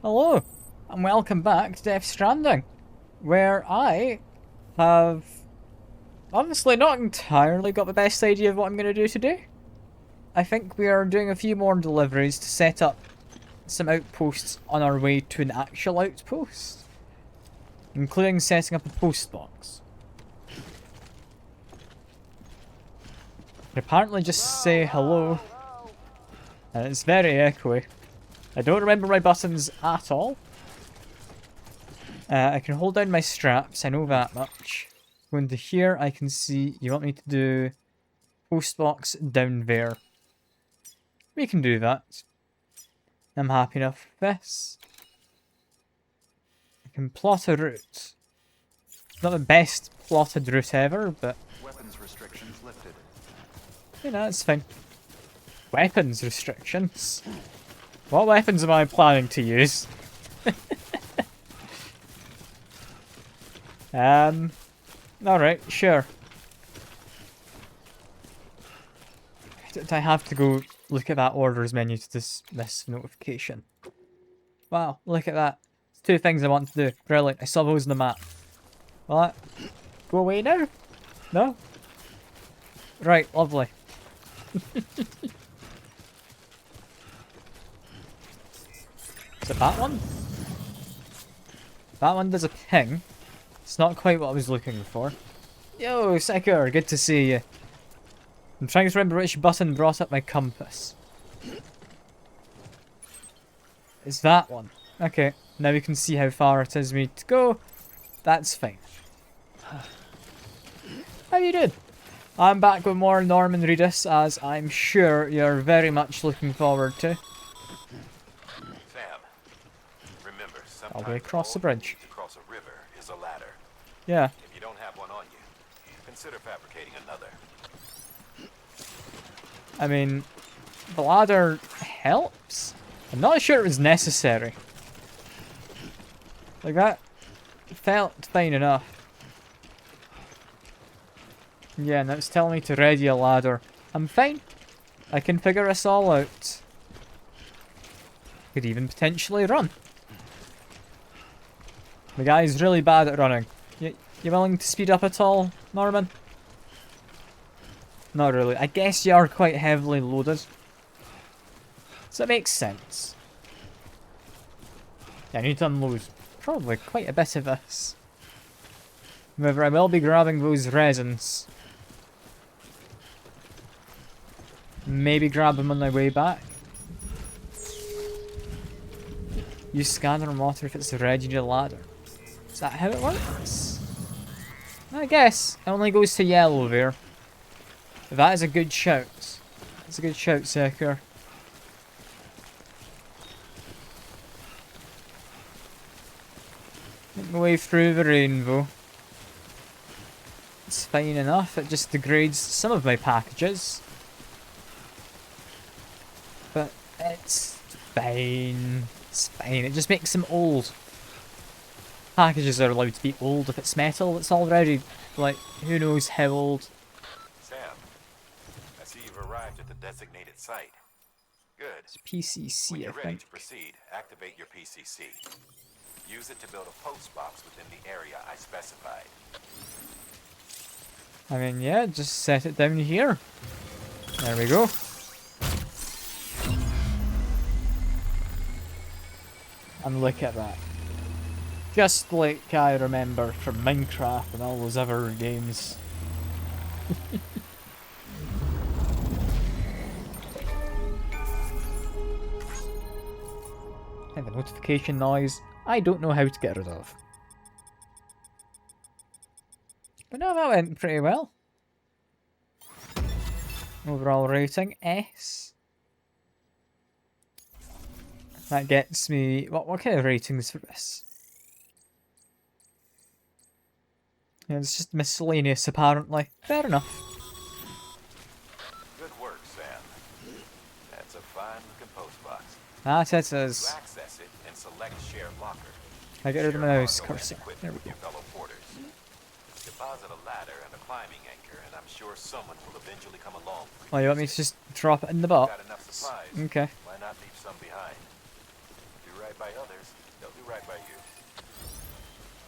Hello, and welcome back to Death Stranding, where I have honestly not entirely got the best idea of what I'm going to do today. I think we are doing a few more deliveries to set up some outposts on our way to an actual outpost, including setting up a post box. I apparently just say hello, and it's very echoey. I don't remember my buttons at all. I can hold down my straps, I know that much. Go into here, I can see you want me to do post box down there. We can do that. I'm happy enough with this. I can plot a route. Not the best plotted route ever, but Weapons restrictions lifted. you know, it's fine. Weapons restrictions? What weapons am I planning to use? Alright, sure. Do I have to go look at that orders menu to dismiss notification? Wow, look at that. It's two things I want to do. Brilliant, I saw those on the map. What? Go away now? No? Right, lovely. Is it that one? That one does a ping. It's not quite what I was looking for. Yo, Seeker, good to see you. I'm trying to remember which button brought up my compass. It's that one. Okay, now we can see how far it is me to go. That's fine. How you doing? I'm back with more Norman Reedus, as I'm sure you're very much looking forward to. Sam, remember, I'll sometimes be across the all you bridge. need to cross a river is a ladder. Yeah. If you don't have one on you, consider fabricating another. I mean, the ladder helps. I'm not sure it was necessary. Like, that felt fine enough. Yeah, now it's telling me to ready a ladder. I'm fine. I can figure this all out. Could even potentially run. The guy's really bad at running. You willing to speed up at all, Norman? Not really. I guess you are quite heavily loaded. So it makes sense. Yeah, I need to unload probably quite a bit of this. However, I will be grabbing those resins. Maybe grab them on my way back. Use scanner and water if it's ready to ladder. Is that how it works? I guess. It only goes to yellow there. That is a good shout. That's a good shout, Seeker. Make my way through the rainbow. It's fine enough. It just degrades some of my packages. But it's fine. It's fine. It just makes them old. Packages are allowed to be old if it's metal. It's already, like, who knows how old. Sam, I see you've arrived at the designated site. Good. It's PCC, When you're I ready think. to proceed, activate your PCC. Use it to build a post box within the area I specified. I mean, yeah, just set it down here. There we go. And look at that. Just like I remember from Minecraft and all those other games. And the notification noise, I don't know how to get rid of. But no, that went pretty well. Overall rating, S. That gets me... What kind of ratings for this? Yeah, it's just miscellaneous, apparently. Fair enough. Good work, Sam. That's a fine-looking post box. That it To is. access it and select Share Locker. I get rid of my Share mouse cargo and cursor. equipment There we with go. your fellow porters. Deposit a ladder and a climbing anchor, and I'm sure someone will eventually come along. Oh, you want me to just drop it in the Got box? enough supplies. Okay. Why not leave some behind? Be right right by others, they'll do right by you.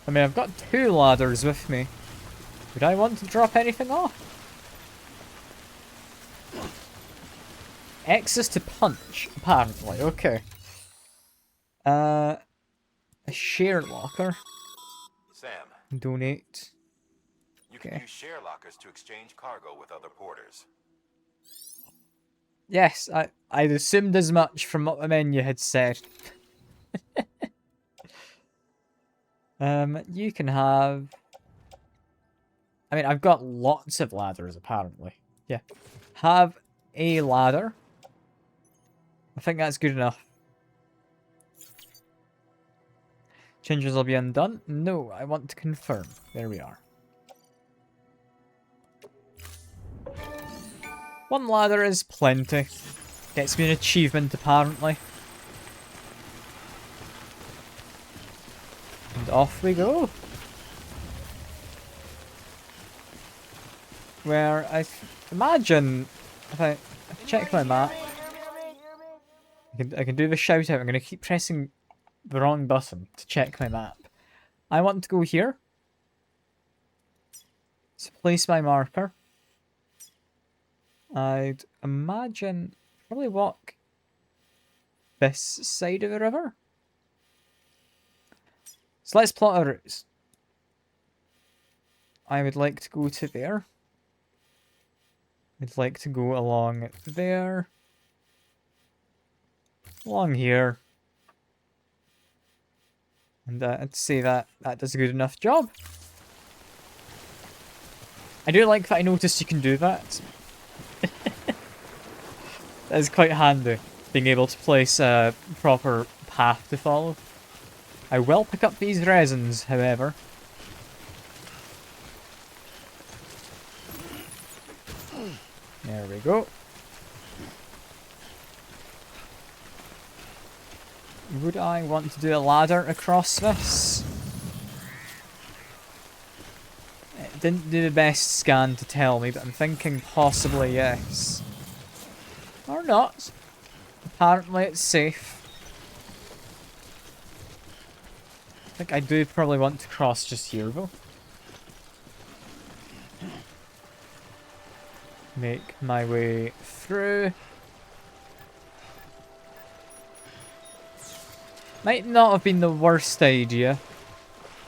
I mean, I've got 2 ladders with me. Would I want to drop anything off? X is to punch, apparently. Okay. A share locker. Sam, Donate. you can Okay. use share lockers to exchange cargo with other porters. Yes, I'd assumed as much from what the menu had said. You can have... I mean, I've got lots of ladders, apparently. Yeah. Have a ladder. I think that's good enough. Changes will be undone? No, I want to confirm. There we are. 1 ladder is plenty. Gets me an achievement, apparently. And off we go. Where I imagine, if I check my map, I can do the shout out. I'm going to keep pressing the wrong button to check my map. I want to go here. So place my marker. I'd imagine probably walk this side of the river. So let's plot our routes. I would like to go to there. I'd like to go along there. Along here. And I'd say that does a good enough job. I do like that I noticed you can do that. That is quite handy, being able to place a proper path to follow. I will pick up these resins, however. There we go. Would I want to do a ladder across this? It didn't do the best scan to tell me, but I'm thinking possibly yes. Or not. Apparently it's safe. I think I do probably want to cross just here though. Make my way through. Might not have been the worst idea.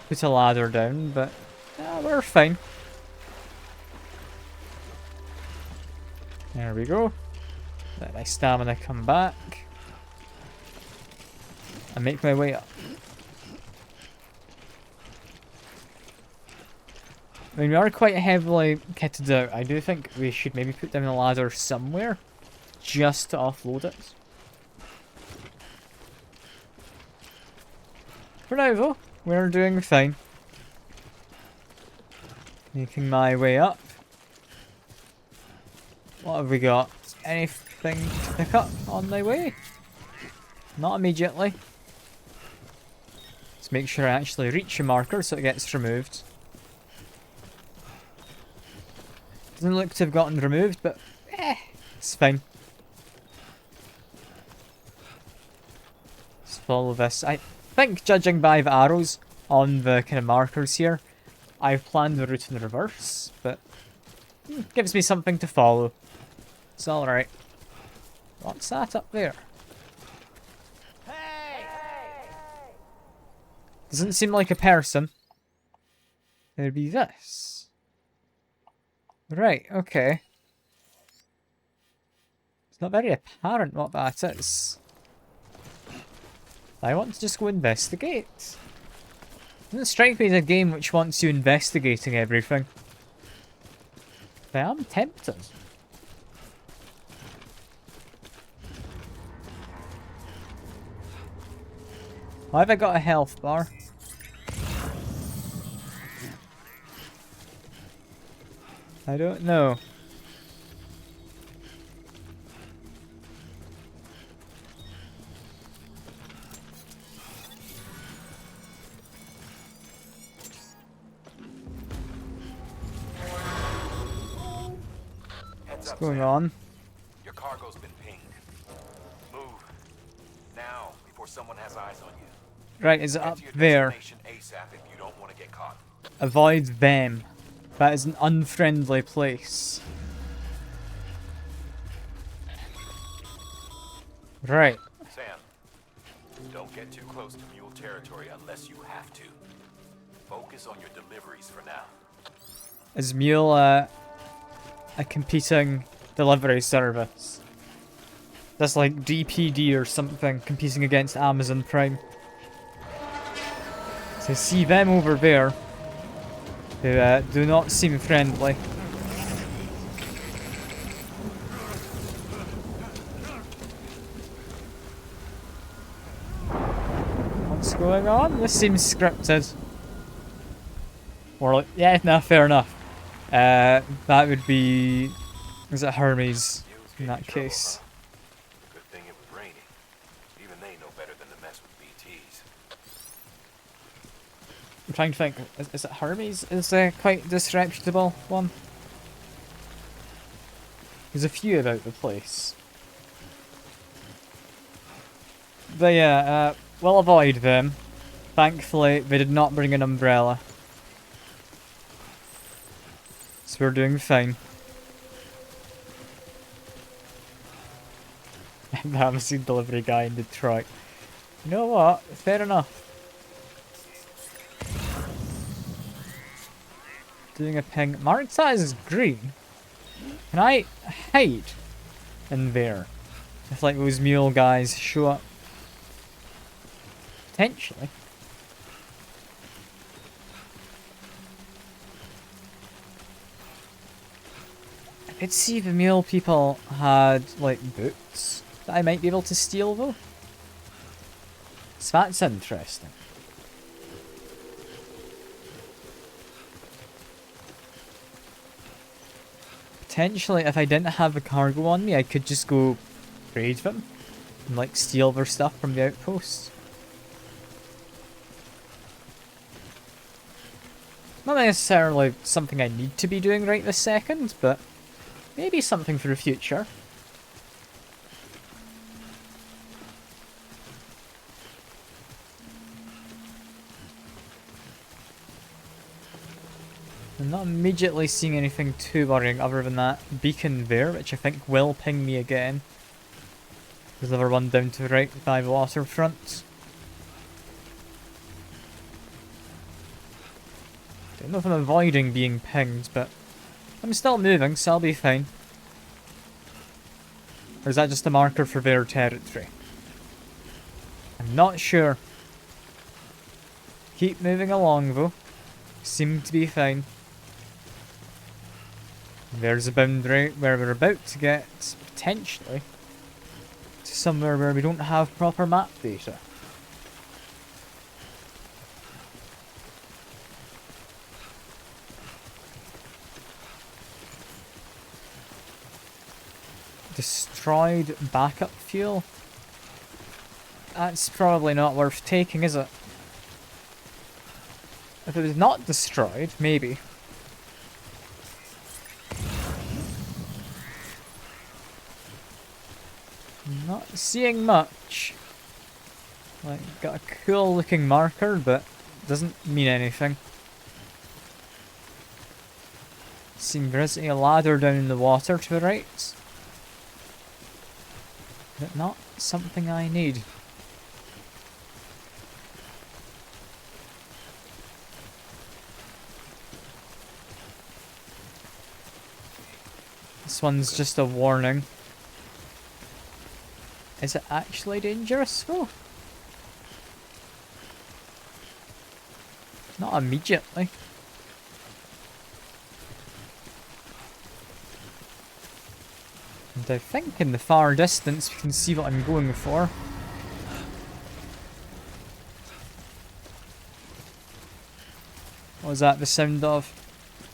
Put a ladder down, but we're fine. There we go. Let my stamina come back. And make my way up. I mean, we are quite heavily kitted out. I do think we should maybe put down a ladder somewhere. Just to offload it. For now though, we're doing fine. Making my way up. What have we got? Anything to pick up on my way? Not immediately. Let's make sure I actually reach a marker so it gets removed. Doesn't look to have gotten removed, but it's fine. Let's follow this. I think, judging by the arrows on the kind of markers here, I've planned the route in reverse, but gives me something to follow. It's alright. What's that up there? Hey! Doesn't seem like a person. There'd be this. Right, okay. It's not very apparent what that is. I want to just go investigate. Doesn't strike me as a game which wants you investigating everything. But I am tempted. Why have I got a health bar? I don't know. Heads What's up, going Sam. on? Your cargo's been pinged. Move. Now, before someone has eyes on you. Right, is it Get up to your there? destination ASAP if you don't want to get caught. Avoid them. That is an unfriendly place. Right. Sam, don't get too close to mule territory unless you have to. Focus on your deliveries for now. Is Mule a competing delivery service? That's like DPD or something, competing against Amazon Prime. So see them over there, who do not seem friendly. What's going on? This seems scripted. Or like, yeah, no, fair enough. That would be... Is it Hermes in that case? Good thing it was raining. Even they know better than to mess with BTs. I'm trying to think. Is it Hermes? Is quite disreputable one? There's a few about the place. But yeah, we'll avoid them. Thankfully, they did not bring an umbrella. So we're doing fine. The Amazon delivery guy in Detroit. You know what? Fair enough. Doing a ping. Mark that as green. Can I hide in there? If like those mule guys show up. Potentially. I could see the mule people had like boots that I might be able to steal though. So that's interesting. Potentially, if I didn't have a cargo on me, I could just go raid them and like steal their stuff from the outpost. Not necessarily something I need to be doing right this second, but maybe something for the future. I'm not immediately seeing anything too worrying other than that beacon there, which I think will ping me again. There's another one down to the right by the waterfront. Don't know if I'm avoiding being pinged, but I'm still moving, so I'll be fine. Or is that just a marker for their territory? I'm not sure. Keep moving along though. Seem to be fine. There's a boundary where we're about to get, potentially, to somewhere where we don't have proper map data. Destroyed backup fuel? That's probably not worth taking, is it? If it was not destroyed, maybe. Not seeing much. Like, got a cool looking marker, but doesn't mean anything. Seeing there is a ladder down in the water to the right. But not something I need. This one's just a warning. Is it actually dangerous though? Not immediately. And I think in the far distance we can see what I'm going for. What was that the sound of?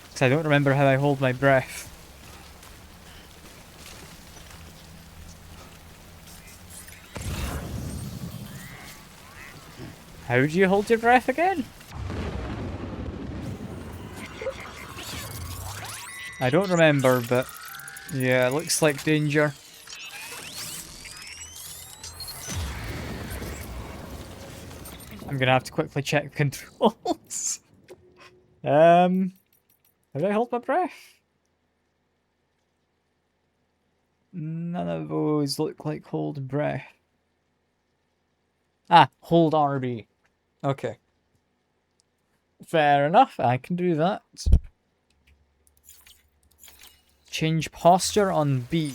Because I don't remember how I hold my breath. How do you hold your breath again? I don't remember, but yeah, it looks like danger. I'm gonna have to quickly check controls. How do I hold my breath? None of those look like hold breath. Ah, hold RB. Okay. Fair enough, I can do that. Change posture on B.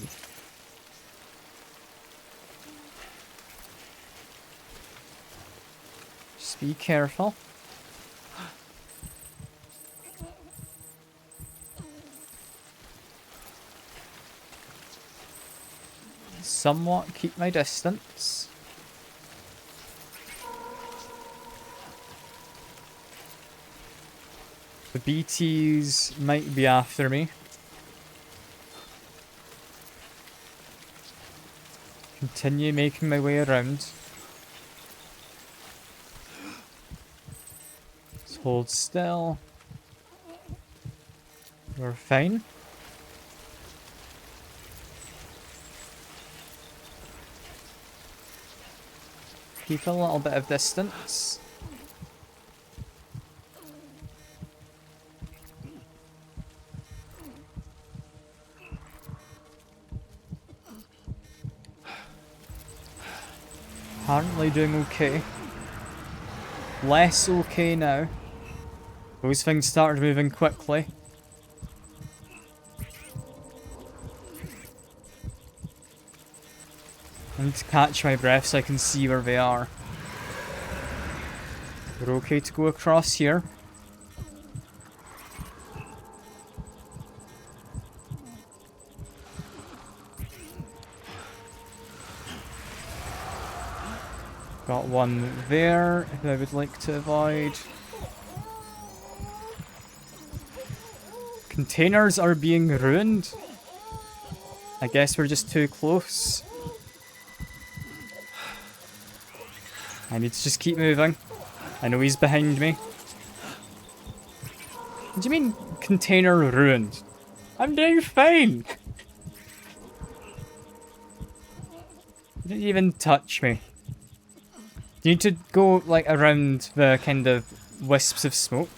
Just be careful. Somewhat keep my distance. The BTs might be after me. Continue making my way around. Let's hold still. We're fine. Keep a little bit of distance. Apparently doing okay. Less okay now. Those things started moving quickly. I need to catch my breath so I can see where they are. We're okay to go across here. Got one there who I would like to avoid. Containers are being ruined. I guess we're just too close. I need to just keep moving. I know he's behind me. What do you mean, container ruined? I'm doing fine! You didn't even touch me. You need to go, like, around the kind of wisps of smoke.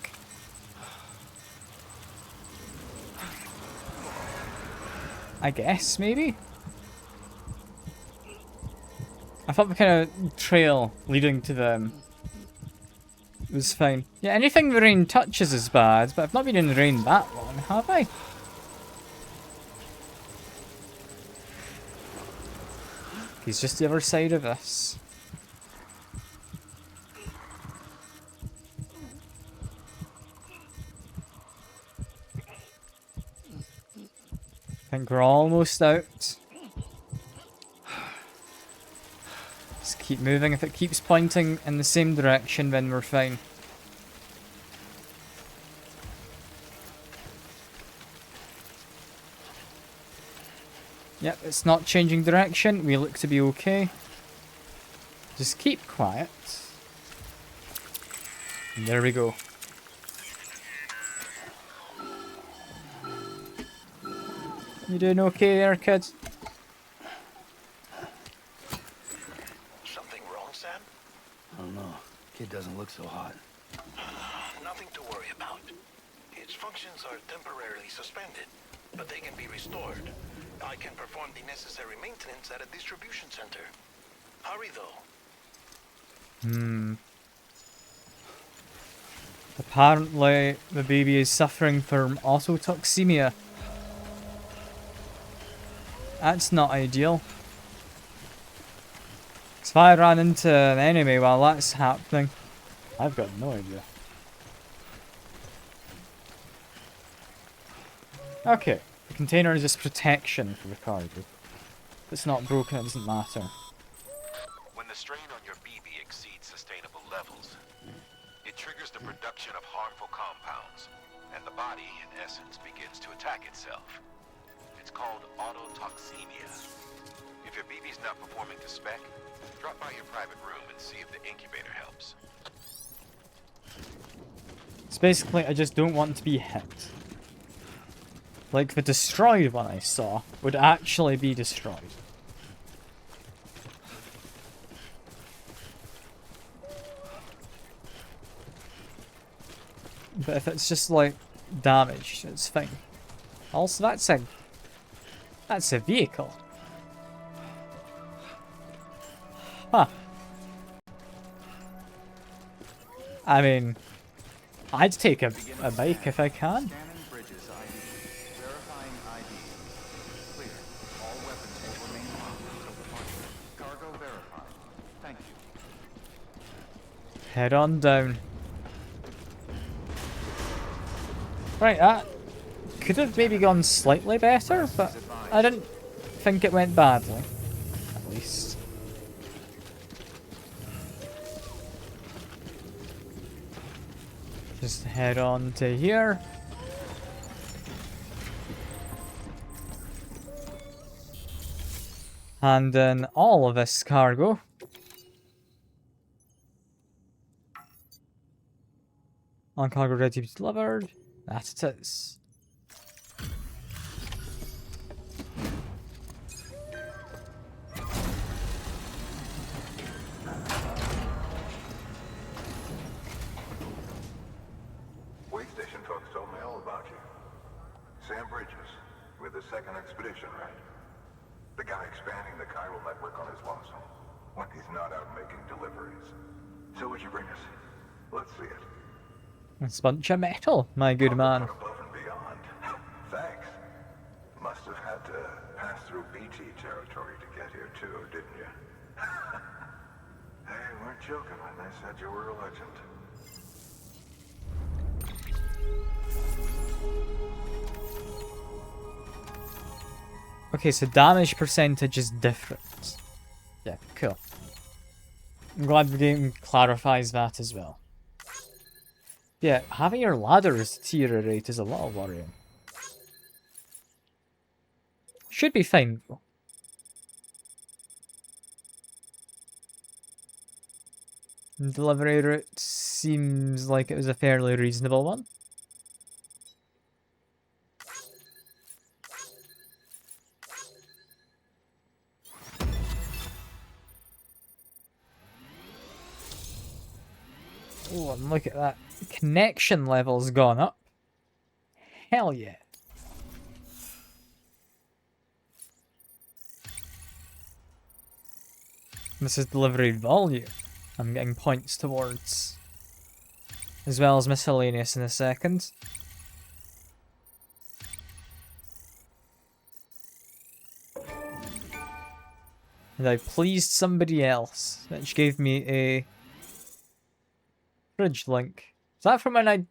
I guess, maybe? I thought the kind of trail leading to them was fine. Yeah, anything the rain touches is bad, but I've not been in the rain that long, have I? He's just the other side of this. I think we're almost out. Just keep moving. If it keeps pointing in the same direction, then we're fine. Yep, it's not changing direction. We look to be okay. Just keep quiet. And there we go. You doing okay there, kid? Something wrong, Sam? I don't know. Kid doesn't look so hot. Nothing to worry about. Its functions are temporarily suspended, but they can be restored. I can perform the necessary maintenance at a distribution center. Hurry, though. Apparently, the baby is suffering from autotoxemia. That's not ideal. If I ran into an enemy while that's happening, I've got no idea. Okay, the container is just protection for the cargo. If it's not broken, it doesn't matter. When the strain on your BB exceeds sustainable levels, it triggers the production of harmful compounds, and the body, in essence, begins to attack itself. It's called autotoxemia. If your BB's not performing to spec, drop by your private room and see if the incubator helps. It's basically, I just don't want to be hit. Like the destroyed one I saw would actually be destroyed. But if it's just like damage, it's fine. Also, that's a vehicle. Huh. I mean, I'd take a bike if I can. Scanning bridges ID. Verifying ID. Clear. All weapons will remain locked until departure. Cargo verified. Thank you. Head on down. Right, that could have maybe gone slightly better, but I didn't think it went badly. At least. Just head on to here. Hand in all of this cargo. On cargo ready to be delivered. That it is. Way station folks told me all about you. Sam Bridges, with the second expedition, right? The guy expanding the chiral network on his lonesome, when he's not out making deliveries. So what'd you bring us? Let's see it. It's a bunch of metal, my good man. Above and beyond. Thanks. Must have had to pass through BT territory to get here too, didn't you? They weren't joking when they said you were a legend. Okay, so damage percentage is different. Yeah, cool. I'm glad the game clarifies that as well. Yeah, having your ladders deteriorate is a little worrying. Should be fine though. Delivery route seems like it was a fairly reasonable one. Oh, and look at that. Connection level's gone up. Hell yeah. This is delivery volume. I'm getting points towards. As well as miscellaneous in a second. And I pleased somebody else, which gave me a fridge link. Is that from when I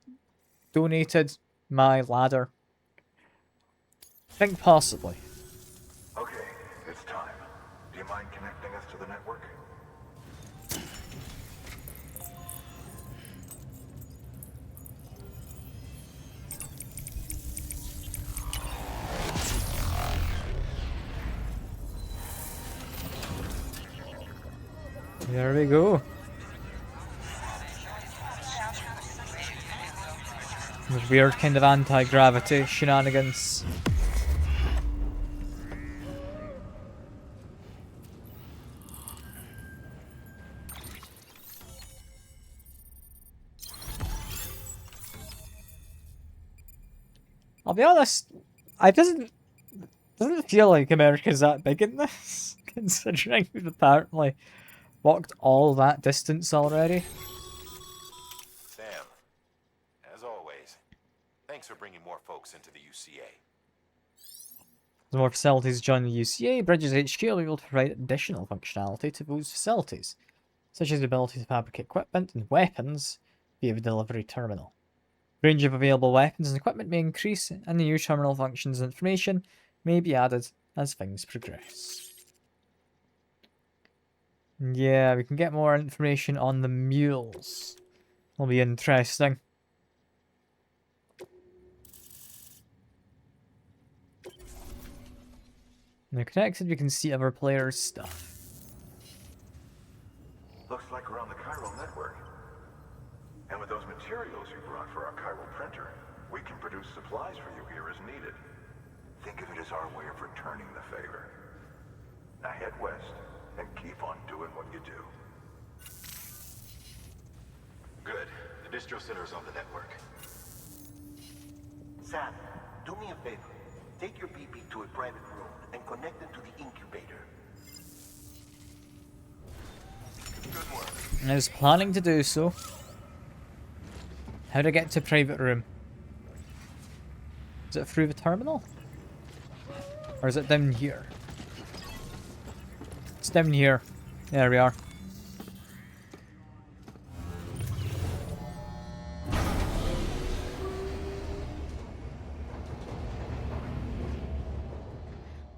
donated my ladder? I think possibly. Okay, it's time. Do you mind connecting us to the network? There we go. There's weird kind of anti-gravity shenanigans. I'll be honest, doesn't feel like America's that big in this, considering we've apparently walked all that distance already. Sam, as always, thanks for bringing more folks into the UCA. As more facilities join the UCA, Bridges HQ will be able to provide additional functionality to those facilities, such as the ability to fabricate equipment and weapons via the delivery terminal. Range of available weapons and equipment may increase, and the new terminal functions and information may be added as things progress. Yeah, we can get more information on the mules. Will be interesting. Now connected, we can see other players' stuff. Looks like we're on the chiral network. And with those materials you brought for our chiral printer, we can produce supplies for you here as needed. Think of it as our way of returning the favor. Now head west and keep on doing what you do. Good. The distro center is on the network. Sam, do me a favor. Take your BB to a private room and connect it to the incubator. Good work. I was planning to do so. How to get to private room? Is it through the terminal? Or is it down here? It's down here. There we are.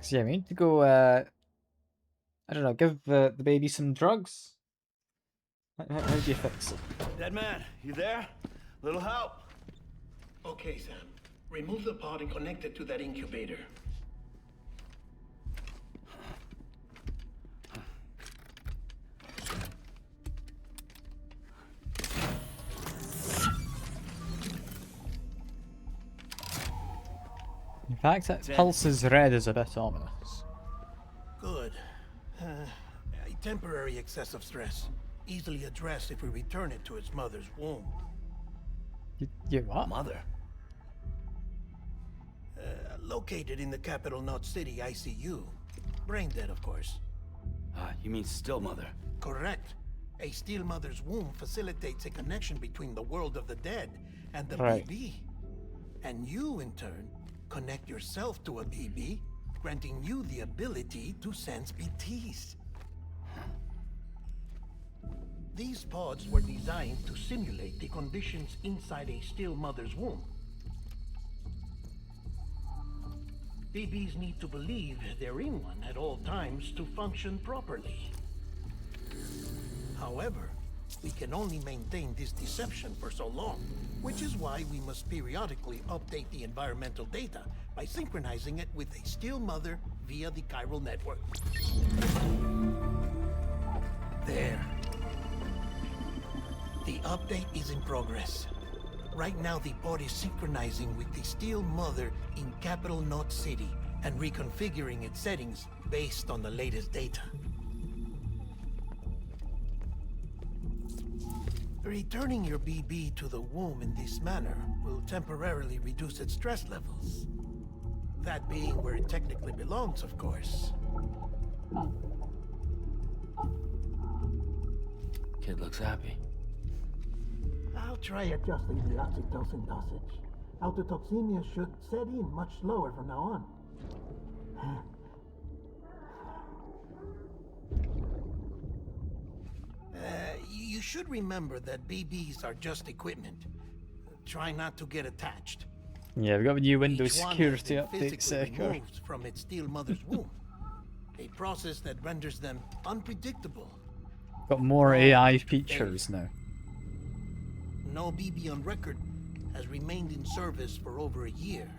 So yeah, we need to go, I don't know, give the baby some drugs. How do you fix it? Dead man, you there? Little help. Okay, Sam. Remove the pod and connect it to that incubator. In fact, that pulse's red is a bit ominous. Good. A temporary excessive stress. Easily addressed if we return it to its mother's womb. You what? Mother. Located in the capital Knot City ICU. Brain dead, of course. You mean still mother? Correct. A steel mother's womb facilitates a connection between the world of the dead and the Right. BB. And you, in turn, connect yourself to a BB, granting you the ability to sense BTs. These pods were designed to simulate the conditions inside a still mother's womb. BBs need to believe they're in one at all times to function properly. However, we can only maintain this deception for so long, which is why we must periodically update the environmental data by synchronizing it with a still mother via the chiral network. There. The update is in progress. Right now, the pod is synchronizing with the steel mother in capital Knot City and reconfiguring its settings based on the latest data. Returning your BB to the womb in this manner will temporarily reduce its stress levels. That being where it technically belongs, of course. Kid looks happy. I'll try adjusting the oxytocin dosage. Autotoxemia should set in much slower from now on. You should remember that BBs are just equipment. Try not to get attached. Yeah, we've got a new Windows Each one has security been update physically sector. removed from its steel mother's womb. A process that renders them unpredictable. Got more AI features now. No BB on record has remained in service for over a year.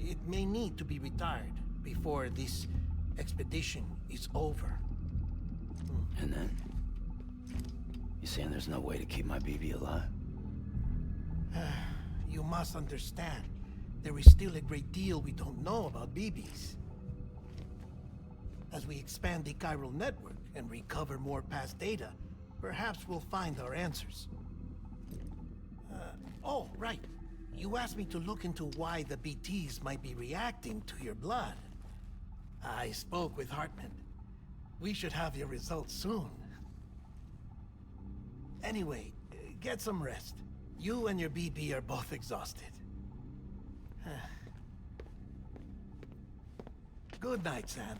It may need to be retired before this expedition is over. And then? You saying there's no way to keep my BB alive? You must understand, there is still a great deal we don't know about BBs. As we expand the chiral network and recover more past data, perhaps we'll find our answers. Oh, right. You asked me to look into why the BTs might be reacting to your blood. I spoke with Hartman. We should have your results soon. Anyway, get some rest. You and your BB are both exhausted. Good night, Sam.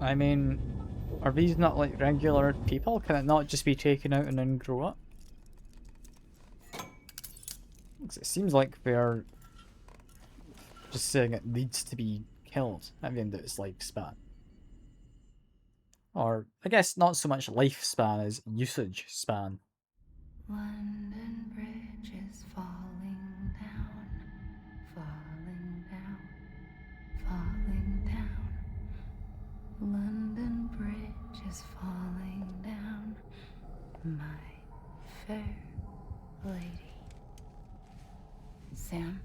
I mean, are these not like regular people? Can it not just be taken out and then grow up? 'Cause it seems like they're just saying it needs to be killed at the end of its lifespan. Or, I guess not so much lifespan as usage span. London Bridge is falling down, falling down, falling down. London Bridge is falling down, my fair lady. Sam?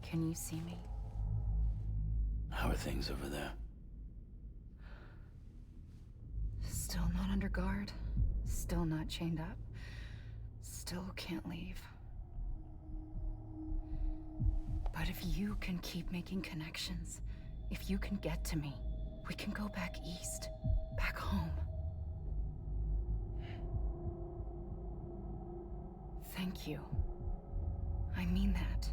Can you see me? How are things over there? Still not under guard. Still not chained up. Still can't leave. But if you can keep making connections, if you can get to me, we can go back east. Back home. Thank you. I mean that.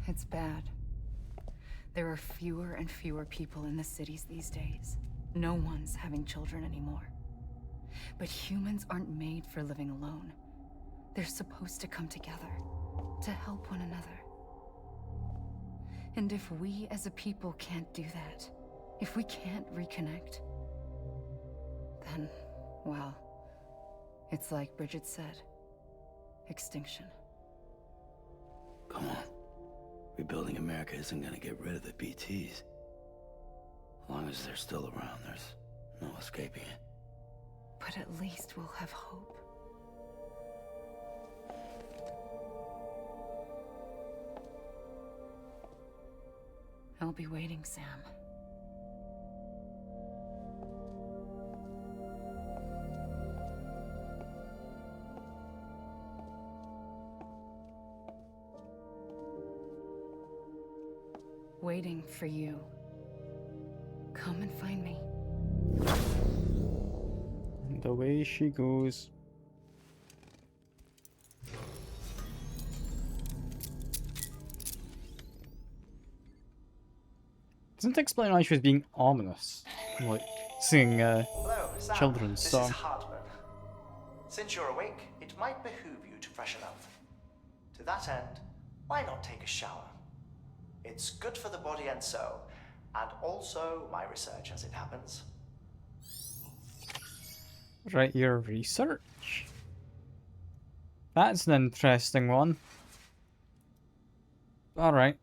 It's bad. There are fewer and fewer people in the cities these days. No one's having children anymore. But humans aren't made for living alone. They're supposed to come together, to help one another. And if we as a people can't do that, if we can't reconnect, then, well, it's like Bridget said, extinction. Come on. Rebuilding America isn't gonna get rid of the BTs. As long as they're still around, there's no escaping it. But at least we'll have hope. I'll be waiting, Sam. Waiting for you. Come and find me. And away she goes. Doesn't explain why she was being ominous. Like singing Hello, Sam. children's This song. is Hartman. Since you're awake, it might behoove you to freshen up. To that end, why not take a shower? It's good for the body and soul, and also my research as it happens. Right, your research. That's an interesting one. Alright.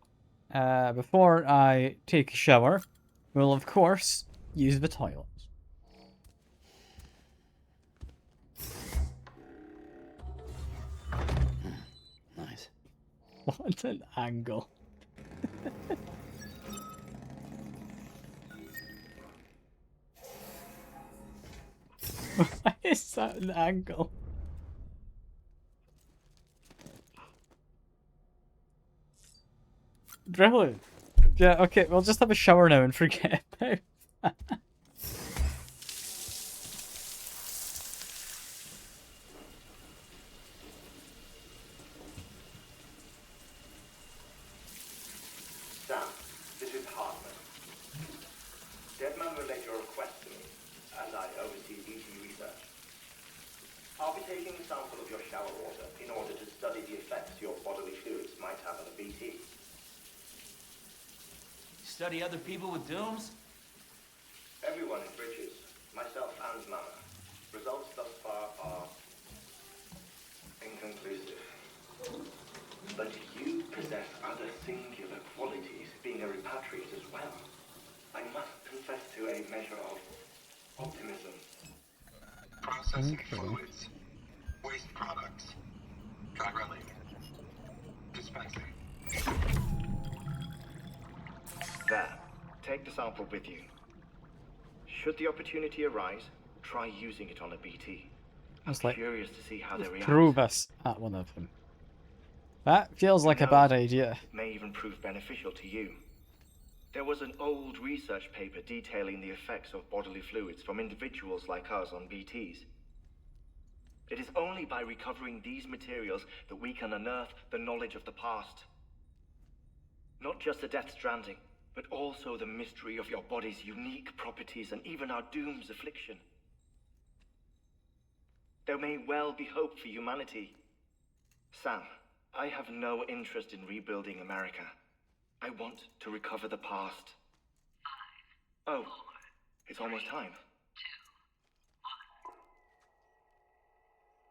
Before I take a shower, we'll of course use the toilet. Nice. What an angle. Why is that an angle? Really? Yeah, okay, we'll just have a shower now and forget about that. Sam, this is Hartman. Deadman relayed your request to me, and I oversee BT research. I'll be taking a sample of your shower water in order to study the effects your bodily fluids might have on a BT. Study other people with dooms? Everyone in Bridges, myself and Mama. Results thus far are inconclusive. But you possess other singular qualities, being a repatriate as well. I must confess to a measure of optimism. Processing fluids. Waste products. Dry-relling. Dispensing. There. Take the sample with you. Should the opportunity arise, try using it on a BT. I'm It's like, curious to see how they react. prove us at one of them. That feels like a bad idea. It may even prove beneficial to you. There was an old research paper detailing the effects of bodily fluids from individuals like us on BTs. It is only by recovering these materials that we can unearth the knowledge of the past. Not just the Death Stranding, but also the mystery of your body's unique properties and even our doom's affliction. There may well be hope for humanity. Sam, I have no interest in rebuilding America. I want to recover the past. Oh, it's almost time.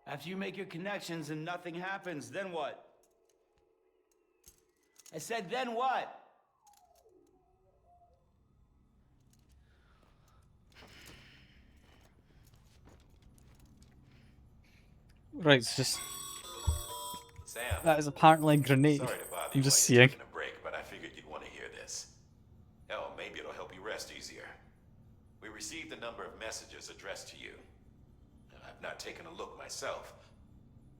After you make your connections and nothing happens, then what? I said, then what? Right, it's just... Sam, That is apparently a grenade. sorry to bother I'm you just while you're seeing. taking a break, but I figured you'd want to hear this. Hell, maybe it'll help you rest easier. We received a number of messages addressed to you. I've not taken a look myself,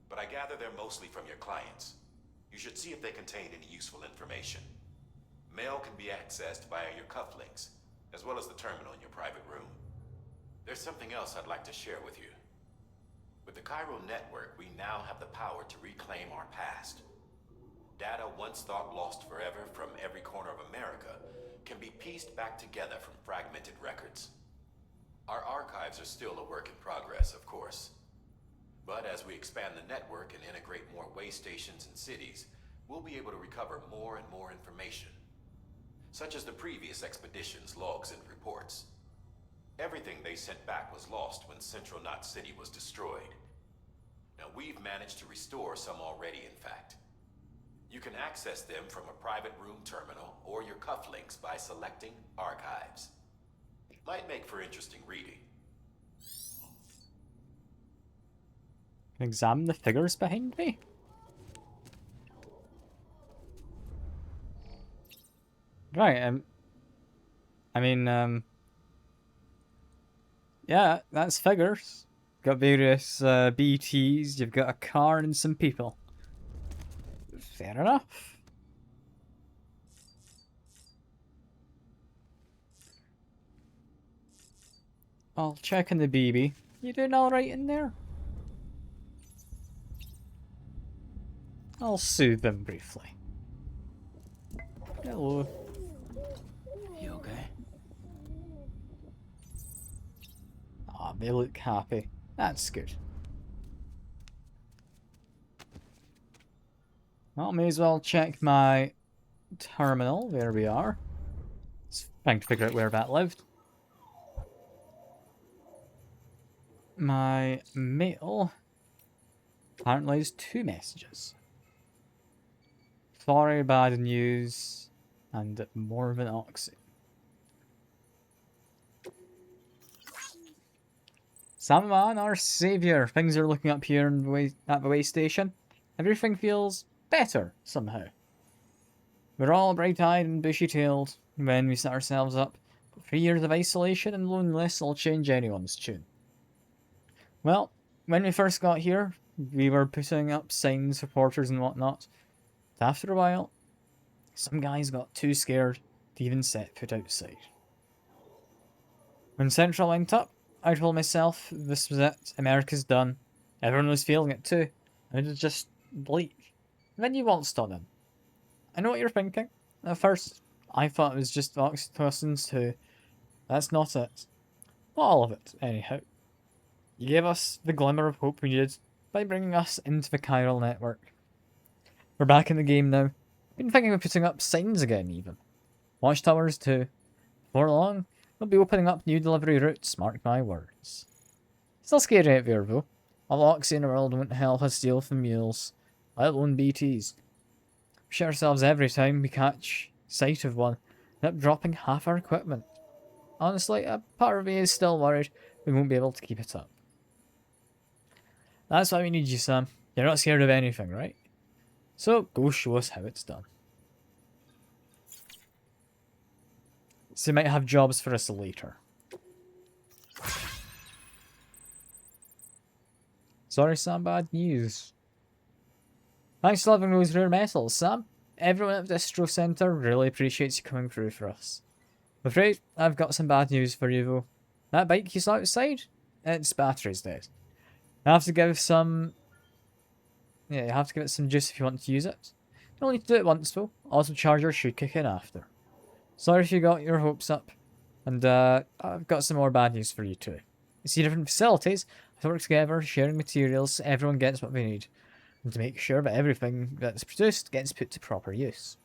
but I gather they're mostly from your clients. You should see if they contain any useful information. Mail can be accessed via your cufflinks, as well as the terminal in your private room. There's something else I'd like to share with you. With the Cairo network, we now have the power to reclaim our past. Data once thought lost forever from every corner of America can be pieced back together from fragmented records. Our archives are still a work in progress, of course. But as we expand the network and integrate more way stations and cities, we'll be able to recover more and more information, such as the previous expedition's logs and reports. Everything they sent back was lost when Central Knot City was destroyed. Now we've managed to restore some already, in fact. You can access them from a private room terminal or your cufflinks by selecting Archives. Might make for interesting reading. Examine the figures behind me. Right, yeah, that's figures. Got various BTs, you've got a car and some people. Fair enough. I'll check on the BB. You doing alright in there? I'll soothe them briefly. Hello. You okay? Ah, they look happy. That's good. Well, may as well check my terminal. There we are. Just trying to figure out where that lived. My mail apparently has 2 messages. Sorry, bad news, and more of an oxy. Sandman, our savior. Things are looking up here in the way, at the way station. Everything feels better, somehow. We're all bright-eyed and bushy-tailed when we set ourselves up. But 3 years of isolation and loneliness will change anyone's tune. Well, when we first got here, we were putting up signs for porters and whatnot. But after a while, some guys got too scared to even set foot outside. When Central went up, I told myself this was it, America's done. Everyone was feeling it too. It was just bleak. Then you waltzed on in. I know what you're thinking. At first, I thought it was just oxytocins too. That's not it. Not all of it, anyhow. You gave us the glimmer of hope we needed by bringing us into the chiral network. We're back in the game now. Been thinking of putting up signs again, even. Watchtowers too. Before long, we'll be opening up new delivery routes, mark my words. Still scary out there, though. All oxy in the world won't help us steal from mules, let alone BTs. We shit ourselves every time we catch sight of one, end up dropping half our equipment. Honestly, a part of me is still worried we won't be able to keep it up. That's why we need you, Sam. You're not scared of anything, right? So, go show us how it's done. So you might have jobs for us later. Sorry, Sam, bad news. Thanks for loving those rare metals, Sam. Everyone at the Distro Center really appreciates you coming through for us. I'm afraid I've got some bad news for you, though. That bike you saw outside? Its battery's dead. You have to give some... Yeah, you have to give it some juice if you want to use it. You only need to do it once, though. Also, charger should kick in after. Sorry if you got your hopes up. And I've got some more bad news for you too. You see, different facilities have to work together, sharing materials so everyone gets what they need. And to make sure that everything that's produced gets put to proper use.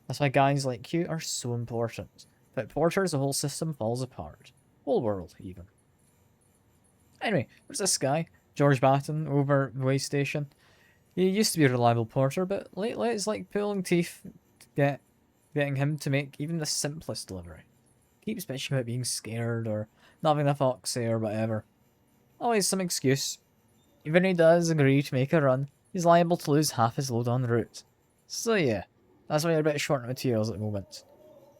That's why guys like you are so important. Without porters, the whole system falls apart. Whole world, even. Anyway, there's this guy, George Batten, over the way station. He used to be a reliable porter, but lately it's like pulling teeth to getting him to make even the simplest delivery. Keeps bitching about being scared or not having enough oxy or whatever. Always some excuse. even if he does agree to make a run, he's liable to lose half his load en route. So yeah, that's why you're a bit short on materials at the moment.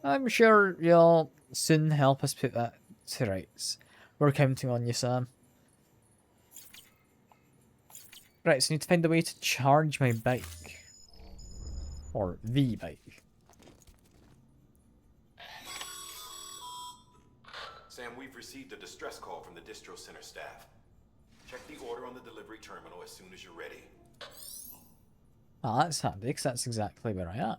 I'm sure you'll soon help us put that to rights. We're counting on you, Sam. Right, so I need to find a way to charge my bike. Or the bike. Sam, we've received a distress call from the distro center staff. Check the order on the delivery terminal as soon as you're ready. Ah, that's handy, because that's exactly where I am.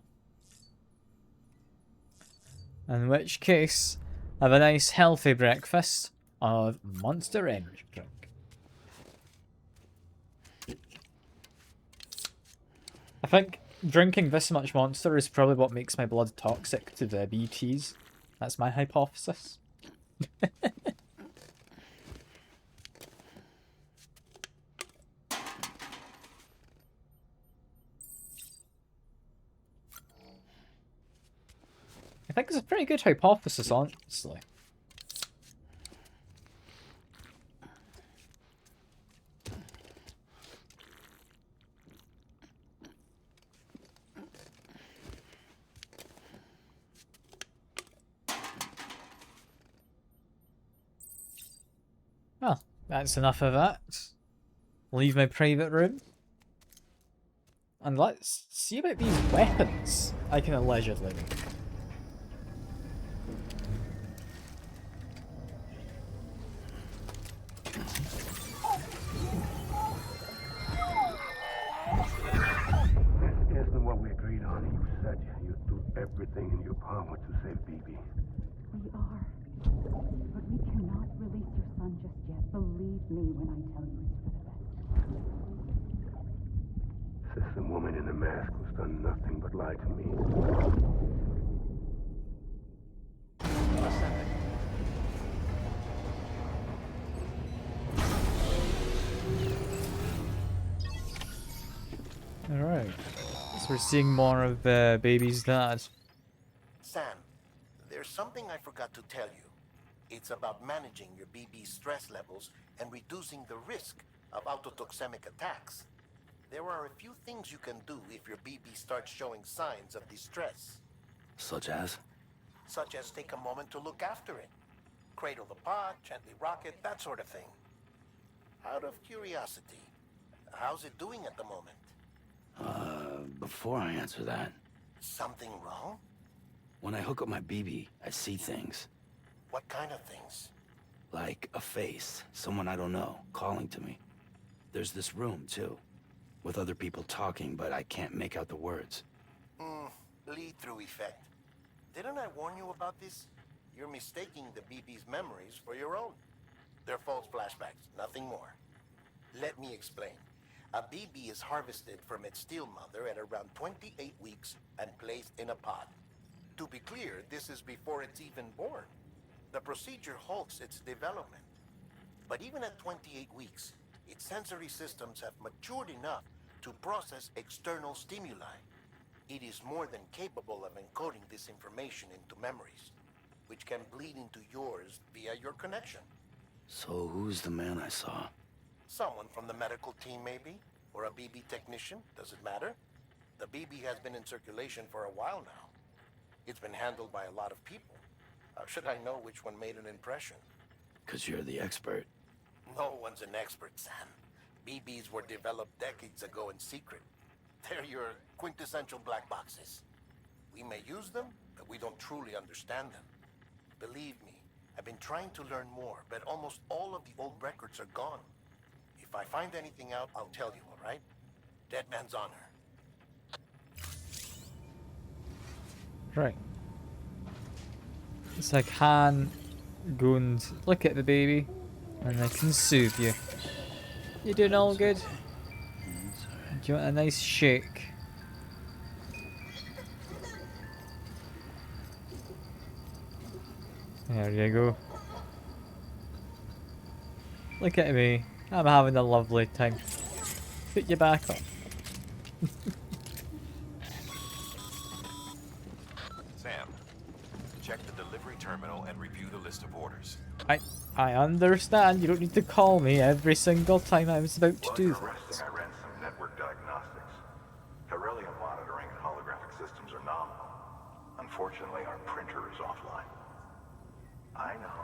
In which case, have a nice healthy breakfast of Monster Energy drink. I think drinking this much Monster is probably what makes my blood toxic to the BTs. That's my hypothesis. I think it's a pretty good hypothesis, honestly. Well, that's enough of that. Leave my private room. And let's see about these weapons I can allegedly make. Isn't what we agreed on. You said you'd do everything in your power to save BB. We are. But we cannot release your son just yet. Believe me when I tell you it's for the best. System woman in the mask who's done nothing but lie to me. Alright. So we're seeing more of Baby's dad. Sam, there's something I forgot to tell you. It's about managing your BB stress levels and reducing the risk of autotoxemic attacks. There are a few things you can do if your BB starts showing signs of distress. Such as? Such as take a moment to look after it. Cradle the pot, gently rock it, that sort of thing. Out of curiosity, how's it doing at the moment? Before I answer that, Something wrong? when I hook up my BB, I see things. What kind of things? Like a face, someone I don't know, calling to me. There's this room, too, with other people talking, but I can't make out the words. Lead-through effect. Didn't I warn you about this? You're mistaking the BB's memories for your own. They're false flashbacks, nothing more. Let me explain. A BB is harvested from its steel mother at around 28 weeks and placed in a pod. To be clear, this is before it's even born. The procedure halts its development. But even at 28 weeks, its sensory systems have matured enough to process external stimuli. It is more than capable of encoding this information into memories, which can bleed into yours via your connection. So who's the man I saw? Someone from the medical team, maybe? Or a BB technician? Does it matter? The BB has been in circulation for a while now. It's been handled by a lot of people. How should I know which one made an impression? 'Cause you're the expert. No one's an expert, Sam. BBs were developed decades ago in secret. They're your quintessential black boxes. We may use them, but we don't truly understand them. Believe me, I've been trying to learn more, but almost all of the old records are gone. If I find anything out, I'll tell you, all right? Dead man's honor. Right. So I can go and look at the baby, and I can soothe you. You doing all good? Do you want a nice shake? There you go. Look at me. I'm having a lovely time. Put you back up. Sam, check the delivery terminal and review the list of orders. I understand. You don't need to call me every single time I was about to While do you're that. resting, I ran some network diagnostics. Beryllium monitoring and holographic systems are nominal. Unfortunately, our printer is offline. I know.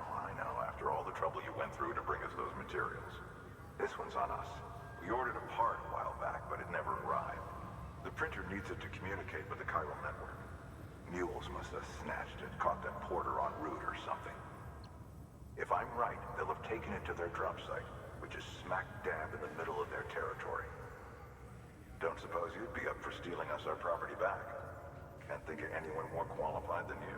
After all the trouble you went through to bring us those materials. This one's on us. We ordered a part a while back, but it never arrived. The printer needs it to communicate with the chiral network. Mules must have snatched it, caught that porter en route or something. If I'm right, they'll have taken it to their drop site, which is smack dab in the middle of their territory. Don't suppose you'd be up for stealing us our property back? Can't think of anyone more qualified than you.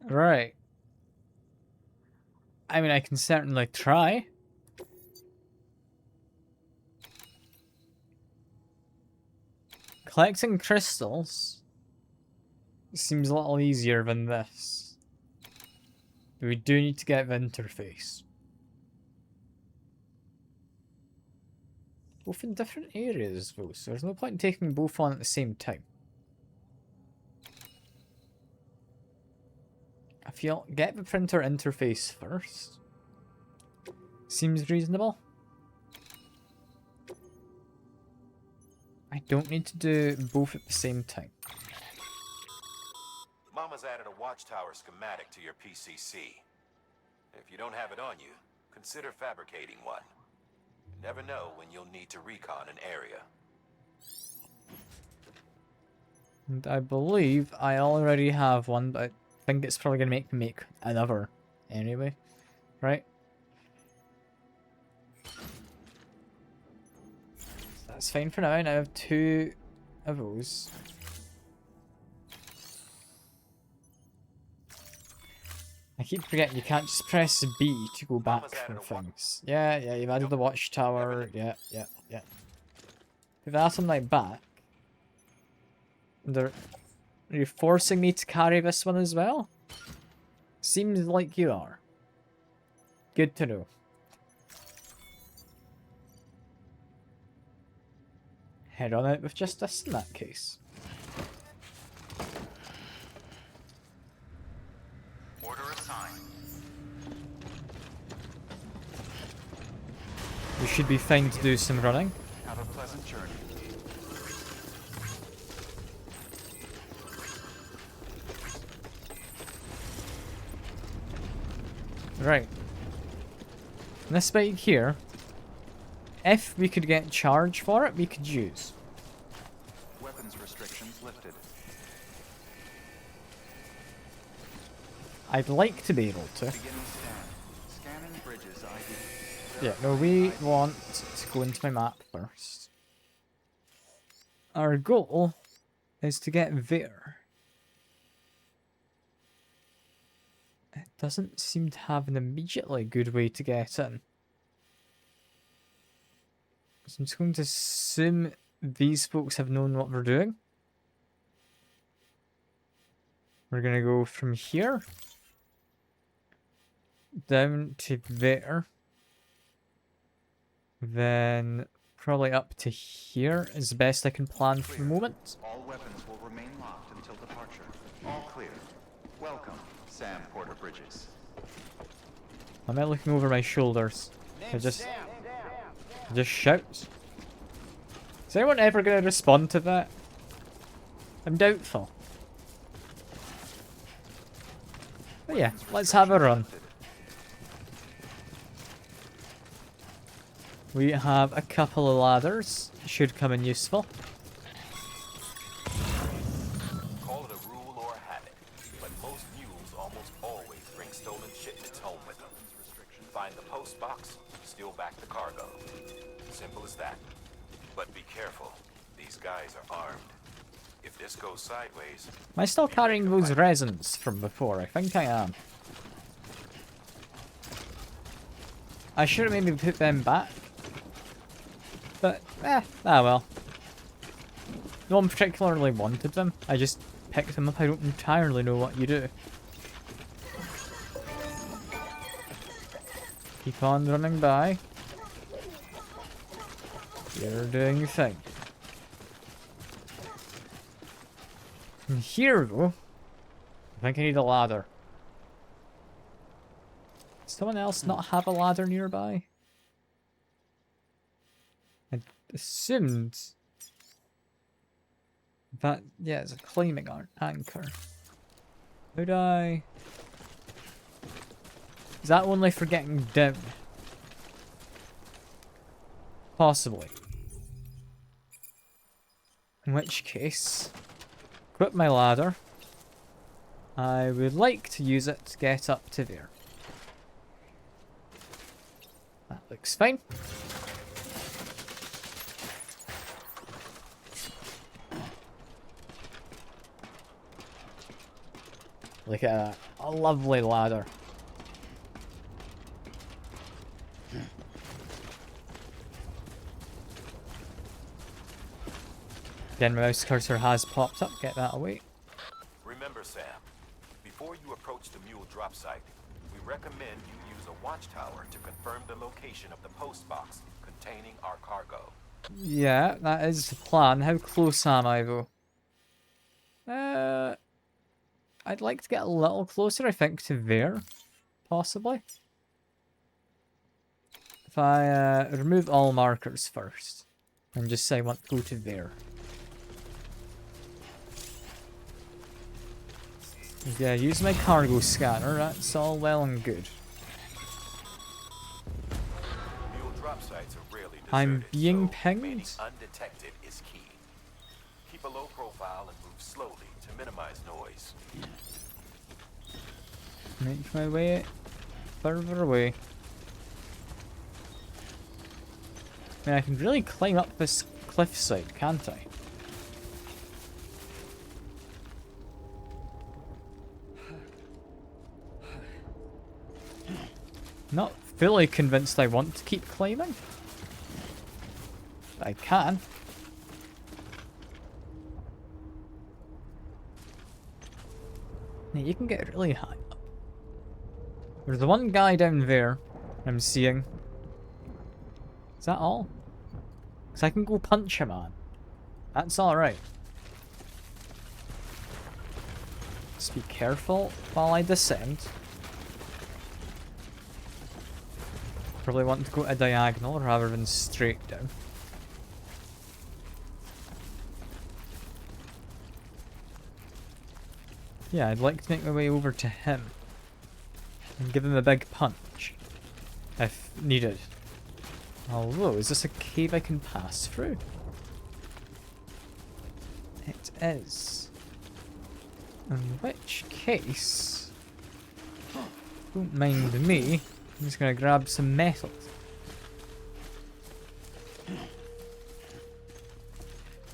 Right. I mean, I can certainly try. Collecting crystals seems a little easier than this. But we do need to get the interface. Both in different areas, though, so there's no point in taking both on at the same time. I feel get the printer interface first. Seems reasonable. I don't need to do both at the same time. Mama's added a watchtower schematic to your PCC. If you don't have it on you, consider fabricating one. You never know when you'll need to recon an area. And I believe I already have one, but I think it's probably going to make me make another anyway. Right? That's fine for now, and I have 2 of those. I keep forgetting you can't just press B to go back from things. Yeah, you've added the watchtower. Yeah. If I ask them like back, are you forcing me to carry this one as well? Seems like you are. Good to know. Head on out with just this in that case. Order assigned. We should be fine to do some running. Have a pleasant journey. Right. This bike here, if we could get charge for it, we could use. Weapons restrictions lifted. I'd like to be able to. Beginning scan. Scanning bridges ID. Yeah, no, we want to go into my map first. Our goal is to get there. It doesn't seem to have an immediately good way to get in. So I'm just going to assume these folks have known what they're doing. We're going to go from here down to there. Then probably up to here is the best I can plan for the moment. All weapons will remain locked until departure. All clear. Welcome, Sam Porter Bridges. I'm not looking over my shoulders. I just shout. Is anyone ever going to respond to that? I'm doubtful. But yeah, let's have a run. We have a couple of ladders. Should come in useful. Call it a rule or a habit, but most mules almost always bring stolen shipments home with them. Find the post box, steal back the cargo. Simple as that. But be careful. These guys are armed. If this goes sideways... Am I still carrying those resins from before? I think I am. I should have maybe put them back. But, well. No one particularly wanted them. I just picked them up. I don't entirely know what you do. Keep on running by. You're doing your thing. From here, though, I think I need a ladder. Does someone else not have a ladder nearby? I assumed that, yeah, it's a climbing anchor. Would I... Is that only for getting down? Possibly. In which case, equip my ladder. I would like to use it to get up to there. That looks fine. Look at that. A lovely ladder. Again, my mouse cursor has popped up. Get that away. Remember, Sam, before you approach the mule drop site, we recommend you use a watchtower to confirm the location of the post box containing our cargo. Yeah, that is the plan. How close am I, though? I'd like to get a little closer, I think, to there. Possibly. If I remove all markers first. And just say I want to go to there. Yeah, use my cargo scanner. That's all well and good. Mule drop sites are rarely deserted, I'm being so pinged? remaining undetected is key. Keep a low profile and move slowly to minimize noise. Make my way further away. I mean, I can really climb up this cliffside, can't I? Not fully convinced I want to keep climbing. But I can. Now, you can get really high up. There's the one guy down there I'm seeing. Is that all? Because I can go punch him on. That's alright. Just be careful while I descend. Probably want to go a diagonal rather than straight down. Yeah, I'd like to make my way over to him. And give him a big punch. If needed. Although, is this a cave I can pass through? It is. In which case... Don't mind me. I'm just gonna grab some metals.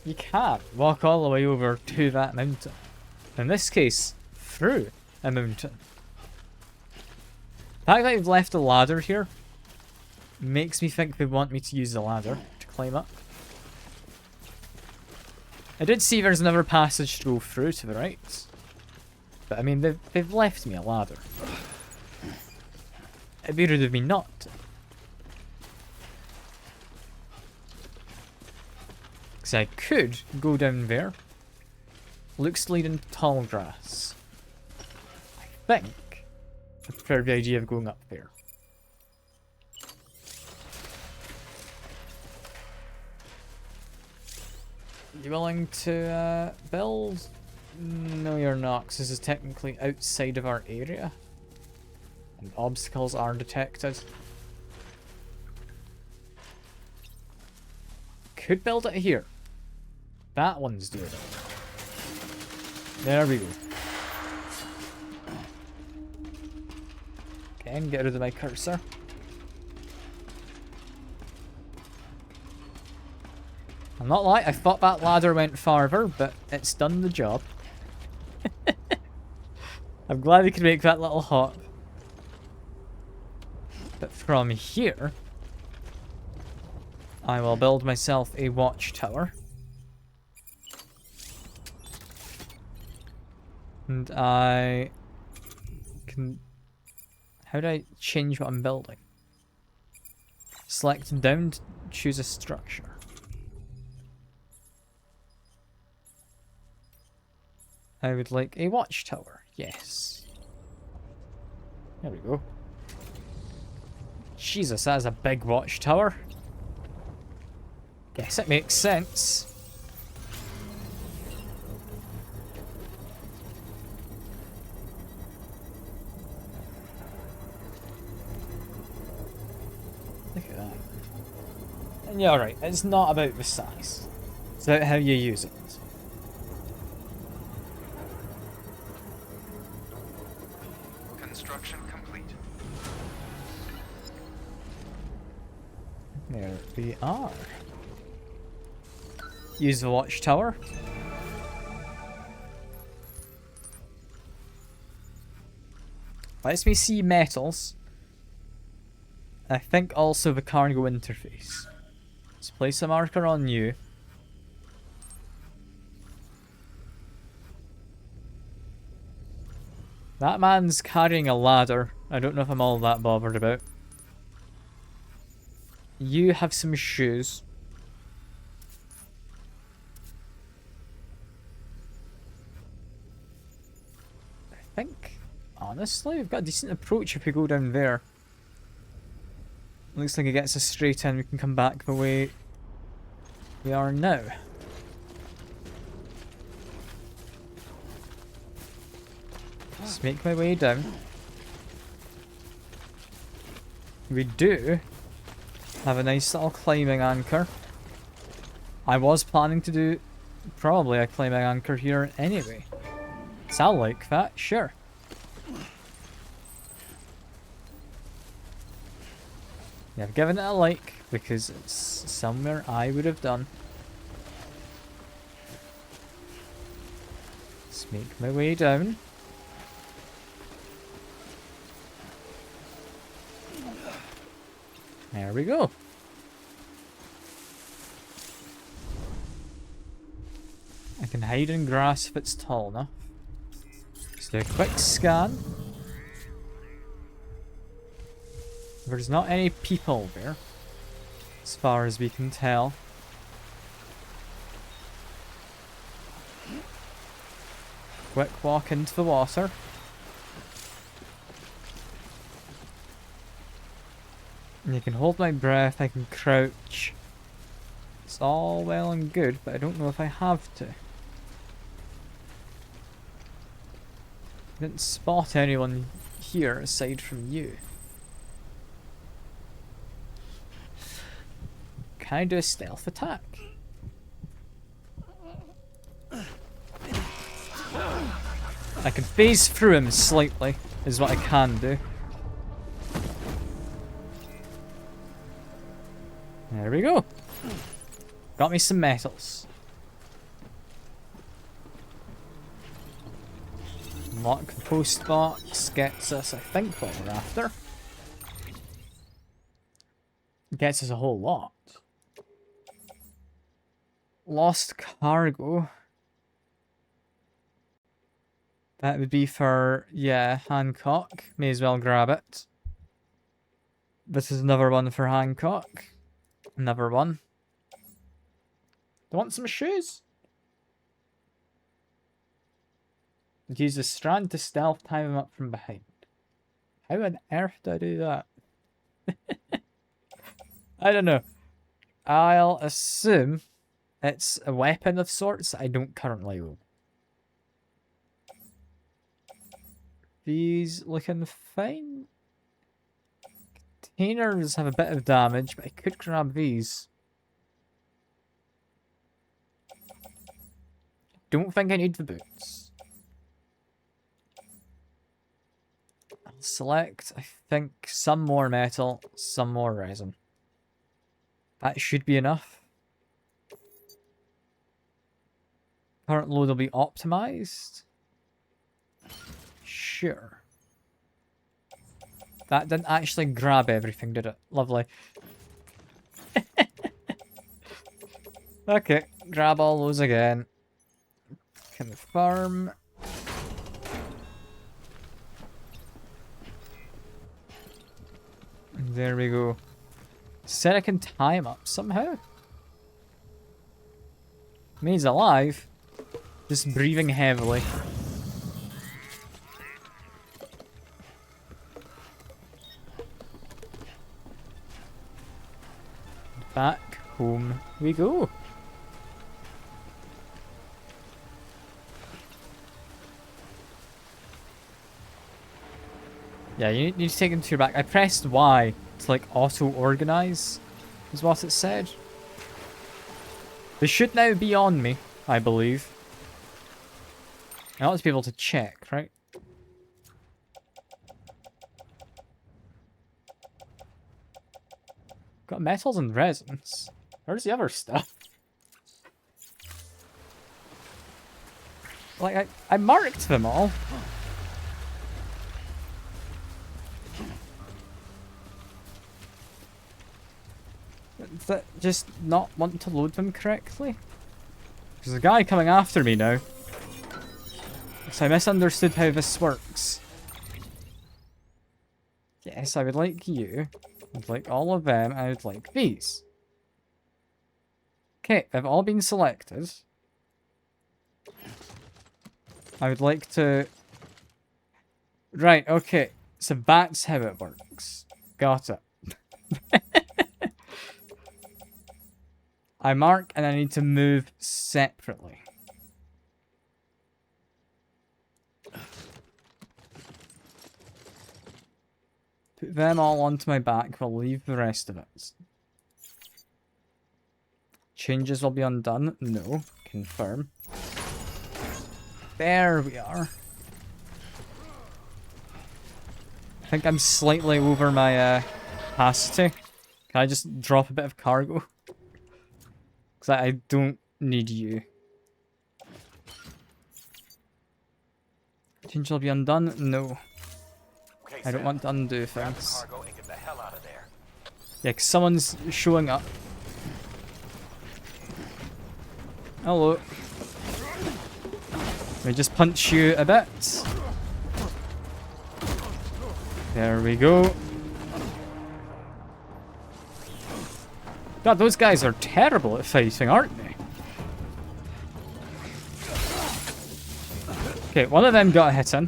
You can't walk all the way over to that mountain. In this case, through a mountain. The fact that I've left a ladder here makes me think they want me to use the ladder to climb up. I did see there's another passage to go through to the right. But I mean, they've left me a ladder. It'd be rude of me not to. Because I could go down there. Looks to lead into tall grass. I think I prefer the idea of going up there. You willing to build? No, you're not, because this is technically outside of our area. And obstacles are detected. Could build it here. That one's doable. There we go. Okay, and get rid of my cursor. I'm not lying, I thought that ladder went farther, but it's done the job. I'm glad we could make that little hop. But from here, I will build myself a watchtower. And I can... How do I change what I'm building? Select down to choose a structure. I would like a watchtower. Yes. There we go. Jesus, that is a big watchtower. Guess it makes sense. Look at that. And you're right, it's not about the size. It's about how you use it. Construction complete. There we are. Use the watchtower. Lets me see metals. I think also the cargo interface. Let's place a marker on you. That man's carrying a ladder. I don't know if I'm all that bothered about. You have some shoes. I think, honestly, we've got a decent approach if we go down there. Looks like it gets us straight in. We can come back the way we are now. Just make my way down. We do have a nice little climbing anchor. I was planning to do probably a climbing anchor here anyway. So I'll like that, sure. Yeah, I've given it a like because it's somewhere I would have done. Let's make my way down. There we go. I can hide in grass if it's tall enough. Just do a quick scan. There's not any people there, as far as we can tell. Quick walk into the water. And you can hold my breath, I can crouch. It's all well and good, but I don't know if I have to. Didn't spot anyone here aside from you. Can I do a stealth attack? I can phase through him slightly, is what I can do. There we go. Got me some metals. Unlock the post box. Gets us, I think, what we're after. Gets us a whole lot. Lost cargo. That would be for, yeah, Hancock. May as well grab it. This is another one for Hancock. Another one. Do you want some shoes? Use the strand to stealth time him up from behind. How on earth do I do that? I don't know. I'll assume it's a weapon of sorts I don't currently own. These looking fine. Containers have a bit of damage, but I could grab these. Don't think I need the boots. I'll select, I think, some more metal, some more resin. That should be enough. Current load will be optimized. Sure. That didn't actually grab everything, did it? Lovely. Okay, grab all those again. Confirm. There we go. Said I can tie him up somehow. He's alive. Just breathing heavily. back home we go. Yeah, you need to take them to your back. I pressed Y to like auto-organize, is what it said. They should now be on me, I believe. I ought to be able to check, right? Got metals and resins. Where's the other stuff? Like, I marked them all. Is that just not wanting to load them correctly? There's a guy coming after me now. So I misunderstood how this works. Yes, I would like you. I'd like all of them. I would like these. Okay, they've all been selected. I would like to... Right, okay. So that's how it works. Got it. I mark and I need to move separately. Put them all onto my back. We'll leave the rest of it. Changes will be undone. No. Confirm. There we are. I think I'm slightly over my capacity. Can I just drop a bit of cargo? Because I don't need you. Change will be undone? No. Okay, I don't Sam. want to undo Grab the things. cargo and get the hell out of there. Yeah, 'cause someone's showing up. Hello. Let me just punch you a bit. There we go. God, those guys are terrible at fighting, aren't they? Okay, one of them got a hit in.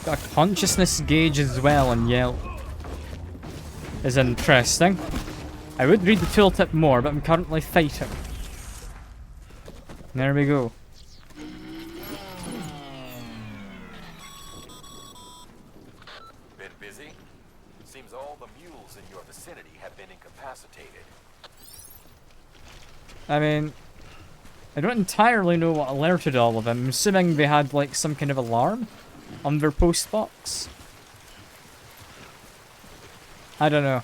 Got a consciousness gauge as well on yellow. Is interesting. I would read the tooltip more, but I'm currently fighting. There we go. Been busy? Seems all the mules in your vicinity have been incapacitated. I mean, I don't entirely know what alerted all of them. I'm assuming they had like some kind of alarm on their post box. I don't know.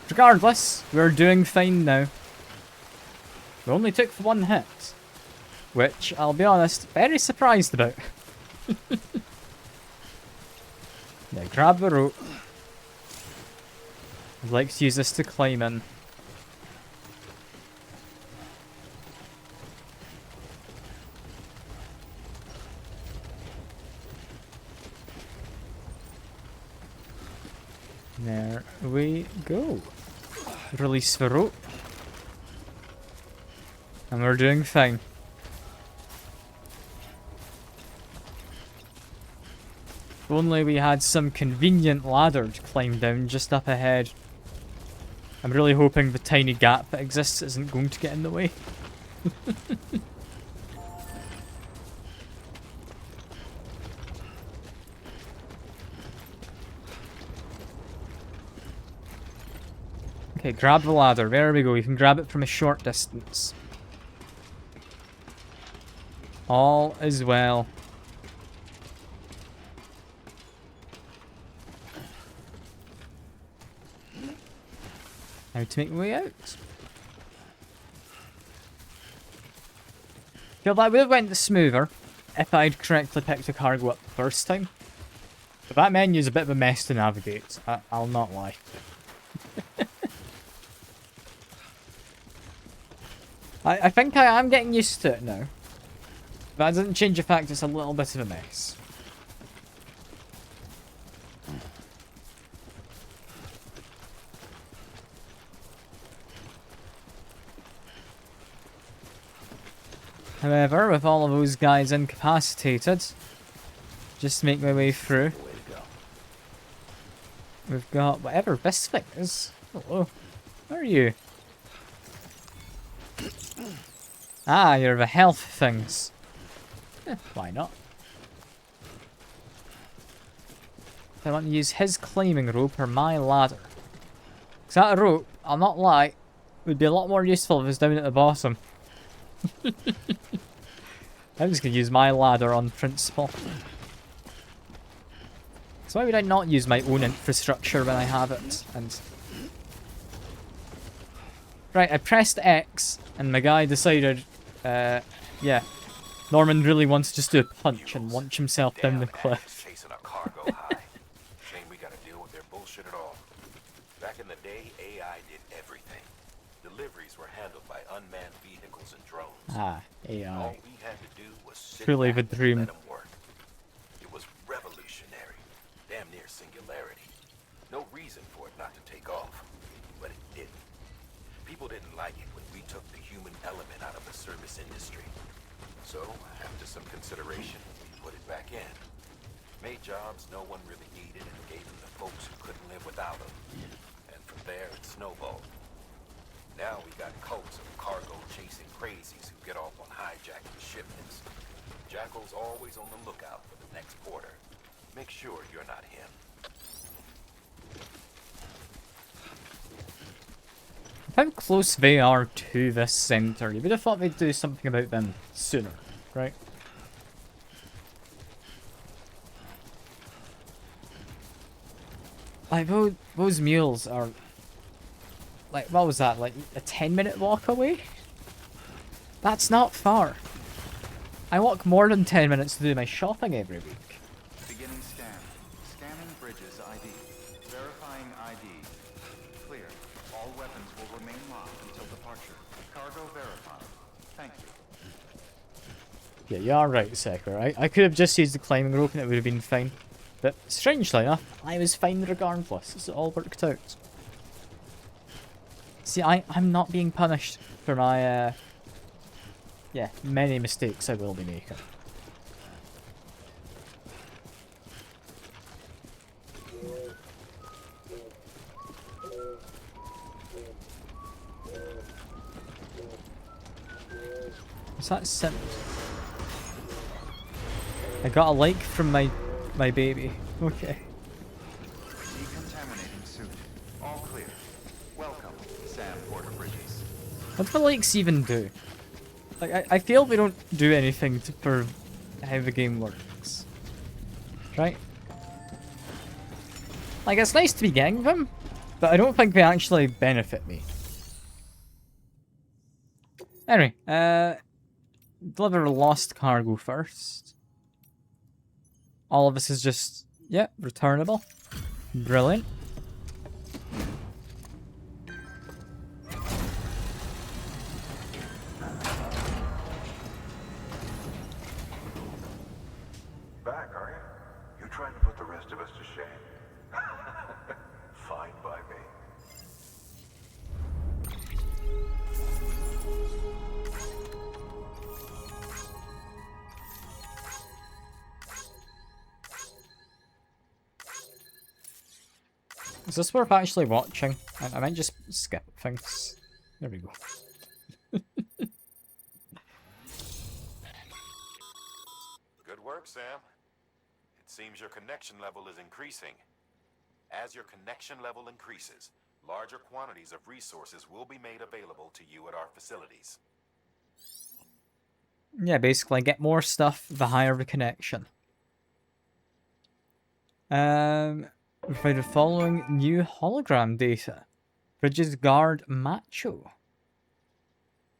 Regardless, we're doing fine now. We only took one hit, which, I'll be honest, very surprised about. Yeah, grab the rope. I'd like to use this to climb in. There we go. Release the rope. And we're doing fine. If only we had some convenient ladder to climb down just up ahead. I'm really hoping the tiny gap that exists isn't going to get in the way. Okay, grab the ladder. There we go. You can grab it from a short distance. All is well. Now to make my way out. Feel that would have went smoother if I'd correctly picked a cargo up the first time. But that menu's a bit of a mess to navigate. I'll not lie. I think I am getting used to it now. That doesn't change the fact it's a little bit of a mess. However, with all of those guys incapacitated, just make my way through. The way to go. We've got whatever this thing is. Hello. Where are you? Ah, you're the health things. Why not? I want to use his climbing rope or my ladder. Because that rope, I'll not lie, would be a lot more useful if it was down at the bottom. I'm just going to use my ladder on principle. So why would I not use my own infrastructure when I have it? And right, I pressed X, and my guy decided, yeah, Norman really wants to just do a punch and launch himself down the cliff. Chasing a cargo high. Shame we gotta deal with their bullshit at all. Back in the day, AI did everything. Deliveries were handled by unmanned vehicles and drones. Ah, All AI. we had to do was sit Truly back the and dream. let 'em work. It was revolutionary, damn near singularity. No reason for it not to take off, but it didn't. People didn't like it when we took the human element out of the service industry. So, after some consideration, we put it back in. Made jobs no one really needed and gave them to folks who couldn't live without them. And from there, it snowballed. Now we got cults of cargo-chasing crazies who get off on hijacking shipments. Jackal's always on the lookout for the next porter. Make sure you're not him. How close they are to this center, you would have thought they'd do something about them sooner, right? Like, those mules are... Like, what was that, like a 10-minute walk away? That's not far. I walk more than 10 minutes to do my shopping every week. Beginning scan. Scanning bridges ID. Verifying ID. Clear. All weapons will remain locked until departure. Cargo verified. Thank you. Yeah, you are right, Secker. I could have just used the climbing rope and it would have been fine. But strangely enough, I was fine regardless. It all worked out. See, I'm not being punished for my, yeah, many mistakes I will be making. Is that sim? I got a like from my baby. Okay. Decontaminating suit. All clear. Welcome, Sam Porter Bridges. What do the likes even do? Like, I feel they don't do anything for how the game works. Right? Like, it's nice to be getting them, but I don't think they actually benefit me. Anyway, deliver lost cargo first. All of this is just, yeah, returnable. Brilliant. Back, are you? You trying to put the rest of us to shame? Fine by me. Is this worth actually watching? I might just skip things. There we go. Good work, Sam. It seems your connection level is increasing. As your connection level increases, larger quantities of resources will be made available to you at our facilities. Yeah, basically, get more stuff the higher the connection. We find the following new hologram data. Bridges guard macho.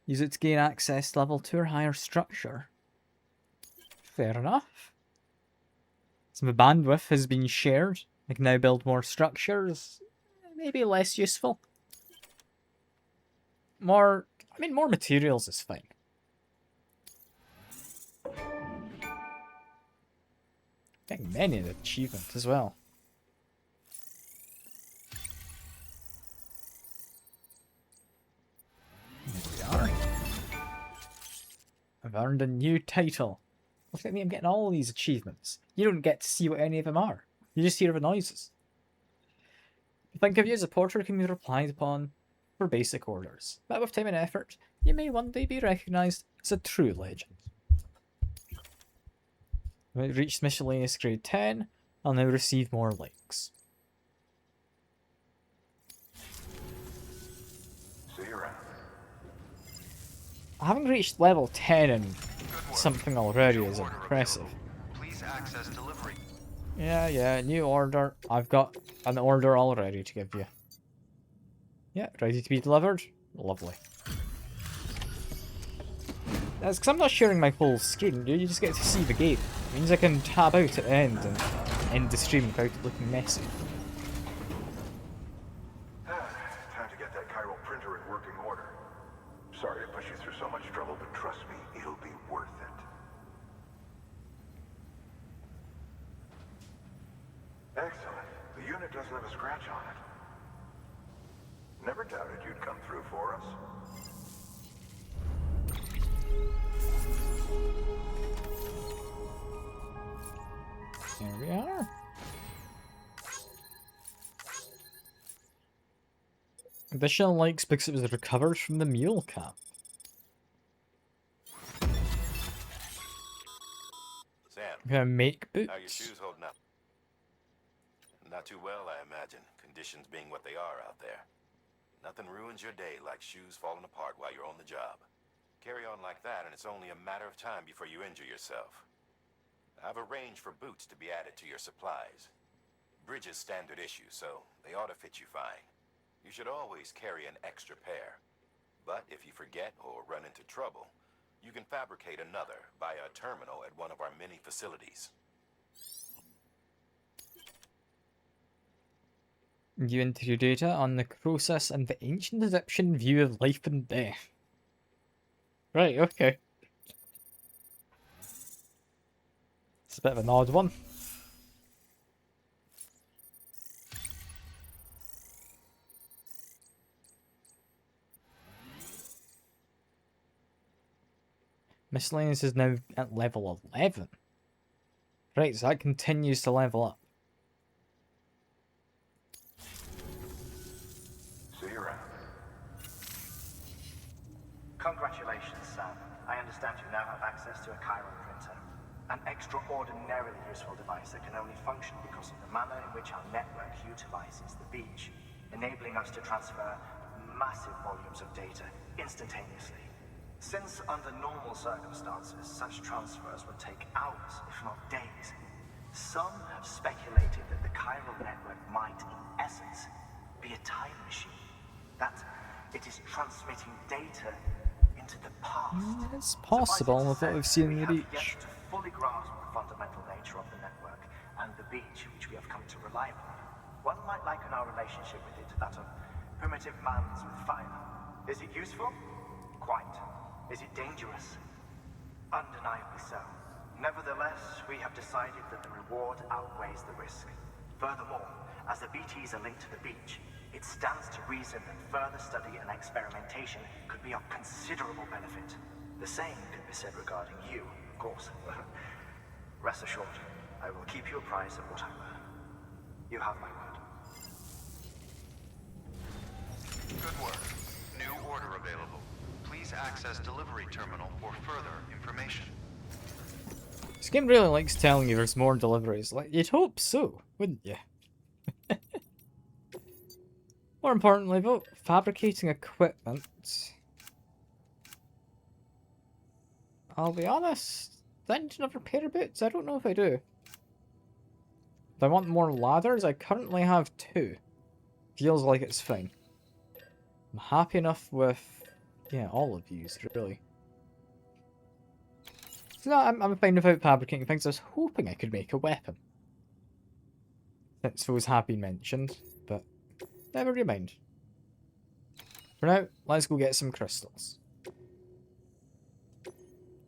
Use it to gain access to level 2 or higher structure. Fair enough. Some of the bandwidth has been shared. I can now build more structures. Maybe less useful. More materials is fine. Getting many an achievement as well. Here we are. I've earned a new title. Look at me, I'm getting all these achievements. You don't get to see what any of them are. You just hear the noises. Think of you as a porter who can be relied upon for basic orders. But with time and effort, you may one day be recognised as a true legend. When it reached miscellaneous grade 10, I'll now receive more likes. See you around. Having reached level 10 and something already is impressive. Please access delivery. Yeah, new order. I've got an order already to give you. Yeah, ready to be delivered? Lovely. That's because I'm not sharing my full screen, dude. You just get to see the game. It means I can tab out at the end and end the stream without it looking messy. Time to get that chiral printer in working order. Sorry to push you through so much trouble, but trust me, it'll be worth it. Excellent. The unit doesn't have a scratch on it. Never doubted you'd come through for us. There we are. Additional likes because it was recovered from the mule camp. Sam, I'm gonna make how your boots. shoes holding up? Not too well, I imagine. Conditions being what they are out there. Nothing ruins your day like shoes falling apart while you're on the job. Carry on like that, and it's only a matter of time before you injure yourself. I've arranged for boots to be added to your supplies. Bridges standard issue, so they ought to fit you fine. You should always carry an extra pair. But if you forget or run into trouble, you can fabricate another via a terminal at one of our many facilities. You enter your data on the process and the ancient Egyptian view of life and death. Right, okay. It's a bit of an odd one. Miscellaneous is now at level 11. Right, so that continues to level up. See you around. Congratulations, Sam. I understand you now have access to a chiral printer. An extraordinarily useful device that can only function because of the manner in which our network utilizes the beach, enabling us to transfer massive volumes of data instantaneously. Since under normal circumstances, such transfers would take hours, if not days, some have speculated that the chiral network might, in essence, be a time machine. That it is transmitting data into the past. It's possible with what we've seen in the we have beach. yet to fully grasp the fundamental nature of the network and the beach which we have come to rely upon. One might liken our relationship with it to that of primitive mans with fire. Is it useful? Quite. Is it dangerous? Undeniably so. Nevertheless, we have decided that the reward outweighs the risk. Furthermore, as the BTs are linked to the beach, it stands to reason that further study and experimentation could be of considerable benefit. The same could be said regarding you, of course. Rest assured, I will keep you apprised of what I learn. You have my word. Good work. New order available. Please access delivery terminal for further information. This game really likes telling you there's more deliveries. Like, you'd hope so, wouldn't you? More importantly, though, fabricating equipment. I'll be honest, do I need another pair of boots? I don't know if I do. Do I want more ladders? I currently have 2. Feels like it's fine. I'm happy enough with, yeah, all of these, really. So no, I'm fine without fabricating things. I was hoping I could make a weapon. Since those have been mentioned, but never mind. For now, let's go get some crystals.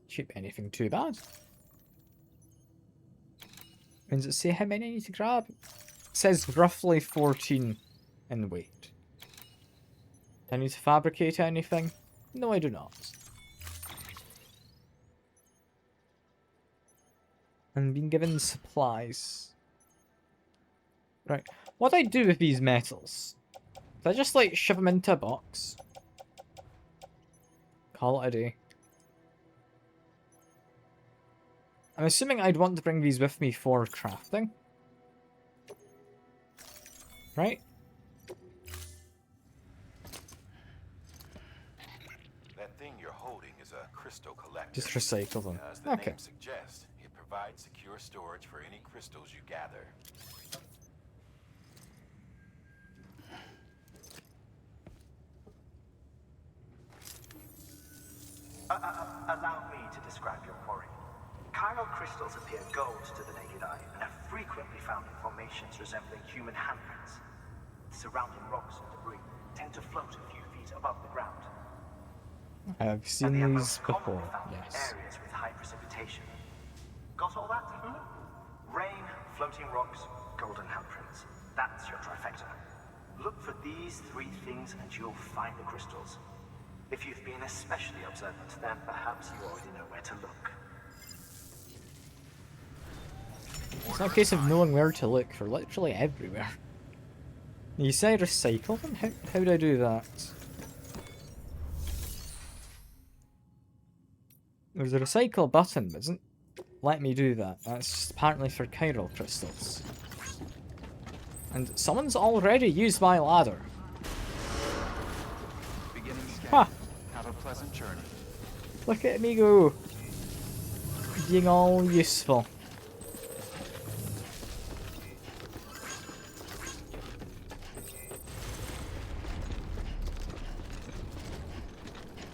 Shouldn't be anything too bad. Does it say how many I need to grab? It says roughly 14 in weight. Do I need to fabricate anything? No, I do not. And been given supplies. Right. What do I do with these metals? Do I just, like, shove them into a box? Call it a day. I'm assuming I'd want to bring these with me for crafting. Right? That thing you're holding is a crystal collector. Just recycle them. As the Okay. name suggests, it provides secure storage for any crystals you gather. Allow me to describe your quarry. Chiral crystals appear gold to the naked eye and are frequently found in formations resembling human handprints. Surrounding rocks and debris tend to float a few feet above the ground. I've seen And they are these most commonly before, found in yes. areas with high precipitation. Got all that? Rain, floating rocks, golden handprints. That's your trifecta. Look for these three things and you'll find the crystals. If you've been especially observant, then perhaps you already know where to look. It's not a case of knowing where to look, for literally everywhere. You say recycle them? How do I do that? There's a recycle button, but doesn't let me do that. That's apparently for chiral crystals. And someone's already used my ladder. Beginning scan. Ha! Have a pleasant journey. Look at me go! Being all useful.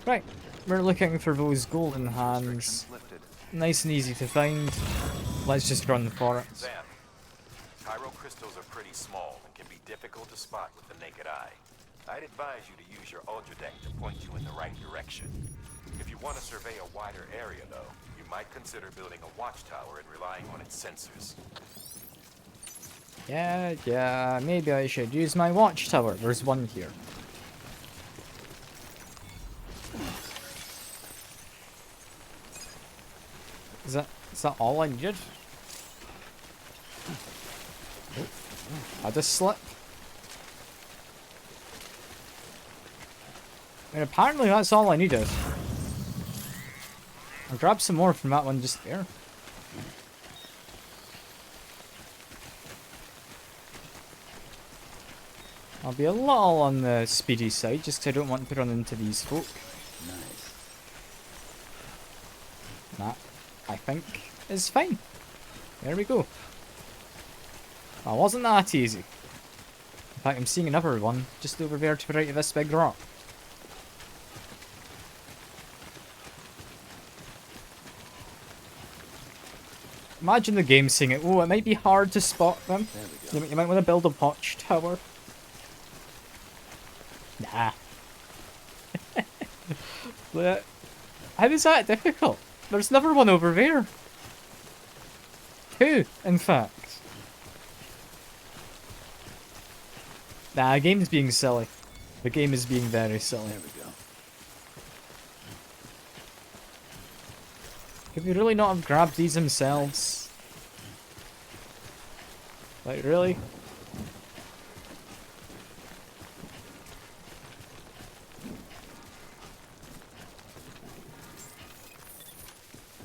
Right, we're looking for those golden hands. Restrictions lifted. Nice and easy to find. Let's just run for it. Sam, chiral crystals are pretty small and can be difficult to spot with the naked eye. I'd advise you to use your ultra deck to point you in the right direction. If you want to survey a wider area, though, you might consider building a watchtower and relying on its sensors. Yeah, maybe I should use my watchtower. There's one here. Is that all I needed? Oh, I just slipped. I mean, apparently that's all I needed. I'll grab some more from that one just there. I'll be a little on the speedy side just 'cause I don't want to run into these folk. Nice. That, I think, is fine. There we go. Well, wasn't that easy. In fact, I'm seeing another one just over there to the right of this big rock. Imagine the game seeing it. Oh, it might be hard to spot them. There we go. You might want to build a watchtower. Nah. But how is that difficult? There's another one over there. Two, in fact. Nah, the game's being silly. The game is being very silly. There we go. Could we really not have grabbed these themselves? Like, really?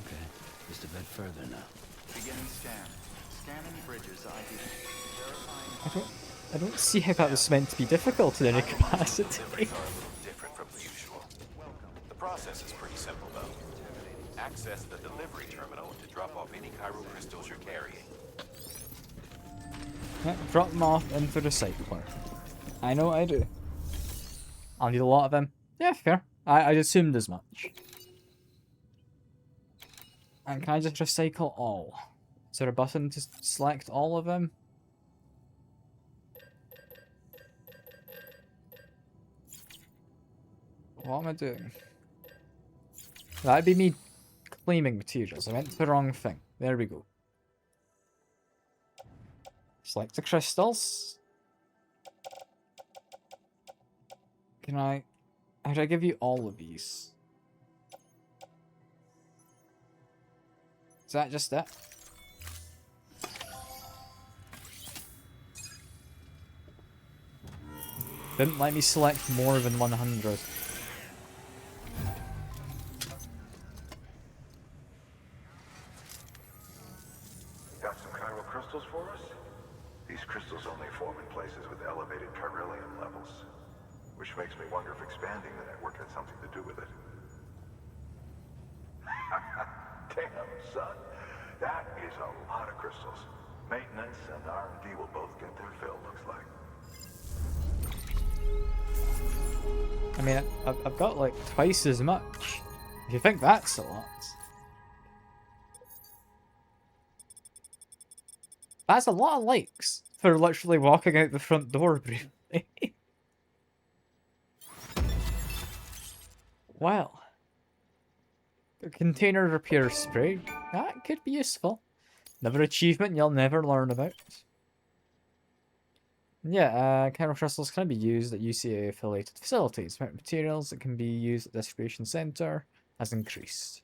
Okay, just a bit further now. Beginning scan. Scanning bridges ID. Verifying. I don't see how that was meant to be difficult in any capacity. Deliveries are a little different from the usual. The process is pretty simple, though. Access the delivery terminal to drop off any chiral crystals you're carrying. Yeah, drop them off into the recycler. I know what I do. I'll need a lot of them. Yeah, fair. I assumed as much. And can I just recycle all? Is there a button to select all of them? What am I doing? That'd be me claiming materials. I went to the wrong thing. There we go. Select the crystals. Can I... How do I give you all of these? Is that just it? Didn't let me select more than 100. Got some chiral crystals for us? These crystals only form in places with elevated chiralium levels, which makes me wonder if expanding the network had something to do with it. Damn, son. That is a lot of crystals. Maintenance and R&D will both get their fill, looks like. I mean, I've got like twice as much. If you think that's a lot. That's a lot of likes for literally walking out the front door briefly. Well. The container repair spray. That could be useful. Another achievement you'll never learn about. Yeah, chiral crystals can be used at UCA affiliated facilities. The amount of materials that can be used at the distribution center has increased.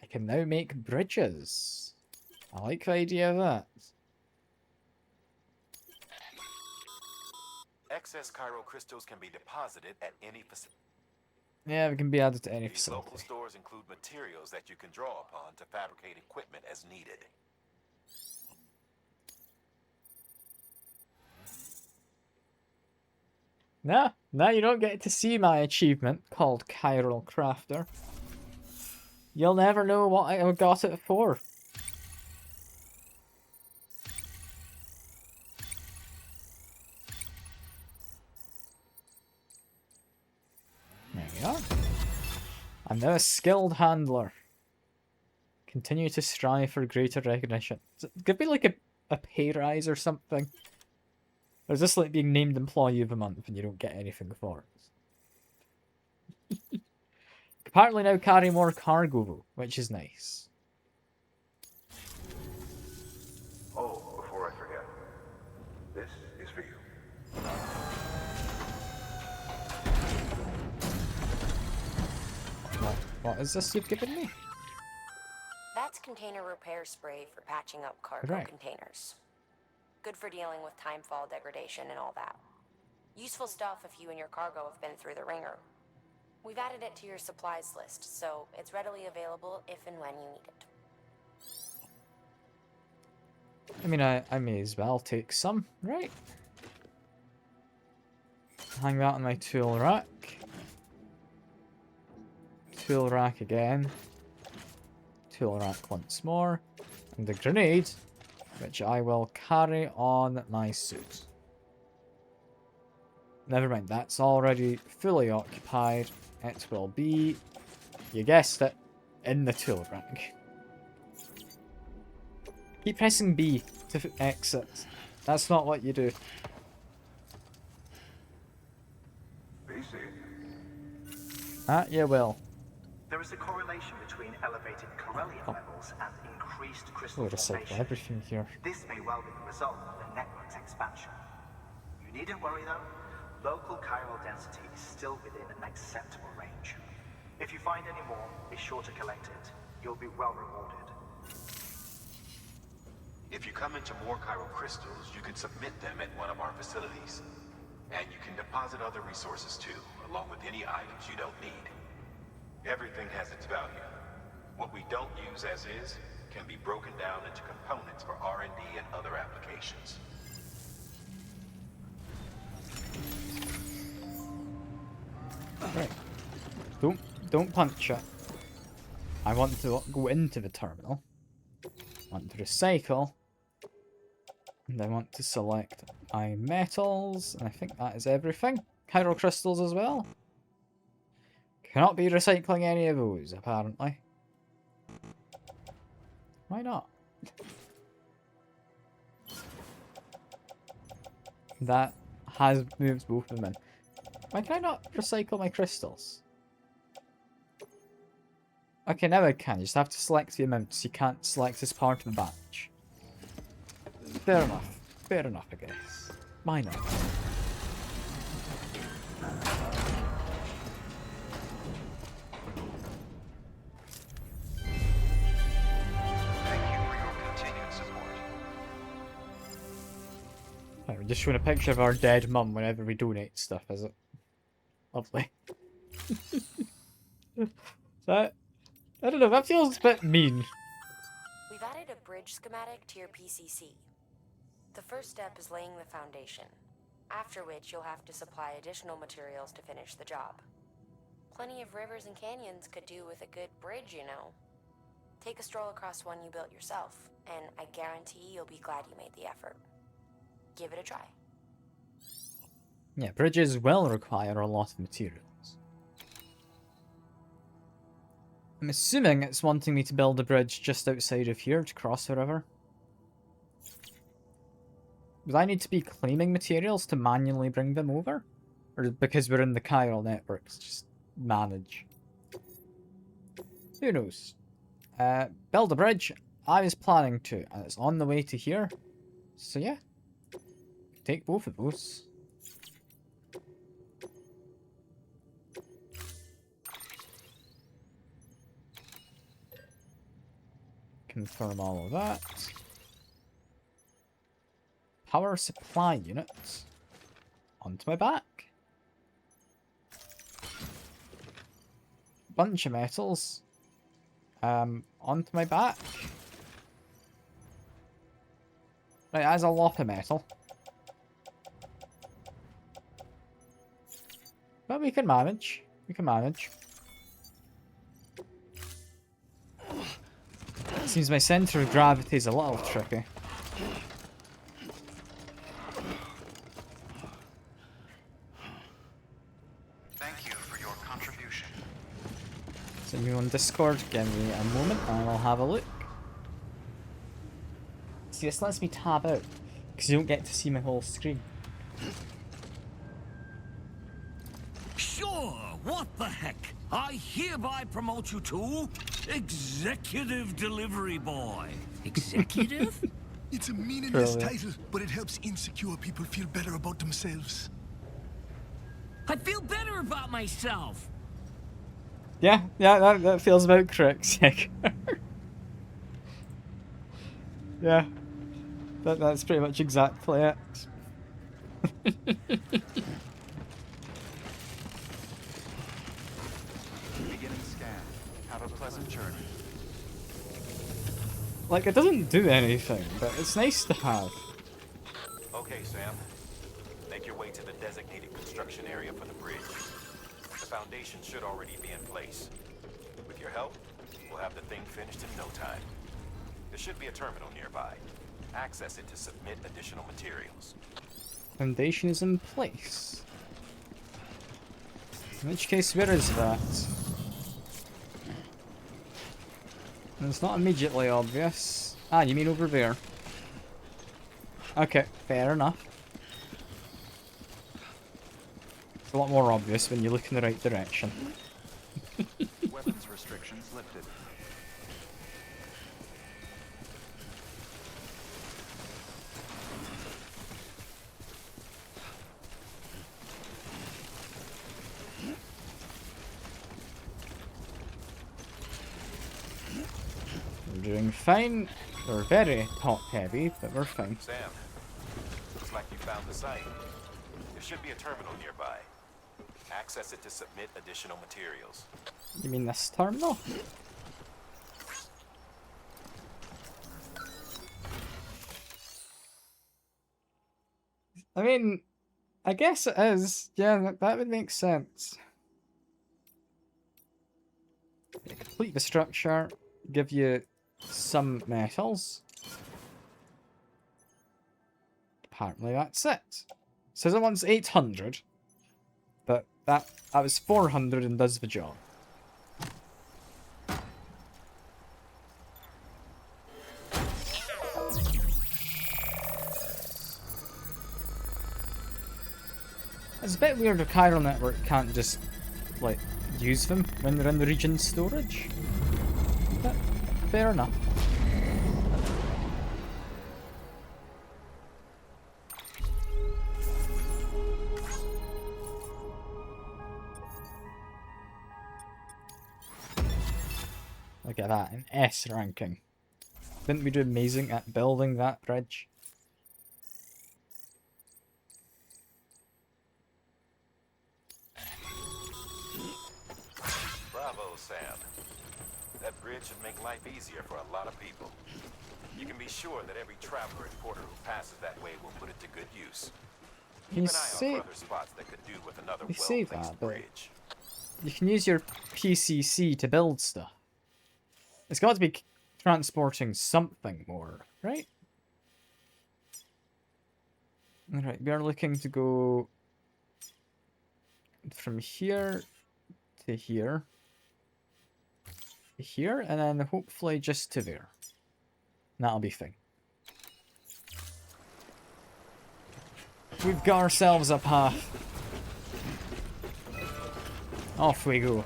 I can now make bridges. I like the idea of that. Excess chiral crystals can be deposited at any facility. Yeah, it can be added to any These facility. local stores include materials that you can draw upon to fabricate equipment as needed. Now you don't get to see my achievement called Chiral Crafter. You'll never know what I got it for. There we are. I'm now a skilled handler. Continue to strive for greater recognition. Could be like a pay rise or something. Or is this like being named Employee of the Month and you don't get anything for it? Apparently now carry more cargo, which is nice. Oh, before I forget, this is for you. What is this you've given me? That's container repair spray for patching up cargo Right. containers. Good for dealing with timefall degradation and all that. Useful stuff if you and your cargo have been through the ringer. We've added it to your supplies list, so it's readily available if and when you need it. I mean, I may as well take some, right? Hang that on my tool rack. Tool rack again. Tool rack once more. And the grenade, which I will carry on my suit. Never mind, that's already fully occupied. It will be, you guessed it, in the tool rack. Keep pressing B to exit. That's not what you do. BC. You will. There is a correlation between elevated chiralium levels and increased crystal We'll recycle formation. everything here. This may well be the result of the network's expansion. You needn't worry though. Local chiral density is still within an acceptable range. If you find any more, be sure to collect it. You'll be well rewarded. If you come into more chiral crystals, you can submit them at one of our facilities. And you can deposit other resources too, along with any items you don't need. Everything has its value. What we don't use as is can be broken down into components for R&D and other applications. Right. Don't punch it. I want to go into the terminal. I want to recycle. And I want to select my metals. And I think that is everything. Chiral crystals as well. Cannot be recycling any of those, apparently. Why not? That has moved both of them in. Why can I not recycle my crystals? Okay, now I can. You just have to select the amounts. You can't select as part of the batch. Fair enough. Fair enough, I guess. Why not? Thank you for your continued support. we're just showing a picture of our dead mum whenever we donate stuff, is it? Lovely. That, I don't know, that feels a bit mean. We've added a bridge schematic to your PCC. The first step is laying the foundation, after which you'll have to supply additional materials to finish the job. Plenty of rivers and canyons could do with a good bridge, you know. Take a stroll across one you built yourself, and I guarantee you'll be glad you made the effort. Give it a try. Yeah, bridges will require a lot of materials. I'm assuming it's wanting me to build a bridge just outside of here to cross the river. Would I need to be claiming materials to manually bring them over? Or because we're in the chiral networks, just manage? Who knows? Build a bridge. I was planning to, and it's on the way to here. So yeah, take both of those. Confirm all of that. Power supply unit. Onto my back. Bunch of metals. Onto my back. Right, that's a lot of metal. But we can manage. We can manage. Seems my center of gravity is a little tricky. Thank you for your contribution. So you on Discord, give me a moment and I'll have a look. See, this lets me tab out, because you don't get to see my whole screen. Sure, what the heck? I hereby promote you to Executive Delivery Boy. Executive? It's a meaningless Brilliant. title, but it helps insecure people feel better about themselves. I feel better about myself. Yeah, that feels about correct, Sick. Yeah, that's pretty much exactly it. Beginning scan. Have a pleasant journey. Like, it doesn't do anything, but it's nice to have. Okay, Sam. Make your way to the designated construction area for the bridge. The foundation should already be in place. With your help, we'll have the thing finished in no time. There should be a terminal nearby. Access it to submit additional materials. Foundation is in place. In which case, where is that? It's not immediately obvious. Ah, you mean over there. Okay, fair enough. It's a lot more obvious when you look in the right direction. Weapons restrictions lifted. We're doing fine. We're very top heavy, but we're fine. Sam, looks like you found the site. There should be a terminal nearby. Access it to submit additional materials. You mean this terminal? I mean, I guess it is. Yeah, that would make sense. Complete the structure, give you some metals. Apparently that's it. Says it wants 800, but that was 400 and does the job. It's a bit weird the chiral network can't just, like, use them when they're in the region's storage. But fair enough. Look at that, an S ranking. Didn't we do amazing at building that bridge? Bravo, Sam. That bridge should make life easier for a lot of people. You can be sure that every traveler and porter who passes that way will put it to good use. Keep You an eye out say, for other spots that could do with another you say well-placed that, but bridge. you can use your PCC to build stuff. It's got to be transporting something more, right? Alright, we are looking to go from here to here. To here, and then hopefully just to there. That'll be fine. We've got ourselves a path. Off we go.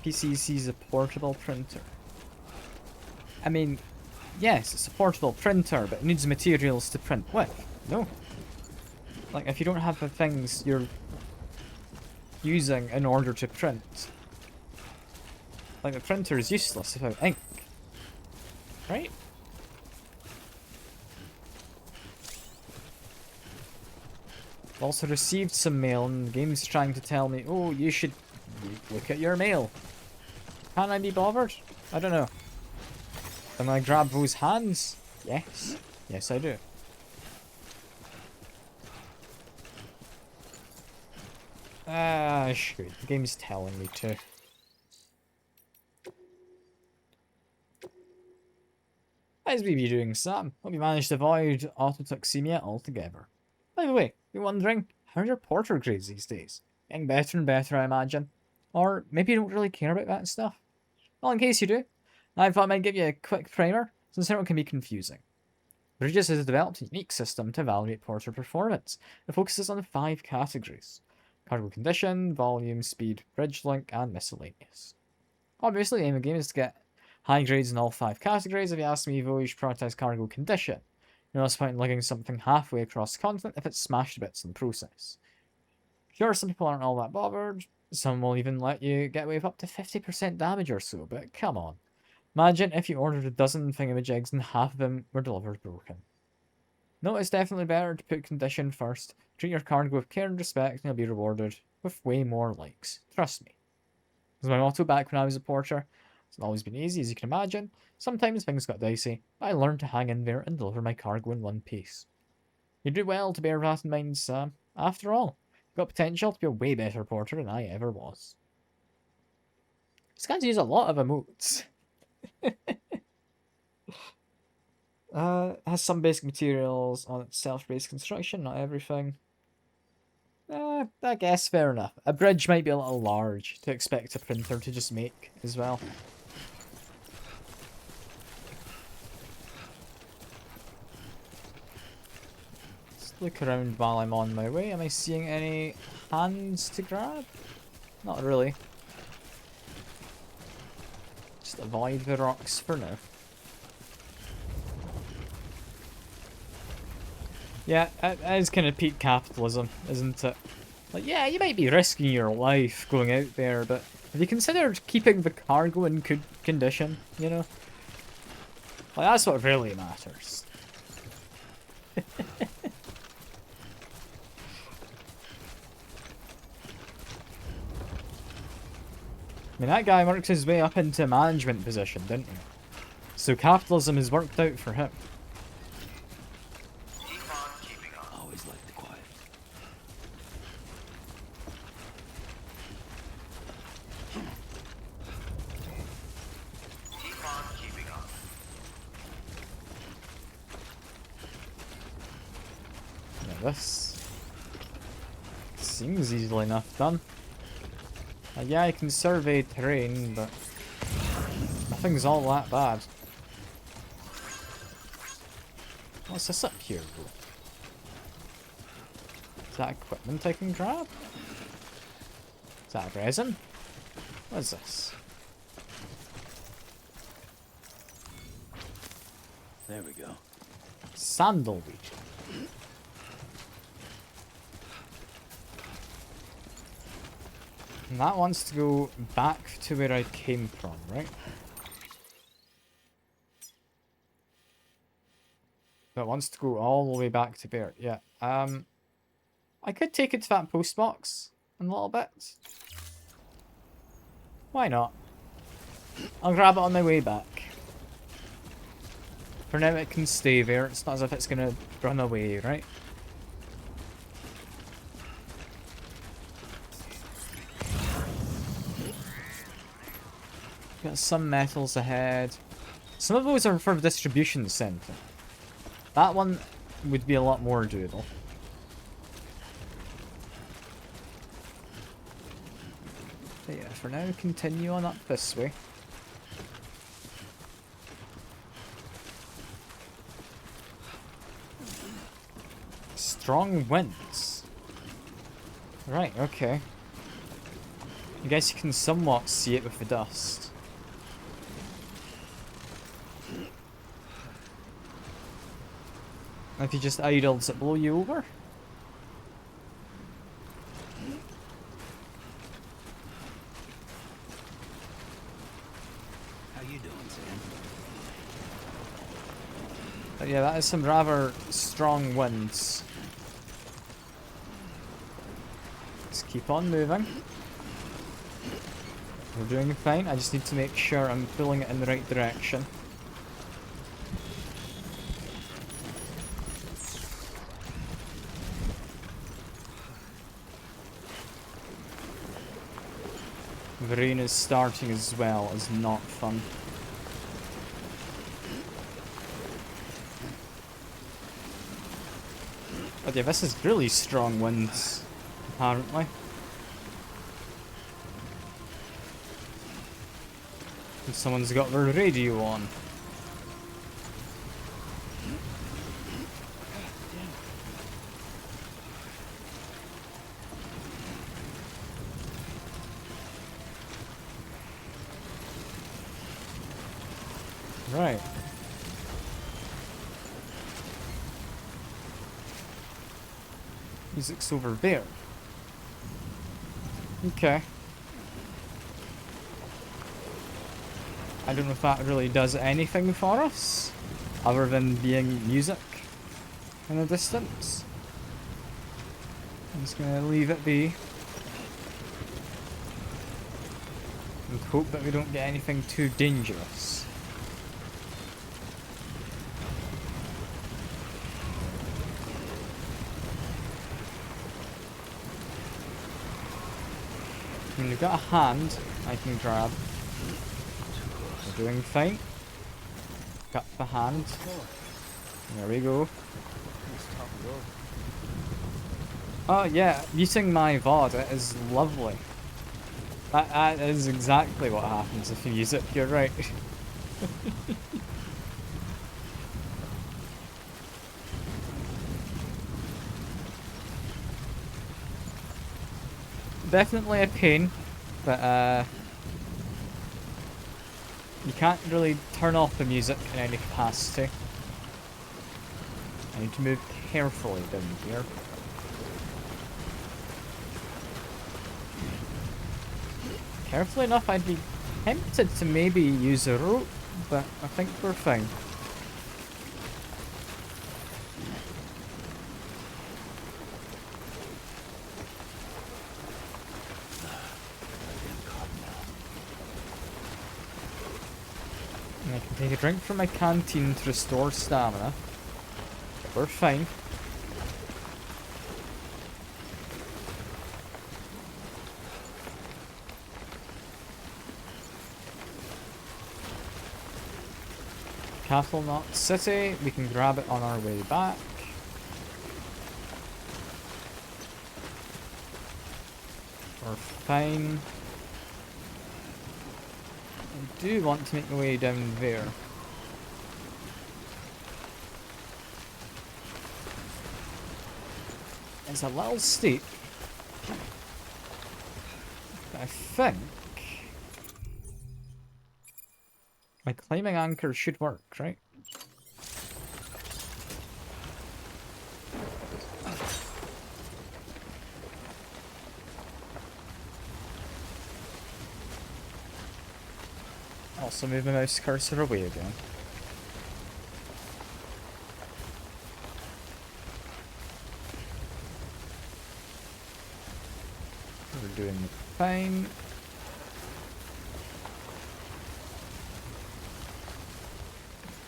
PCC's a portable printer. I mean, yes, it's a portable printer, but it needs materials to print with. No. Like, if you don't have the things you're using in order to print, like, the printer is useless without ink. Right? I've also received some mail, and the game's trying to tell me, oh, you should look at your mail. Can I be bothered? I don't know. Am I grab those hands? Yes. Yes, I do. Ah, shoot. The game's telling me to. How's we be doing, Sam? Hope you managed to avoid autotoxemia altogether. By the way, you're wondering, how's your porter grades these days? Getting better and better, I imagine. Or maybe you don't really care about that stuff. Well, in case you do, I thought I might give you a quick primer, since it can be confusing. Bridges has developed a unique system to evaluate porter performance. It focuses on 5 categories: cargo condition, volume, speed, bridge link, and miscellaneous. Obviously, the aim of the game is to get high grades in all 5 categories. If you ask me, though, you should prioritize cargo condition. You know, it's point in lugging something halfway across the continent if it's smashed to bits in the process. Sure, some people aren't all that bothered. Some will even let you get away with up to 50% damage or so, but come on. Imagine if you ordered a dozen thingamajigs and half of them were delivered broken. No, it's definitely better to put condition first. Treat your cargo with care and respect, and you'll be rewarded with way more likes. Trust me. It was my motto back when I was a porter. It's not always been easy, as you can imagine. Sometimes things got dicey, but I learned to hang in there and deliver my cargo in one piece. You do well to bear that in mind, Sam. After all, you've got potential to be a way better porter than I ever was. This guy's used a lot of emotes. Has some basic materials on its self-based construction, not everything. I guess fair enough. A bridge might be a little large to expect a printer to just make as well. Let's look around while I'm on my way. Am I seeing any hands to grab? Not really. Just avoid the rocks for now. Yeah, it is kind of peak capitalism, isn't it? Like, yeah, you might be risking your life going out there, but have you considered keeping the cargo in good condition, you know? Like, that's what really matters. I mean, that guy worked his way up into a management position, didn't he? So capitalism has worked out for him. This seems easily enough done. Yeah, I can survey terrain, but nothing's all that bad. What's this up here, though? Is that equipment I can grab? Is that resin? What is this? There we go. Sandalweed. And that wants to go back to where I came from, right? That wants to go all the way back to there. Yeah. I could take it to that post box in a little bit. Why not? I'll grab it on my way back. For now it can stay there, it's not as if it's gonna run away, right? Got some metals ahead. Some of those are for the distribution center. That one would be a lot more doable. But yeah, for now, continue on up this way. Strong winds. Right, okay. I guess you can somewhat see it with the dust. If you just idle, does it blow you over? How you doing, Sam? But yeah, that is some rather strong winds. Let's keep on moving. We're doing fine. I just need to make sure I'm pulling it in the right direction. The rain is starting as well, is not fun. But yeah, this is really strong winds, apparently. And someone's got their radio on. Right. Music's over there. Okay. I don't know if that really does anything for us, other than being music in the distance. I'm just gonna leave it be. And hope that we don't get anything too dangerous. When you've got a hand, I can grab. We're doing fine. Got the hand. There we go. Oh yeah, using my VOD is lovely. That is exactly what happens if you use it, you're right. Definitely a pain, but you can't really turn off the music in any capacity. I need to move carefully down here. Carefully enough, I'd be tempted to maybe use a rope, but I think we're fine. And I can take a drink from my canteen to restore stamina. We're fine. Castle Knot City, we can grab it on our way back. We're fine. I do want to make my way down there. It's a little steep. But I think my climbing anchor should work, right? Also move my mouse cursor away again. We're doing fine.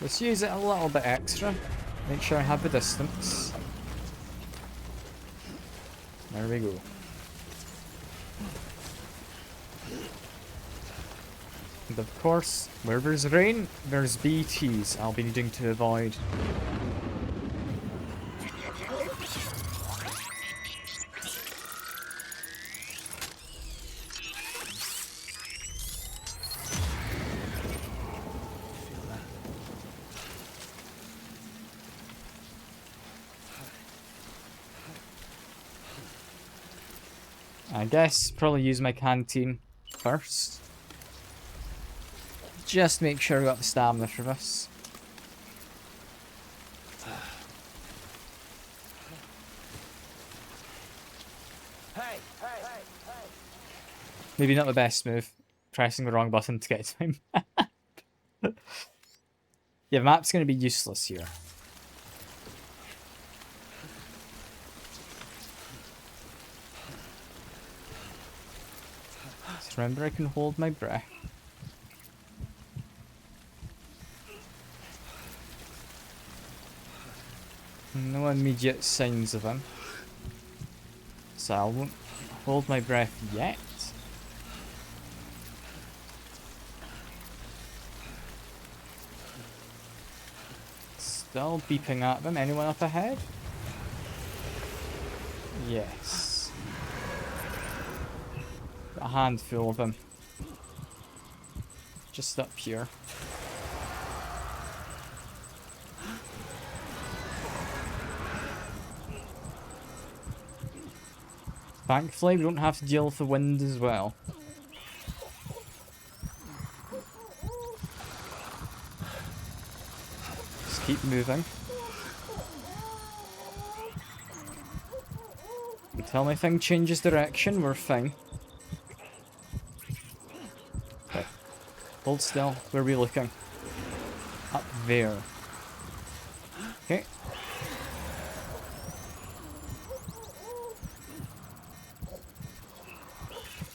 Let's use it a little bit extra. Make sure I have the distance. There we go. And of course, where there's rain, there's BTs I'll be needing to avoid. I guess probably use my canteen first. Just make sure I got the stamina for this. Maybe not the best move. Pressing the wrong button to get to him. Yeah, the map's going to be useless here. Just remember I can hold my breath. No immediate signs of him. So I won't hold my breath yet. Still beeping at them. Anyone up ahead? Yes. Got a handful of them. Just up here. Thankfully, we don't have to deal with the wind as well. Just keep moving. Until my thing changes direction, we're fine. Okay. Hold still. Where are we looking? Up there. Okay.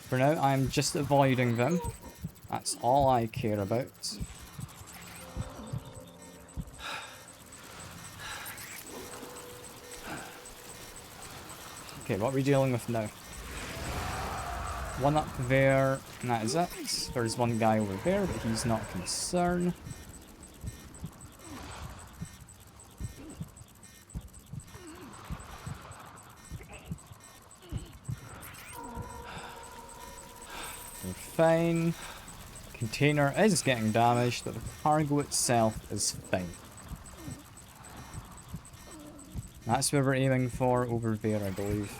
For now, I'm just avoiding them. That's all I care about. Okay, what are we dealing with now? One up there, and that is it. There's one guy over there, but he's not concerned. We're fine. Container is getting damaged, but the cargo itself is fine. That's where we're aiming for over there, I believe.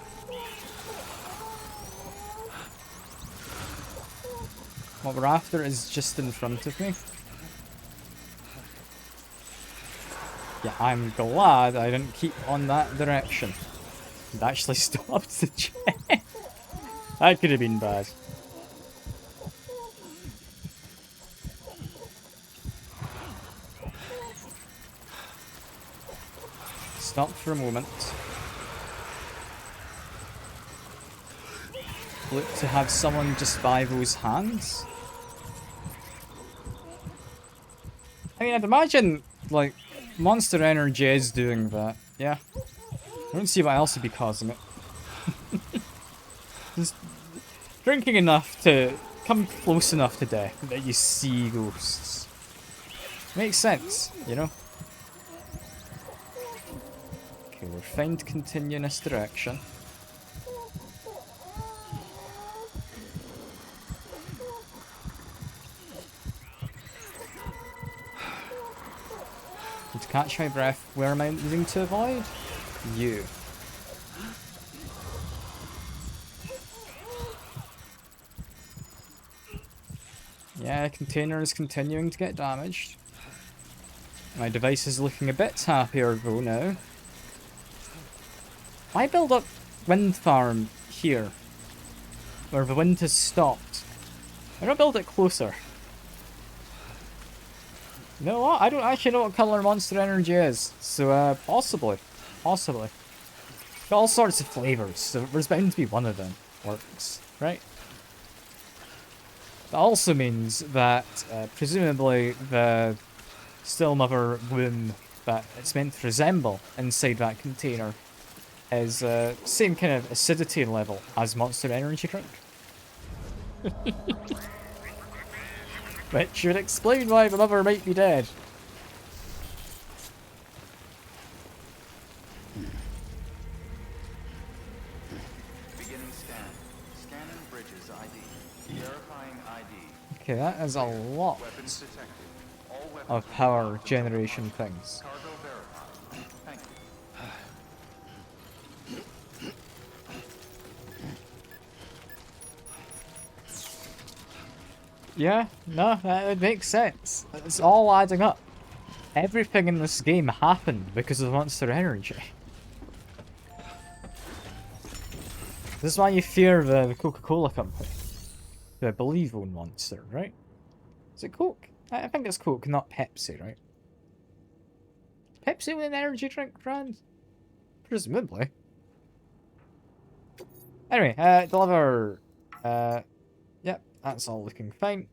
What we're after is just in front of me. Yeah, I'm glad I didn't keep on that direction. It actually stopped the jet. That could have been bad. Stop for a moment. Look to have someone just by those hands. I mean, I'd imagine, like, Monster Energy is doing that, yeah. I don't see what else would be causing it. Just drinking enough to come close enough to death that you see ghosts. Makes sense, you know? Okay, we're fine to continue in this direction. And to catch my breath, where am I needing to avoid? You. Yeah, container is continuing to get damaged. My device is looking a bit happier though now. Why build up wind farm here? Where the wind has stopped. Why not build it closer? You know what? I don't actually know what colour Monster Energy is. So, possibly. Possibly. Got all sorts of flavours, so there's bound to be one of them works. right? That also means that, presumably, the still mother womb that it's meant to resemble inside that container is same kind of acidity level as Monster Energy drink. Which would explain why the mother might be dead. Beginning scan. Scanning bridges ID. Verifying ID. Okay, that is a lot Weapons detected. All weapons of will power be locked until generation departure. things. Cargo verified. Thank you. Yeah, no, it makes sense. It's all adding up. Everything in this game happened because of Monster Energy. This is why you fear the Coca-Cola company. Who I believe own Monster, right? Is it Coke? I think it's Coke, not Pepsi, right? Pepsi with an energy drink brand? Presumably. Anyway, deliver. Yep, that's all looking fine.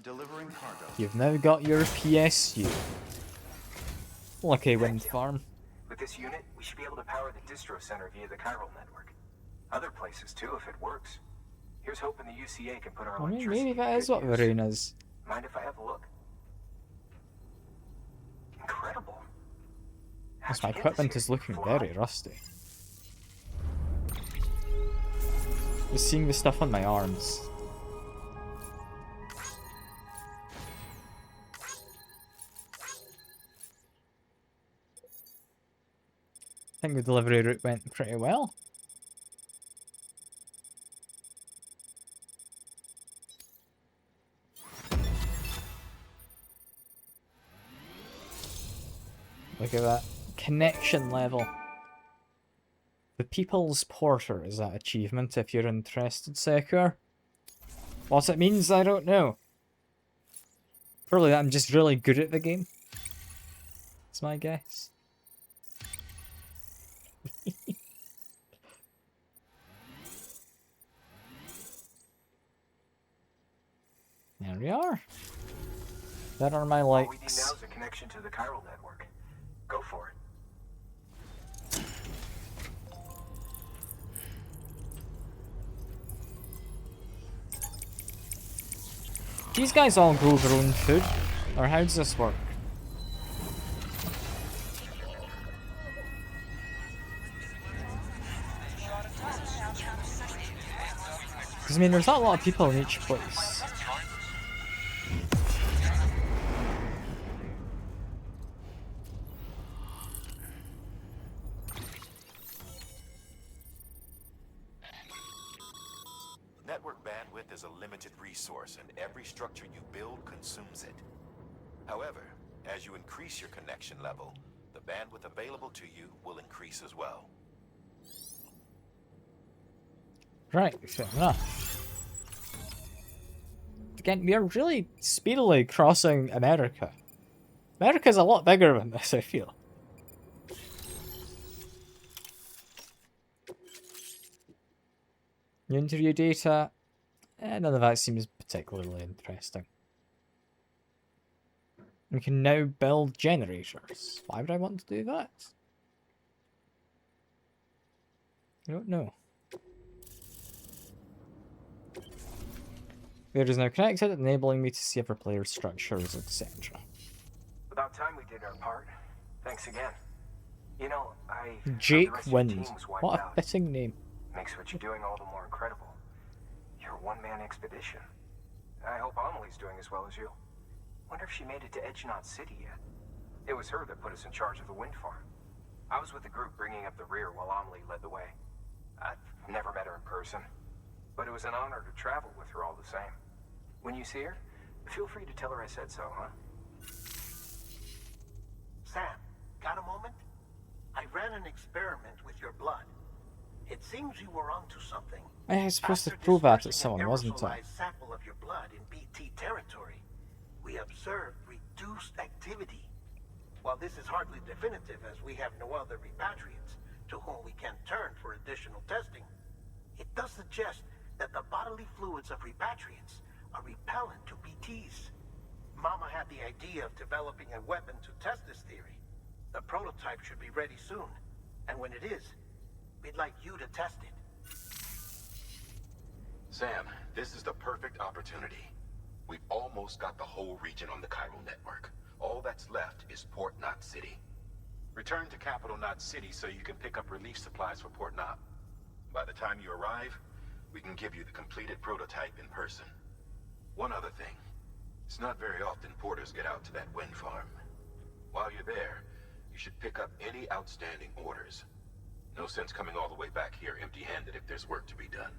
Delivering cargo. You've now got your PSU. Lucky wind farm. With this unit, we should be able to power the distro center via the chiral network. Other places too, if it works. Here's hoping the UCA can put our I mean, electricity maybe that to is good what use. Varane is. Mind if I have a look? Incredible. Yes, my equipment is looking very rusty. Just seeing the stuff on my arms. I think the delivery route went pretty well. Look at that. Connection level. The People's Porter is that achievement if you're interested, Sekur. What it means, I don't know. Probably that I'm just really good at the game. That's my guess. There we are. That are my All we need now likes. is a connection to the chiral network. Go for it. These guys all grow their own food? Or how does this work? Because I mean, there's not a lot of people in each place. Network bandwidth is a limited resource, and every structure you build consumes it. However, as you increase your connection level, the bandwidth available to you will increase as well. Right, fair enough. Again, we are really speedily crossing America. America's a lot bigger than this, I feel. New interview data. None of that seems particularly interesting. We can now build generators. Why would I want to do that? I don't know. It is now connected, enabling me to see other players' structures, etc. About time we did our part. Thanks again. You know, Jake the rest of your Wind. team was wiped What a out. fitting name. Makes what you're doing all the more incredible. You're a one-man expedition. I hope Amelie's doing as well as you. Wonder if she made it to Edgenot City yet. It was her that put us in charge of the wind farm. I was with the group bringing up the rear while Amelie led the way. I've never met her in person, but it was an honor to travel with her all the same. When you see her, feel free to tell her I said so, huh? Sam, got a moment? I ran an experiment with your blood. It seems you were onto something. I was supposed to After prove that to dispersing someone, an wasn't I? aerosolized sample of your blood in BT territory, we observed reduced activity. While this is hardly definitive as we have no other repatriates to whom we can turn for additional testing, it does suggest that the bodily fluids of repatriates are repellent to BTs. Mama had the idea of developing a weapon to test this theory. The prototype should be ready soon, and when it is, we'd like you to test it. Sam, this is the perfect opportunity. We've almost got the whole region on the chiral network. All that's left is Port Knot City. Return to Capital Knot City so you can pick up relief supplies for Port Knot. By the time you arrive, we can give you the completed prototype in person. One other thing. It's not very often porters get out to that wind farm. While you're there, you should pick up any outstanding orders. No sense coming all the way back here empty-handed if there's work to be done.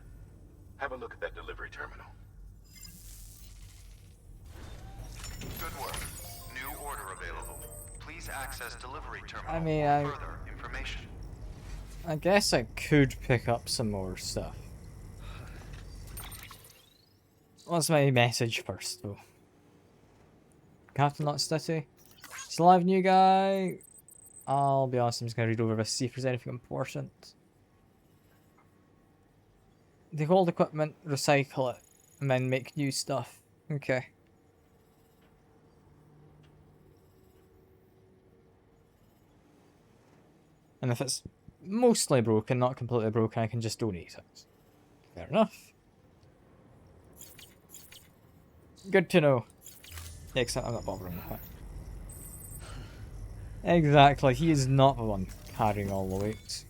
Have a look at that delivery terminal. Good work. New order available. Please access delivery terminal I mean, for further information. I guess I could pick up some more stuff. What's my message first, though? Captain Not City. Still have new guy. I'll be honest, I'm just gonna read over this, see if there's anything important. Take old equipment, recycle it, and then make new stuff. Okay. And if it's mostly broken, not completely broken, I can just donate it. Fair enough. Good to know. Except I'm not bothering with that. Exactly, he is not the one carrying all the weight.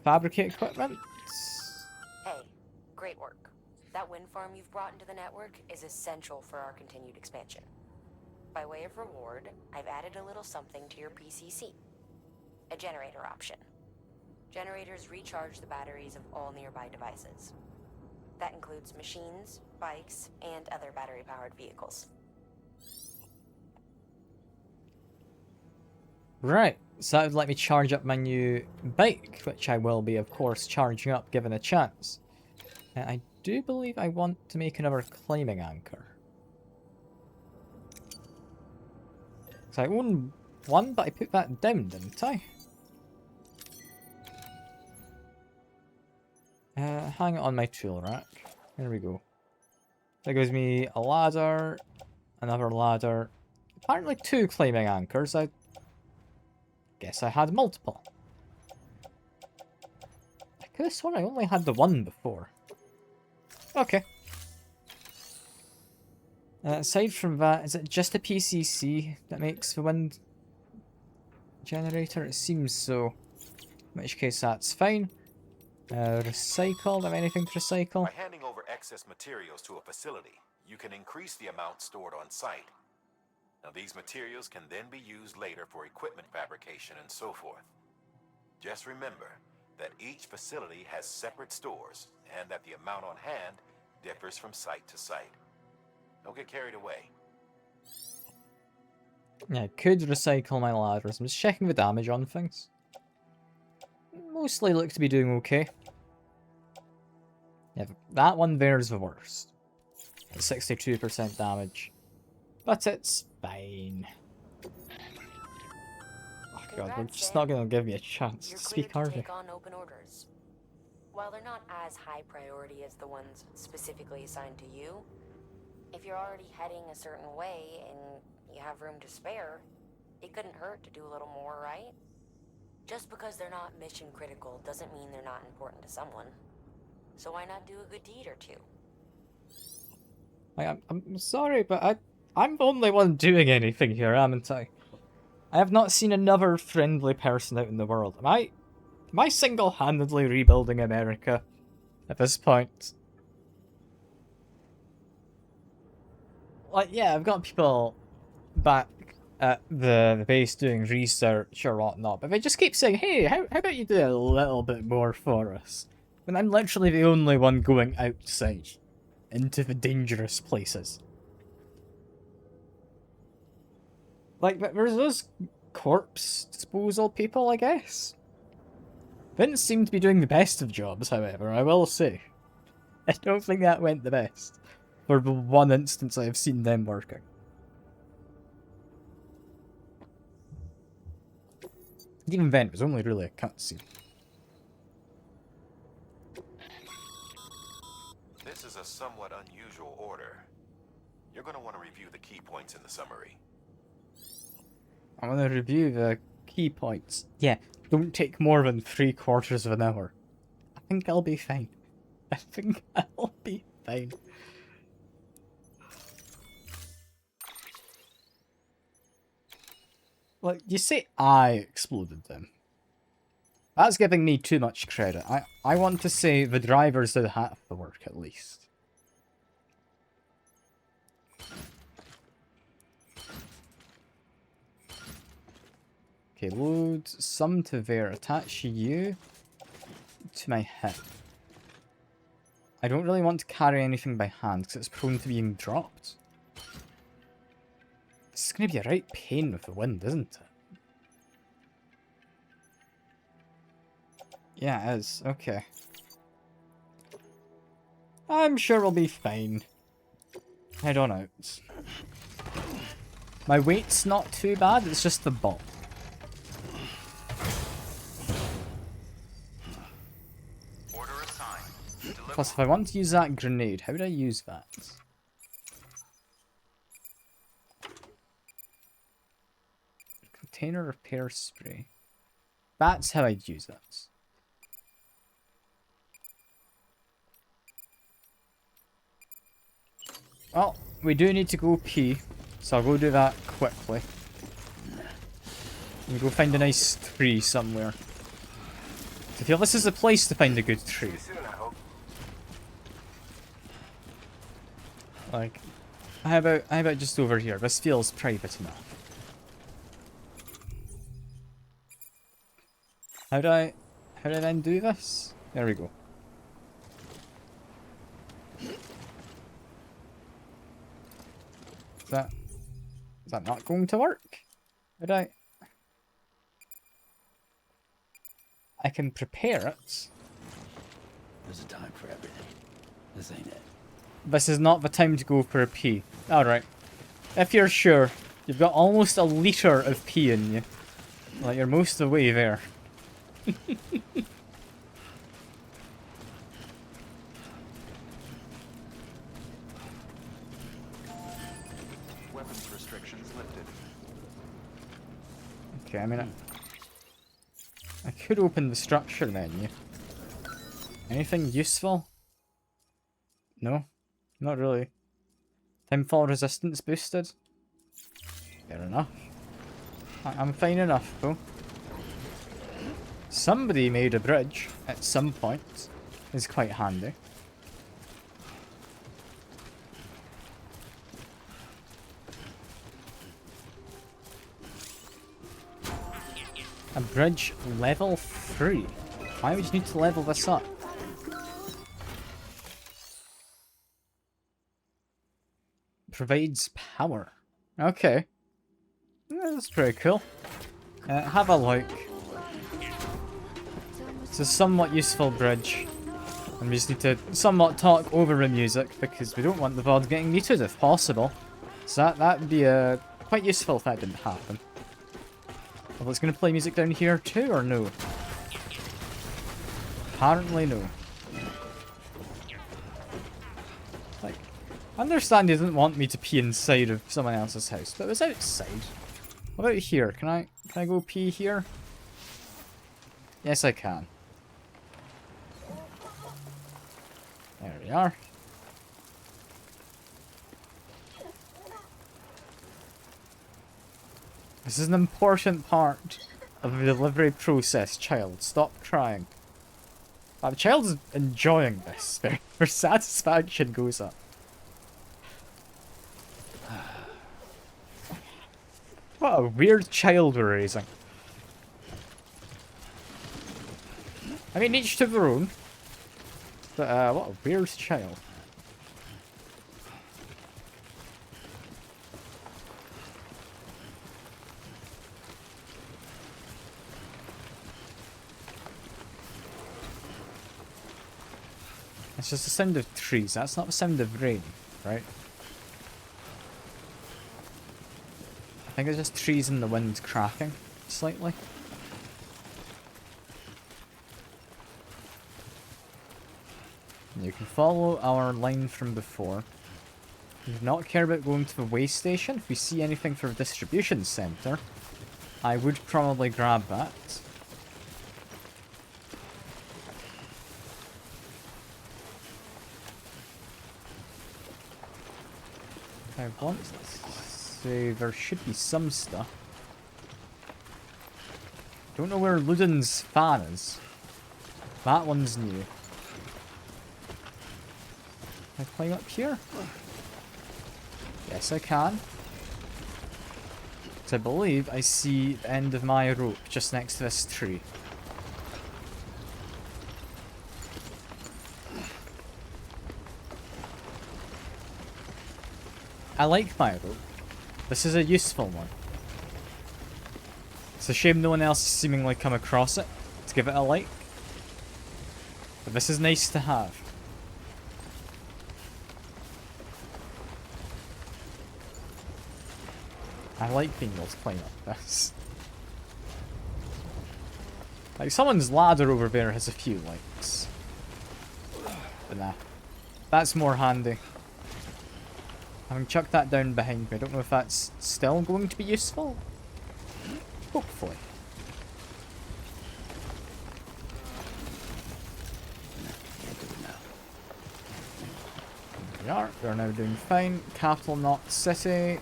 Fabricate equipment? Hey, great work. That wind farm you've brought into the network is essential for our continued expansion. By way of reward, I've added a little something to your PCC. A generator option. Generators recharge the batteries of all nearby devices. That includes machines, bikes, and other battery-powered vehicles. Right, so that would let me charge up my new bike, which I will be, of course, charging up given a chance. I do believe I want to make another climbing anchor. So I own one, but I put that down, didn't I? Hang it on my tool rack. There we go. That gives me a ladder, another ladder, apparently 2 climbing anchors. I guess I had multiple. I could have sworn I only had the one before. Okay. Aside from that, is it just a PCC that makes the wind generator? It seems so. In which case, that's fine. Recycle. Do I have anything to recycle? By handing over excess materials to a facility, you can increase the amount stored on site. Now, these materials can then be used later for equipment fabrication and so forth. Just remember that each facility has separate stores and that the amount on hand differs from site to site. Don't get carried away. Yeah, I could recycle my ladders. I'm just checking the damage on things. Mostly look to be doing okay. Yeah, that one there's the worst. At 62% damage. But it's fine. Oh god, they're just not gonna give me a chance to speak hardly. Take on open orders. While they're not as high priority as the ones specifically assigned to you, if you're already heading a certain way and you have room to spare, it couldn't hurt to do a little more, right? Just because they're not mission critical doesn't mean they're not important to someone. So why not do a good deed or two? I'm sorry, but I'm the only one doing anything here, haven't I? I have not seen another friendly person out in the world. Am I single-handedly rebuilding America at this point? Like, yeah, I've got people back at the base doing research or whatnot, but they just keep saying, hey, how about you do a little bit more for us? When I'm literally the only one going outside into the dangerous places. Like, there's those corpse disposal people, I guess. Didn't seem to be doing the best of jobs, however, I will say. I don't think that went the best. For the one instance I've seen them working. Even then, it was only really a cutscene. This is a somewhat unusual order. You're going to want to review the key points in the summary. I want to review the key points. Yeah, don't take more than 3/4 of an hour. I think I'll be fine. I think I'll be fine. Like, you say I exploded them. That's giving me too much credit. I want to say the drivers did half the work, at least. Okay, load some to there. Attach you to my hip. I don't really want to carry anything by hand because it's prone to being dropped. This is going to be a right pain with the wind, isn't it? Yeah, it is. Okay. I'm sure we'll be fine. Head on out. My weight's not too bad, it's just the bulk. Order assigned. Plus, if I want to use that grenade, how would I use that? Container repair spray. That's how I'd use that. Well, we do need to go pee, so I'll go do that quickly. And go find a nice tree somewhere. I feel this is the place to find a good tree. Like, how about just over here? This feels private enough. How do I then do this? There we go. Is that not going to work? How do I can prepare it. There's a time for everything. This ain't it. This is not the time to go for a pee. Alright. If you're sure, you've got almost a litre of pee in you. Like, you're most of the way there. Weapons restrictions lifted. Okay, I mean, I could open the structure menu. Anything useful? No, not really. Timefall resistance boosted? Fair enough. I'm fine enough, though. Somebody made a bridge at some point. It's quite handy. A bridge level 3? Why would you need to level this up? Provides power. Okay. That's pretty cool. Have a look. It's a somewhat useful bridge. And we just need to somewhat talk over the music because we don't want the VOD getting muted if possible. So that'd be quite useful if that didn't happen. Well, it's going to play music down here too, or no? Apparently no. Like, I understand you didn't want me to pee inside of someone else's house, but it was outside. What about here? Can I go pee here? Yes, I can. There we are. This is an important part of the delivery process, child. Stop crying. The child is enjoying this. Their satisfaction goes up. What a weird child we're raising. I mean, each to their own. But, what a weird child. It's just the sound of trees. That's not the sound of rain, right? I think it's just trees in the wind cracking slightly. You can follow our line from before. We do not care about going to the way station. If we see anything for the distribution center, I would probably grab that. I want to say there should be some stuff. Don't know where Ludin's fan is. That one's new. Can I climb up here? Yes, I can. So I believe I see the end of my rope just next to this tree. I like my rope. This is a useful one. It's a shame no one else has seemingly come across it to give it a like. But this is nice to have. I like being able to climb up this. Like, someone's ladder over there has a few likes. But nah. That's more handy. Having chucked that down behind me, I don't know if that's still going to be useful. Hopefully. There we are. We're now doing fine. Capital Knot City.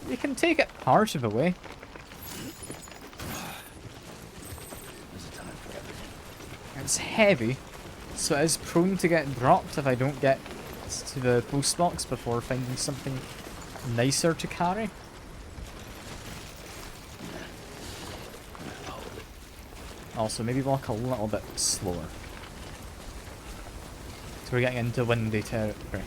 We can take it part of the way. It's heavy, so it is prone to get dropped if I don't get to the post box before finding something nicer to carry. Also, maybe walk a little bit slower. So we're getting into windy territory.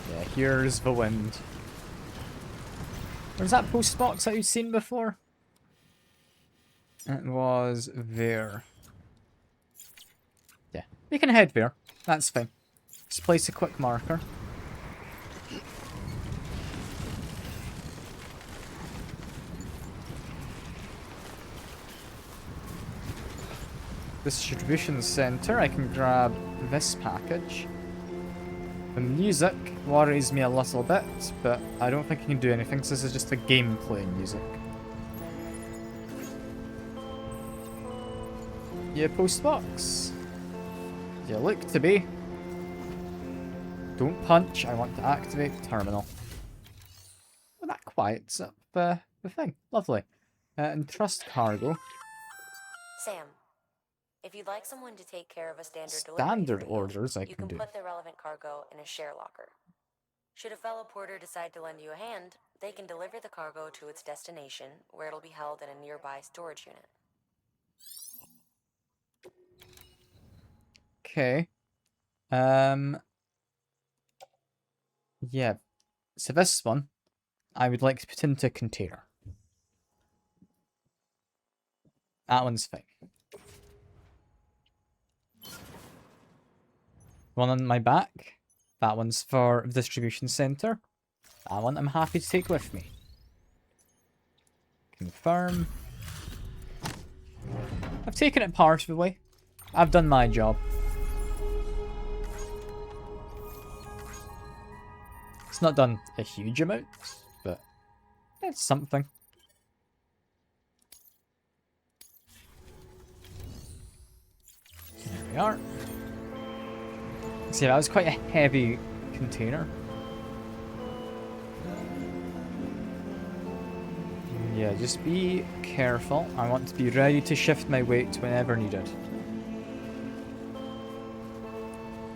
Yeah, here's the wind. Where's that post box that you've seen before? It was there. Yeah, we can head there. That's fine. Just place a quick marker. Distribution center, I can grab this package. The music worries me a little bit, but I don't think I can do anything, so this is just the gameplay music. Yeah, post box. You look to be. Don't punch, I want to activate terminal. Well, that quiets up the thing. Lovely. And trust cargo. Sam, if you'd like someone to take care of a standard Standard delivery for you, orders I you can can do. put the relevant cargo in a share locker. Should a fellow porter decide to lend you a hand, they can deliver the cargo to its destination, where it'll be held in a nearby storage unit. Okay. Yeah. So this one, I would like to put into a container. That one's fine. One on my back. That one's for the distribution center. That one I'm happy to take with me. Confirm. I've taken it part of the way. I've done my job. It's not done a huge amount, but it's something. There we are. See, that was quite a heavy container. Yeah, just be careful. I want to be ready to shift my weight whenever needed.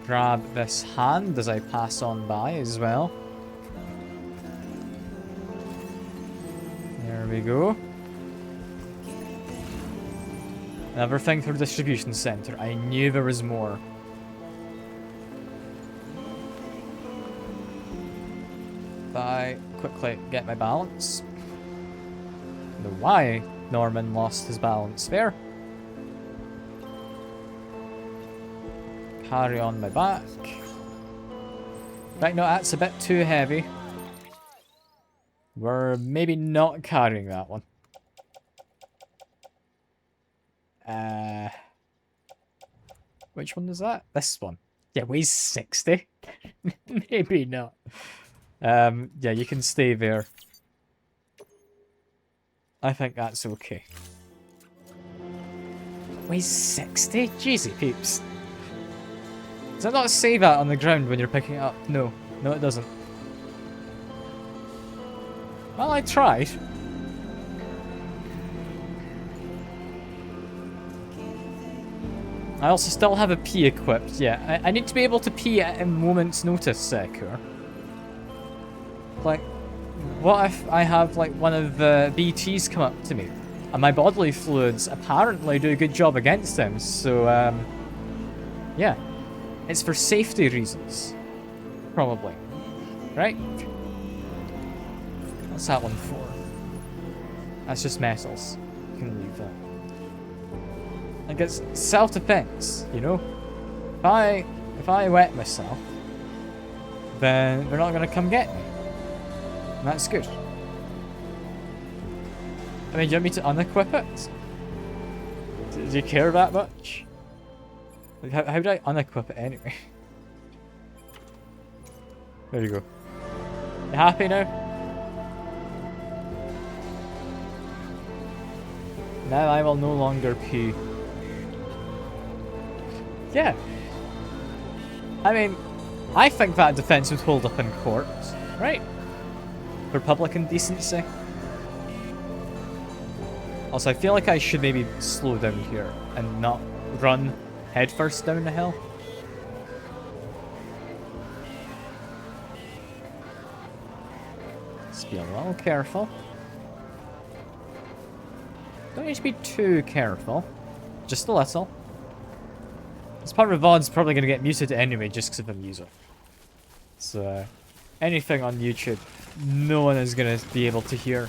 Grab this hand as I pass on by as well. There we go. Another thing for the distribution center. I knew there was more. I quickly get my balance. I don't know why Norman lost his balance there. carry on my back. Right, no, that's a bit too heavy. We're maybe not carrying that one. Which one is that? This one. Yeah, weighs 60. Maybe not. Yeah, you can stay there. I think that's okay. Weighs 60? Jeezy peeps. Does it not say that on the ground when you're picking it up? No. No, it doesn't. Well, I tried. I also still have a pee equipped. Yeah, I need to be able to pee at a moment's notice, Sekur. Like, what if I have, like, one of the BTs come up to me, and my bodily fluids apparently do a good job against them, so, yeah. It's for safety reasons. Probably. Right? What's that one for? That's just metals. You can leave that. Like, it's self-defense, you know? If I wet myself, then they're not gonna come get me. And that's good. I mean, do you want me to unequip it? Do you care that much? Like, how do I unequip it anyway? There you go. You happy now? Now I will no longer pee. Yeah. I mean, I think that defense would hold up in court, right? For public indecency. Also, I feel like I should maybe slow down here and not run headfirst down the hill. Let's be a little careful. Don't need to be too careful. Just a little. This part of VOD's probably going to get muted anyway, just because of the music. So, anything on YouTube, no one is going to be able to hear.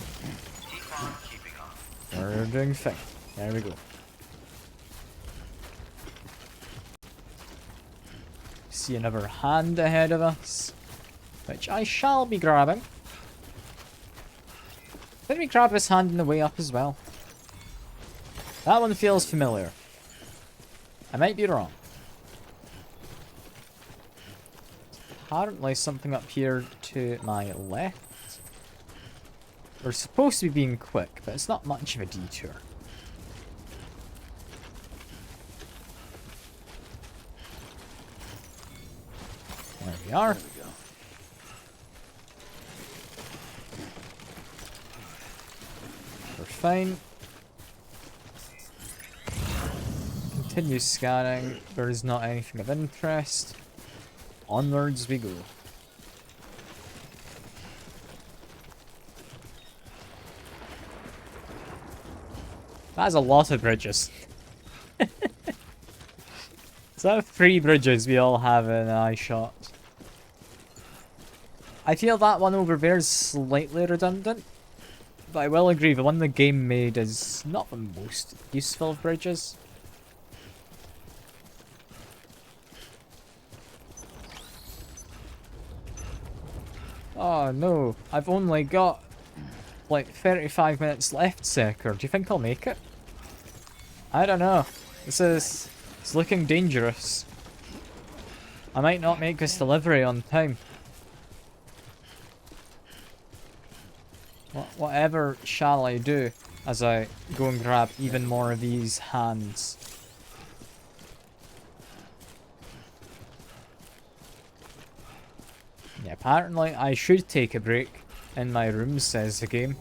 We're doing fine. There we go. See another hand ahead of us, which I shall be grabbing. Let me grab this hand on the way up as well. That one feels familiar. I might be wrong. Apparently something up here to my left. We're supposed to be being quick, but it's not much of a detour. There we are. There we go. We're fine. Continue scanning. There is not anything of interest. Onwards we go. That's a lot of bridges. Is that 3 bridges we all have in an eye shot? I feel that one over there is slightly redundant. But I will agree, the one the game made is not the most useful of bridges. Oh no, I've only got like 35 minutes left, Sekur. Do you think I'll make it? I don't know. It's looking dangerous. I might not make this delivery on time. Whatever shall I do as I go and grab even more of these hands? Yeah, apparently I should take a break in my room, says the game.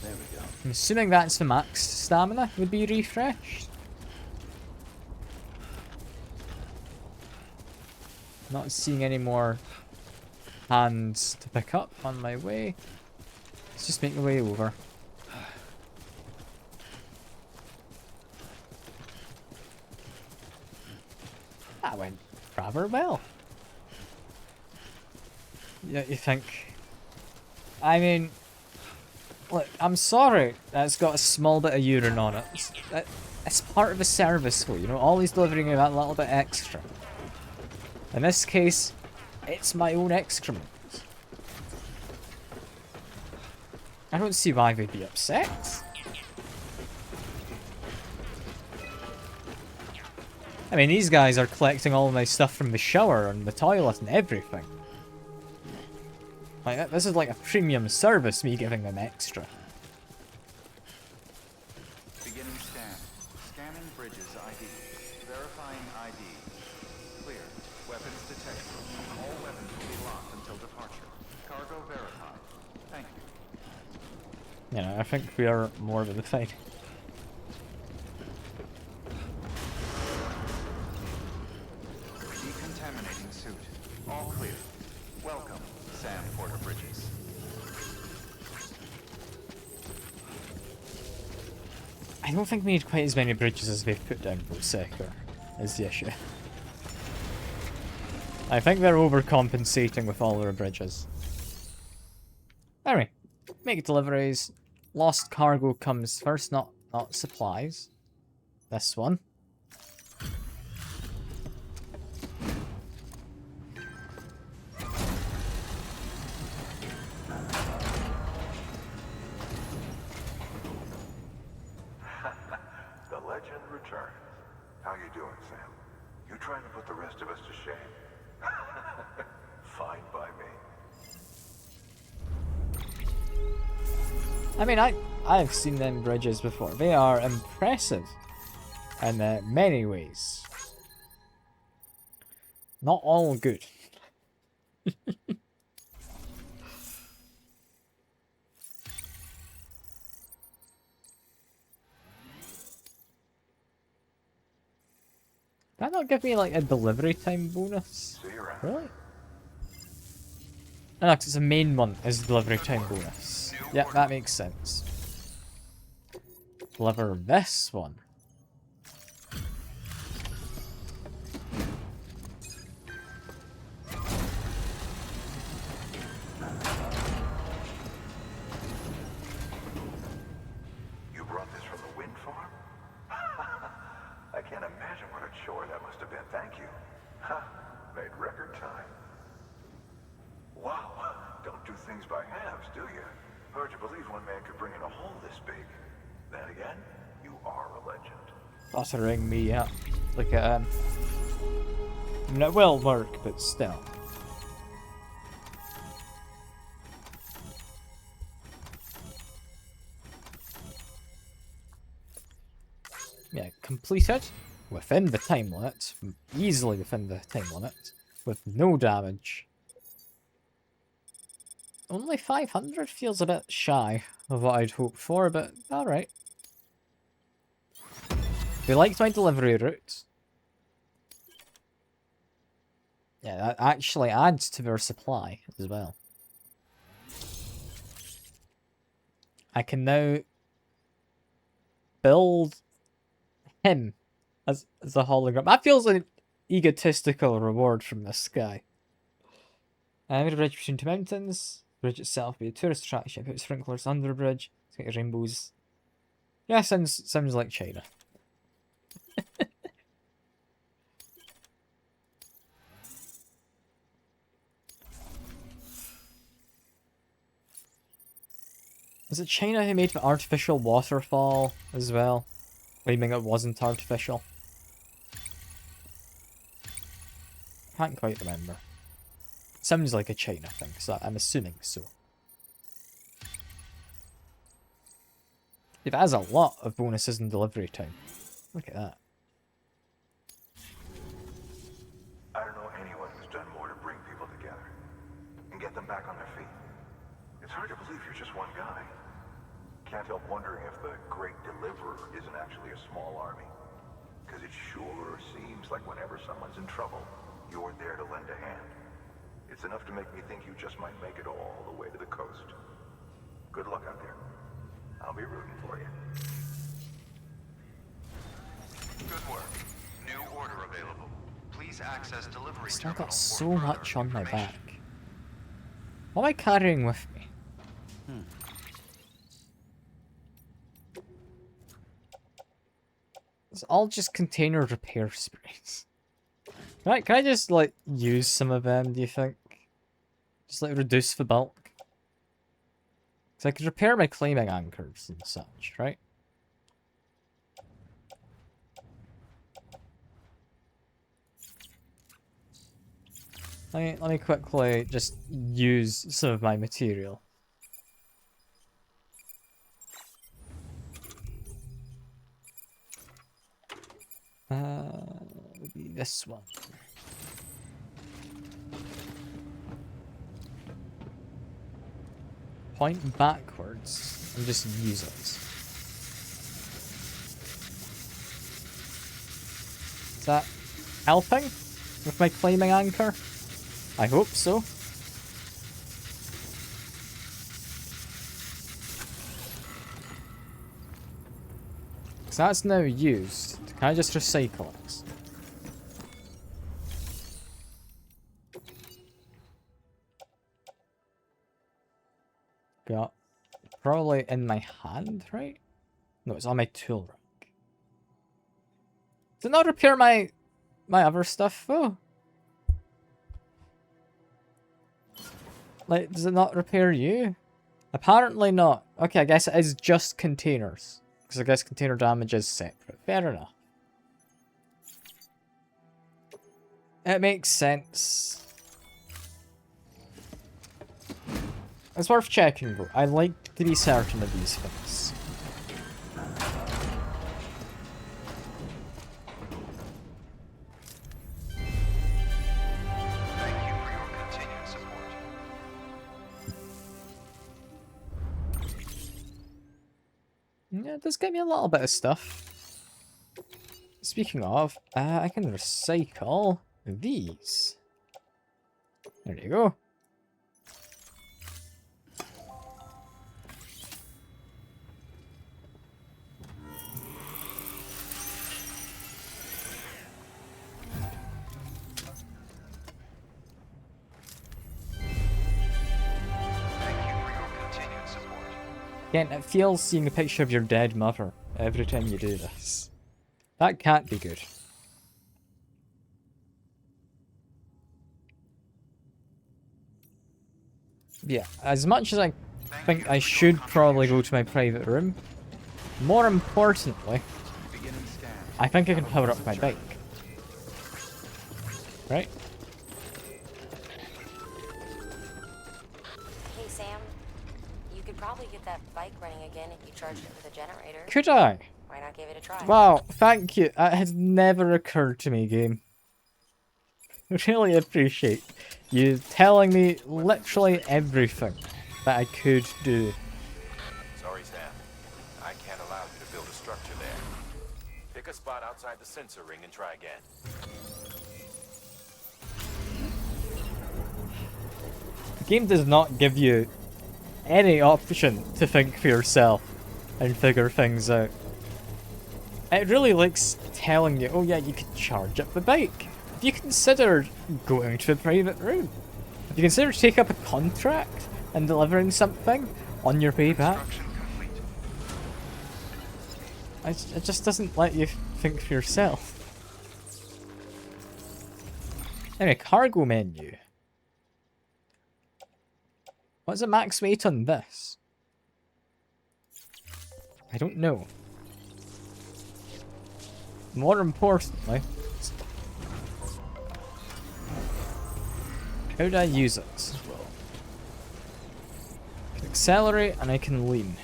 There we go. I'm assuming that's the max stamina would be refreshed. Not seeing any more hands to pick up on my way. Let's just make my way over. That went rather well. Yeah, you think? I mean, look, I'm sorry that's got a small bit of urine on it. it's part of a service flow, you know, always delivering you that little bit extra. In this case, it's my own excrement. I don't see why they'd be upset. I mean, these guys are collecting all my stuff from the shower and the toilet and everything. Like, this is like a premium service, me giving them extra. Beginning scan. Scanning bridges ID. Verifying ID. Clear. Weapons detected. All weapons will be locked until departure. Cargo verified. Thank you. You know, I think we are more than fine. Decontaminating suit. All clear. Welcome, Sam Porter Bridges. I don't think we need quite as many bridges as they've put down for Sector, is the issue. I think they're overcompensating with all their bridges. Anyway, make deliveries. Lost cargo comes first, not supplies. This one. The legend returns. How you doing, Sam? You trying to put the rest of us to shame? Fine by me. I mean, I've seen them bridges before. They are impressive in many ways. Not all good. Did that not give me like a delivery time bonus? Really? No, because it's a main one is delivery time bonus. Yeah, that makes sense. Deliver this one. You brought this from the wind farm? I can't imagine what a chore that must have been. Thank you. Made record time. Wow, don't do things by halves, do you? Hard to believe one man could bring in a hole this big. Then again, you are a legend. Buttering me up. Look at him. I mean, it will work, but still. Yeah, completed within the time limit, easily within the time limit, with no damage. Only 500 feels a bit shy of what I'd hoped for, but alright. They liked my delivery route. Yeah, that actually adds to their supply as well. I can now build him as a hologram. That feels like an egotistical reward from this guy. I'm a bridge between two mountains. The bridge itself be a tourist attraction. Put sprinklers under the bridge. It's got rainbows. Yeah, sounds like China. Was it China who made the artificial waterfall as well? Claiming it wasn't artificial. Can't quite remember. Sounds like a China thing, so I'm assuming so. It has a lot of bonuses in delivery time. Look at that. I don't know anyone who's done more to bring people together and get them back on their feet. It's hard to believe you're just one guy. Can't help wondering if the Great Deliverer isn't actually a small army. Because it sure seems like whenever someone's in trouble, you're there to lend a hand. It's enough to make me think you just might make it all the way to the coast. Good luck out there. I'll be rooting for you. Good work. New order available. Please access delivery Still terminal got for so further much on my information. back. What am I carrying with me? It's all just container repair sprays. Right, can I just, like, use some of them, do you think? Just, like, reduce the bulk? So I could repair my claiming anchors and such, right? Let me quickly just use some of my material. Maybe this one. Point backwards and just use it. Is that helping with my claiming anchor? I hope so. Because that's now used. Can I just recycle it? Got probably in my hand, right? No, it's on my tool rack. Does it not repair my other stuff though? Like, does it not repair you? Apparently not. Okay, I guess it is just containers. Because I guess container damage is separate. Fair enough. It makes sense. It's worth checking though. I like to be certain of these things. Thank you for your continued support. Yeah, it does get me a little bit of stuff. Speaking of, I can recycle these. There you go. Again, it feels seeing a picture of your dead mother every time you do this. That can't be good. Yeah, as much as I think I should probably go to my private room, more importantly, I think I can power up my bike. Right? Hey, Sam. You could probably get that bike running again if you charged it with a generator. Could I? Why not give it a try? Wow, thank you. That has never occurred to me, game. Really appreciate you telling me literally everything that I could do. Sorry, Sam. I can't allow you to build a structure there. Pick a spot outside the sensor ring and try again. The game does not give you any option to think for yourself and figure things out. It really likes telling you, oh yeah, you could charge up the bike. Have you considered going to a private room? Have you considered taking up a contract and delivering something on your payback? It just doesn't let you think for yourself. Anyway, cargo menu. What's the max weight on this? I don't know. More importantly, how do I use it? I can accelerate and I can lean.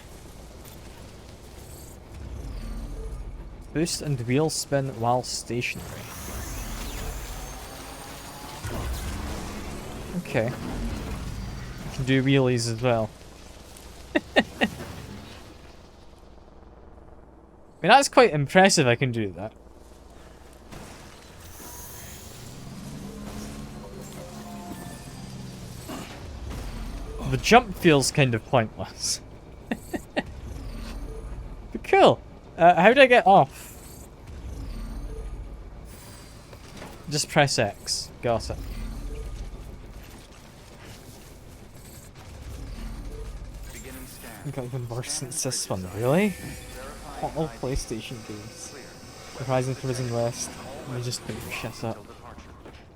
Boost and wheel spin while stationary. Okay. I can do wheelies as well. I mean, that's quite impressive I can do that. The jump feels kind of pointless. But cool. How do I get off? Just press X. Got it. I think I've been worse since this one, really? All PlayStation games. Horizon Forbidden West. Let me just put your shit up.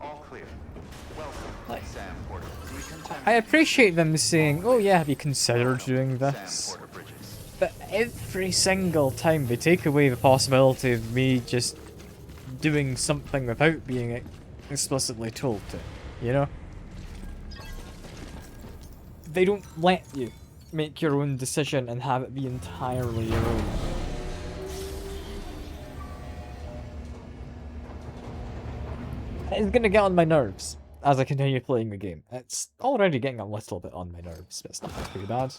All clear. Welcome, Like, Sam Porter. I appreciate them saying, oh yeah, have you considered doing this? But every single time they take away the possibility of me just doing something without being explicitly told to, you know? They don't let you make your own decision and have it be entirely your own. It's gonna get on my nerves as I continue playing the game. It's already getting a little bit on my nerves, but it's not too bad.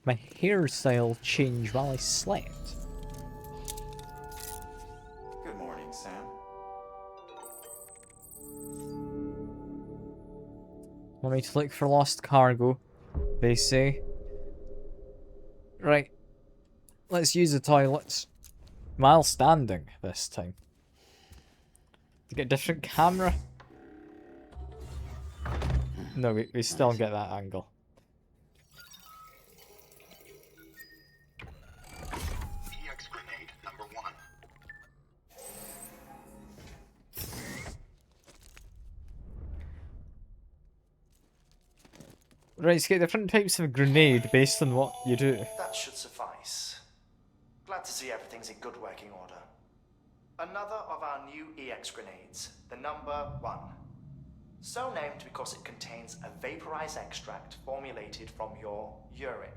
My hairstyle changed while I slept. Good morning, Sam. Want me to look for lost cargo, they say. Right. Let's use the toilets. While standing this time. To get a different camera. No, we still get that angle. EX grenade number 1. Right, so get different types of grenade based on what you do. That should suffice. Glad to see everything's in good working order. Another of our new EX grenades, the number 1. So named because it contains a vaporized extract formulated from your urine.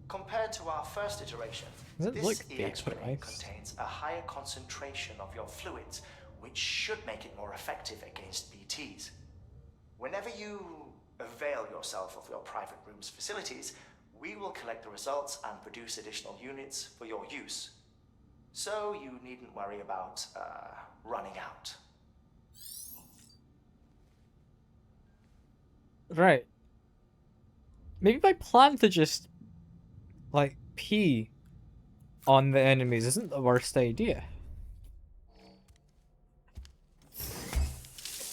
Compared to our first iteration, Does it this look EX grenade vaporized? contains a higher concentration of your fluids, which should make it more effective against BTs. Whenever you avail yourself of your private room's facilities, we will collect the results and produce additional units for your use. So you needn't worry about running out. Right. Maybe my plan to just, like, pee on the enemies isn't the worst idea.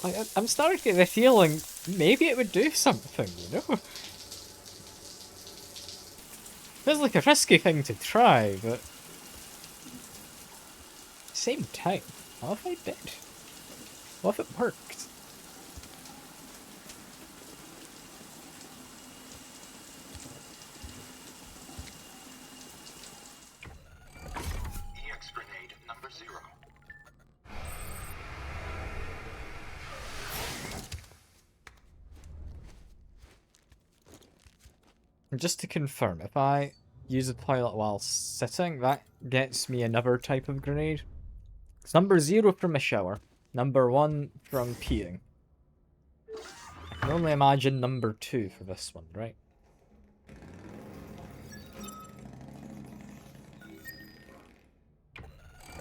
Like, I'm starting to get the feeling maybe it would do something, you know? Feels like a risky thing to try, but... Same time, what if I did? What if it worked? EX grenade number 0. Just to confirm, if I use the toilet while sitting, that gets me another type of grenade. It's number 0 from a shower, number 1 from peeing. I can only imagine number 2 for this one, right?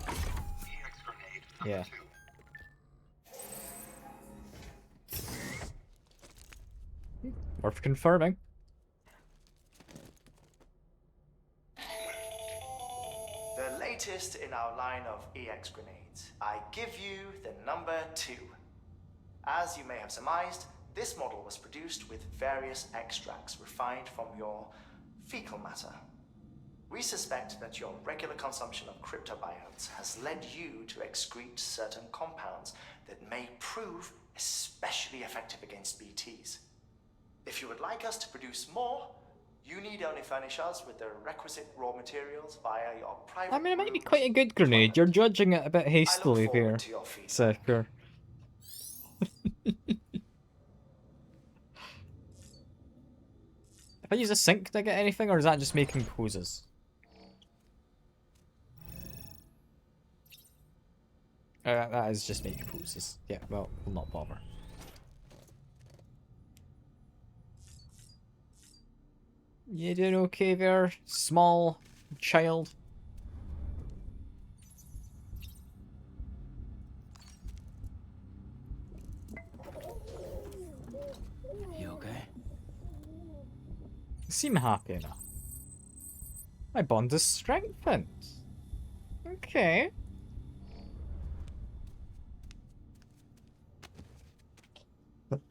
EX grenade number Yeah. 2. Worth confirming. The latest in our line of EX grenades. I give you the number 2. As you may have surmised, this model was produced with various extracts refined from your fecal matter. We suspect that your regular consumption of cryptobiotes has led you to excrete certain compounds that may prove especially effective against BTs. If you would like us to produce more, you need only furnish us with the requisite raw materials via your private I mean, it might be room's quite a good grenade. You're judging it a bit hastily forward there, to your feedback. Secker. If I use a sink to get anything, or is that just making poses? That is just making poses. Yeah, well, we'll not bother. You doing okay there, small child? You okay? You seem happy enough. My bond is strengthened. Okay.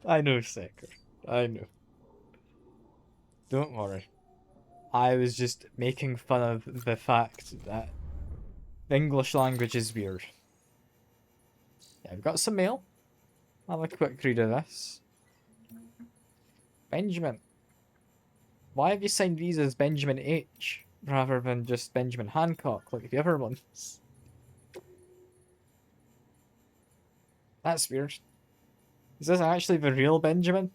I know, Secker. I know. Don't worry. I was just making fun of the fact that the English language is weird. Yeah, we've got some mail. I'll have a quick read of this. Benjamin. Why have you signed these as Benjamin H. rather than just Benjamin Hancock like the other ones? That's weird. Is this actually the real Benjamin?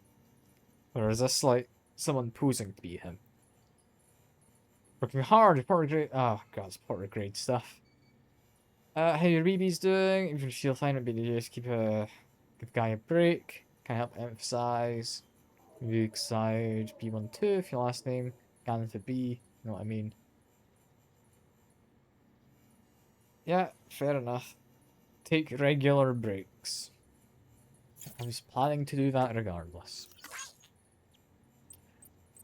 Or is this like someone posing to be him? Working hard, report grade. Oh god, it's report grade stuff. How your Reeby's doing? If you feel fine, it'd be to just give the guy a break. Can I help emphasize? View side B12 if your last name. Gan to B, you know what I mean? Yeah, fair enough. Take regular breaks. I was planning to do that regardless.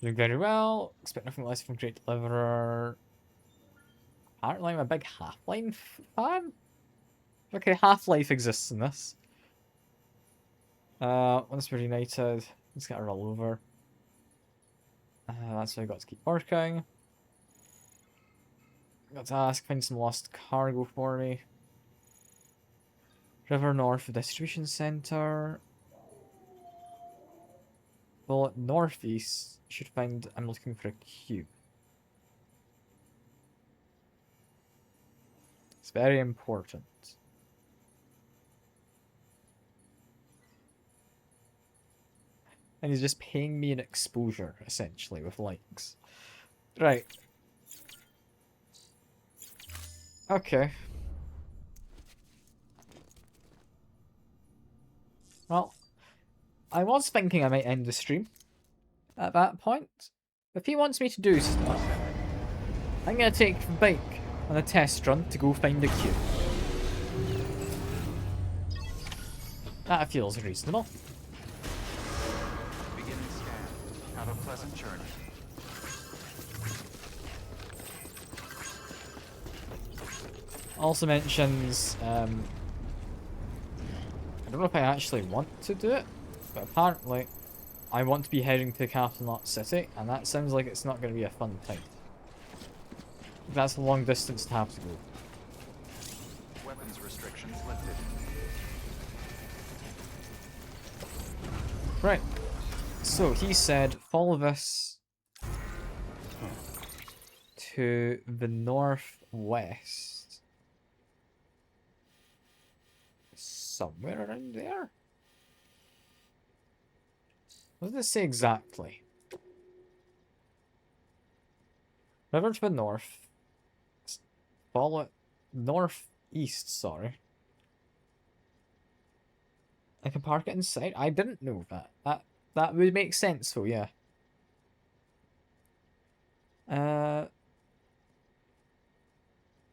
Doing very well. Expect nothing less from Great Deliverer. Apparently I'm a big Half-Life fan? Okay, Half-Life exists in this. Once we're united, let's get a roll over. That's why I got to keep working. Got to ask, find some lost cargo for me. River North Distribution Center. Well, northeast, should find, I'm looking for a cube. It's very important. And he's just paying me an exposure, essentially, with likes. Right. Okay. Well, I was thinking I might end the stream at that point. If he wants me to do stuff, I'm gonna take the bike on a test run to go find the cube. That feels reasonable. Beginning scan. Have a pleasant journey. Also mentions, I don't know if I actually want to do it, but apparently I want to be heading to Capital Knot City, and that sounds like it's not going to be a fun time. That's a long distance to have to go. Weapons restrictions lifted. Right. So he said follow this to the northwest. Somewhere around there? What does it say exactly? River to the north. Follow it northeast, sorry. I can park it inside? I didn't know that. That would make sense though, yeah.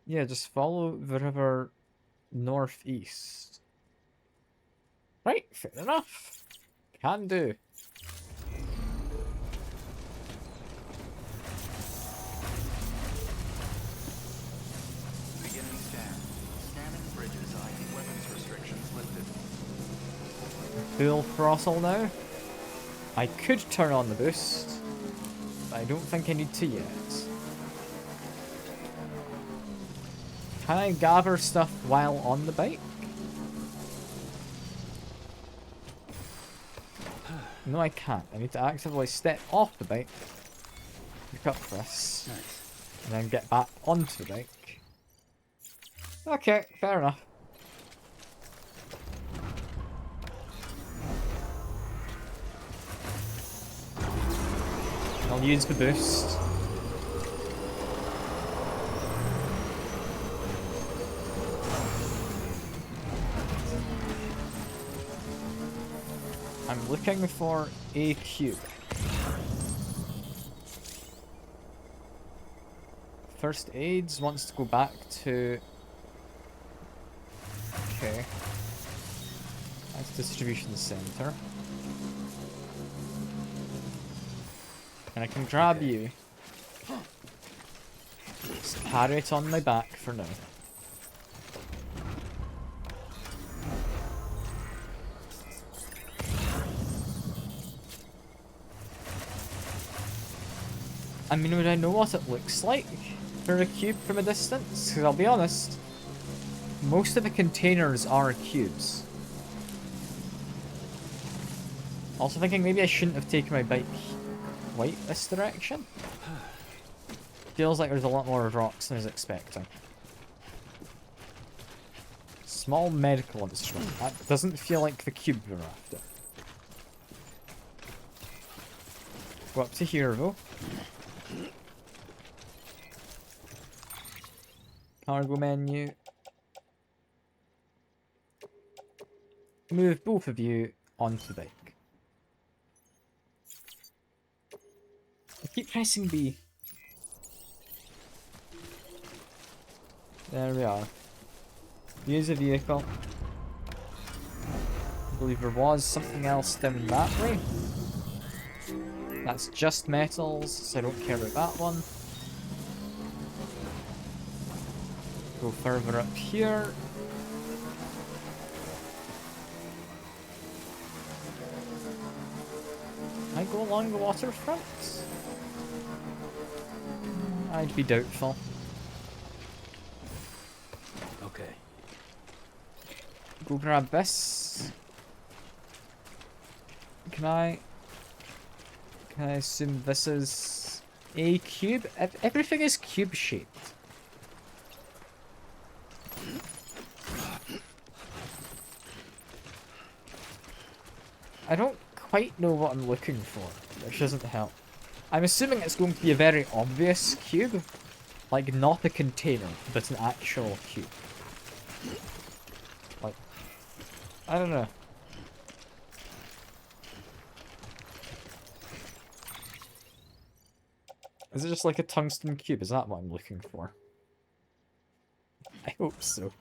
Yeah, just follow the river northeast. Right, fair enough. Can do. Beginning scan. Scanning bridges ID. Weapons restrictions lifted. Full throttle now. I could turn on the boost, but I don't think I need to yet. Can I gather stuff while on the bike? No, I can't. I need to actively step off the bike, pick up this, and then get back onto the bike. Okay, fair enough. I'll use the boost. I'm looking for a cube. First aids wants to go back to... Okay. That's distribution center. And I can grab you. Just carry it on my back for now. I mean, would I know what it looks like for a cube from a distance? Because I'll be honest, most of the containers are cubes. Also thinking maybe I shouldn't have taken my bike quite this direction. Feels like there's a lot more rocks than I was expecting. Small medical instrument. That doesn't feel like the cube we're after. Go up to here though. Cargo menu. Move both of you onto the bike. I keep pressing B. There we are. Use a vehicle. I believe there was something else down that way. That's just metals, so I don't care about that one. Go further up here. Can I go along the waterfront? I'd be doubtful. Okay. Go grab this. Can I assume this is a cube? Everything is cube shaped. I don't quite know what I'm looking for, which doesn't help. I'm assuming it's going to be a very obvious cube. Like, not a container, but an actual cube. Like, I don't know. Is it just like a tungsten cube? Is that what I'm looking for? I hope so.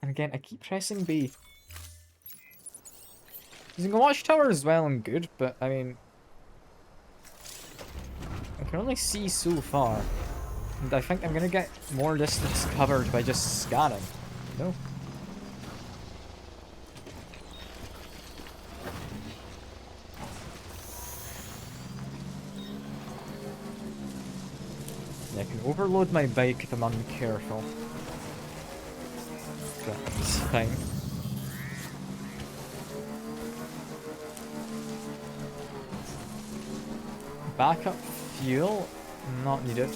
And again, I keep pressing B. Using a watchtower is well and good, but I mean... I can only see so far. And I think I'm gonna get more distance covered by just scanning. No? I can overload my bike if I'm uncareful. That's fine. Backup fuel? Not needed.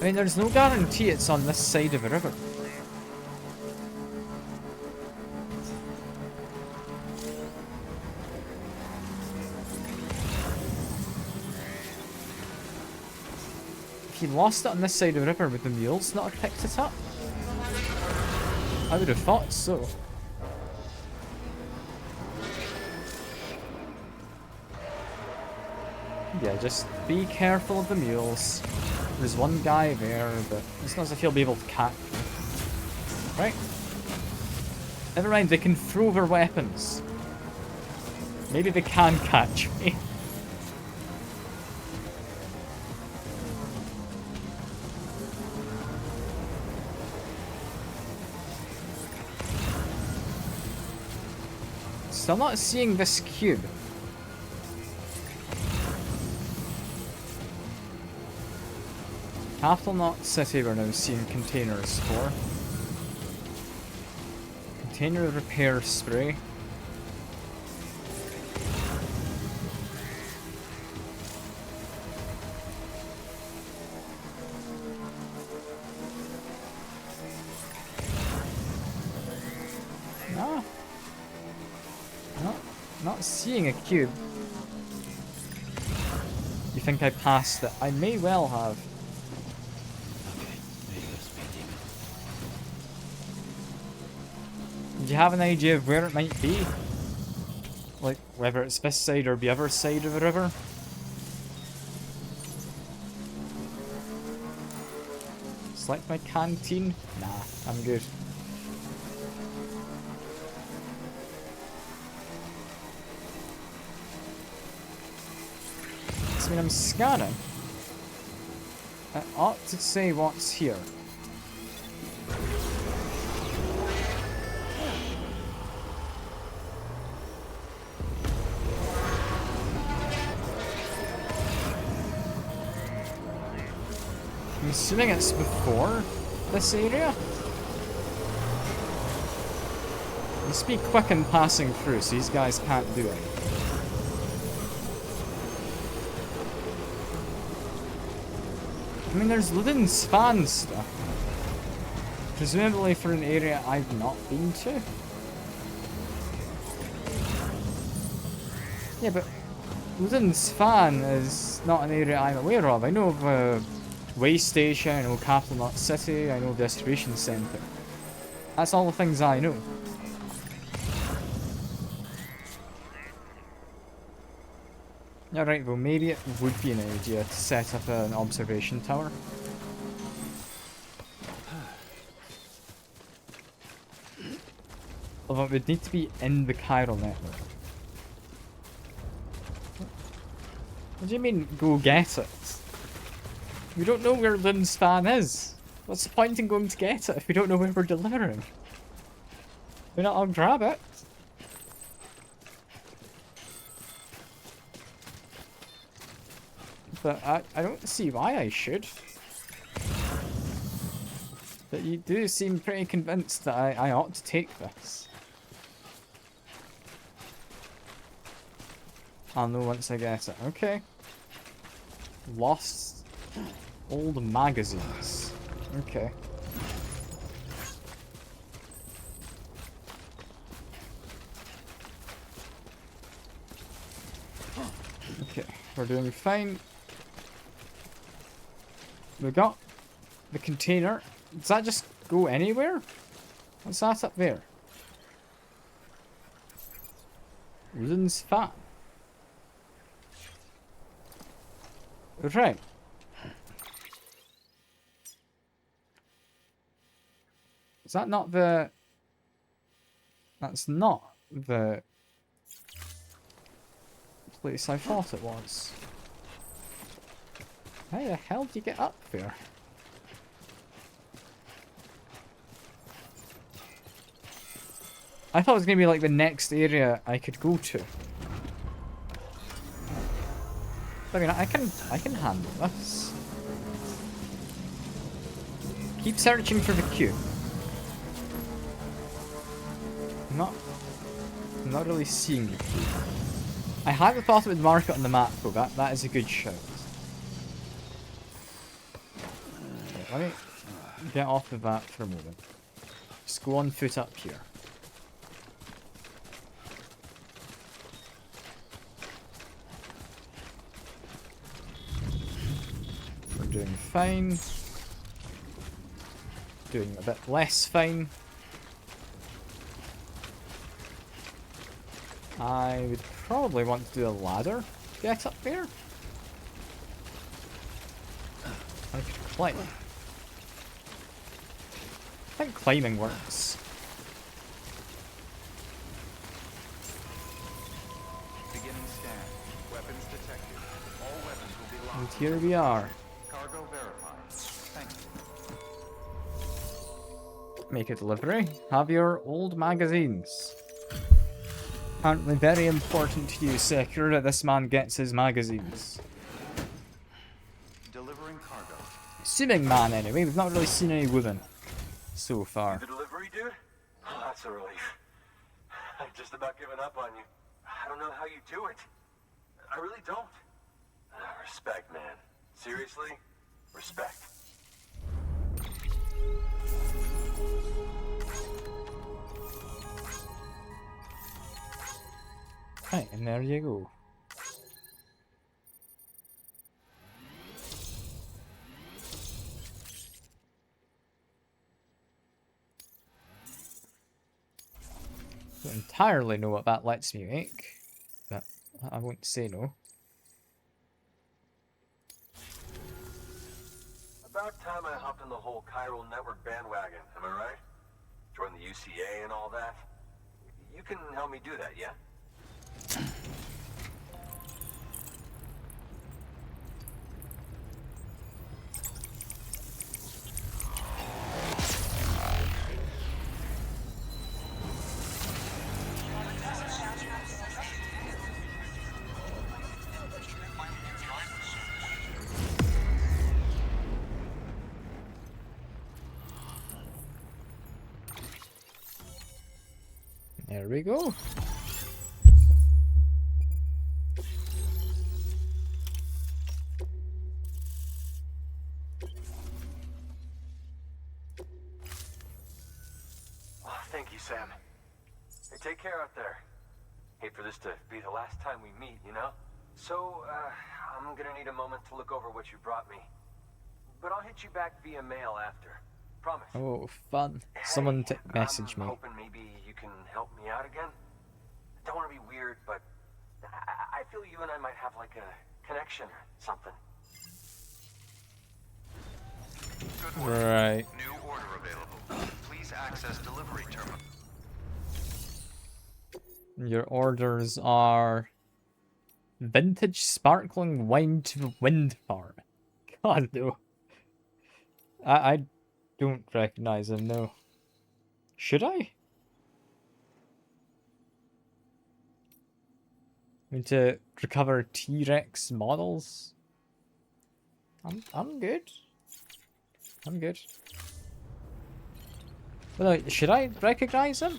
I mean, there's no guarantee it's on this side of the river. If he lost it on this side of the river, would the mules not have picked it up? I would have thought so. Yeah, just be careful of the mules. There's one guy there, but it's not as if he'll be able to catch me. Right? Never mind, they can throw their weapons. Maybe they can catch me. Still not seeing this cube. Capital Knot City we're now seeing containers for. Container repair spray. No. Not seeing a cube. You think I passed it? I may well have. Do you have an idea of where it might be? Like, whether it's this side or the other side of the river? Select my canteen? Nah, I'm good. I mean, I'm scanning. I ought to say what's here. I'm assuming it's before this area. Let's be quick in passing through so these guys can't do anything. I mean, there's Ludden's fan stuff. Presumably for an area I've not been to. Yeah, but Ludden's fan is not an area I'm aware of. I know of a way station, I know Capital Knot City, I know distribution centre. That's all the things I know. Yeah, right, well maybe it would be an idea to set up an observation tower. Although it would need to be in the chiral network. What do you mean, go get it? We don't know where Lynn's fan is. What's the point in going to get it if we don't know where we're delivering? Why not all grab it? But I don't see why I should. But you do seem pretty convinced that I ought to take this. I'll know once I get it. Okay. Lost old magazines. Okay. Okay, we're doing fine. We got the container. Does that just go anywhere? What's that up there? Lynn's fan. Right. Is that not the... That's not the place I thought it was. How the hell do you get up there? I thought it was going to be like the next area I could go to. I mean, I can handle this. Keep searching for the cube. I'm not really seeing the cube. I hadn't thought it would mark it on the map though. That is a good shout. Okay, let me get off of that for a moment. Just go on foot up here. Doing fine. Doing a bit less fine. I would probably want to do a ladder to get up there. I could climb. I think climbing works. Beginning scan. Weapons detected. All weapons will be locked. And here we are. Cargo verified. Thank you. Make a delivery. Have your old magazines. Apparently very important to you, secure that this man gets his magazines. Delivering cargo. Assuming man anyway, we've not really seen any women so far. The delivery, dude? Oh, that's a relief. I've just about given up on you. I don't know how you do it. I really don't. Respect, man. Seriously? Respect. Right, and there you go. Don't entirely know what that lets me make, but I won't say no. About time I hopped on the whole chiral network bandwagon, am I right? Join the UCA and all that. You can help me do that, yeah? There we go. Oh, thank you, Sam. Hey, take care out there. Hate for this to be the last time we meet, you know? So, I'm gonna need a moment to look over what you brought me. But I'll hit you back via mail after. Promise. Oh, fun. Someone message I'm me. hoping maybe you can help me out again. Don't want to be weird, but I feel you and I might have like a connection or something. Good work. Right. New order available. Please access delivery terminal. Your orders are vintage sparkling wine to wind farm. God no. I don't recognize him, no. Should I? Need to recover T-Rex models? I'm good. I'm good. Well, should I recognize him?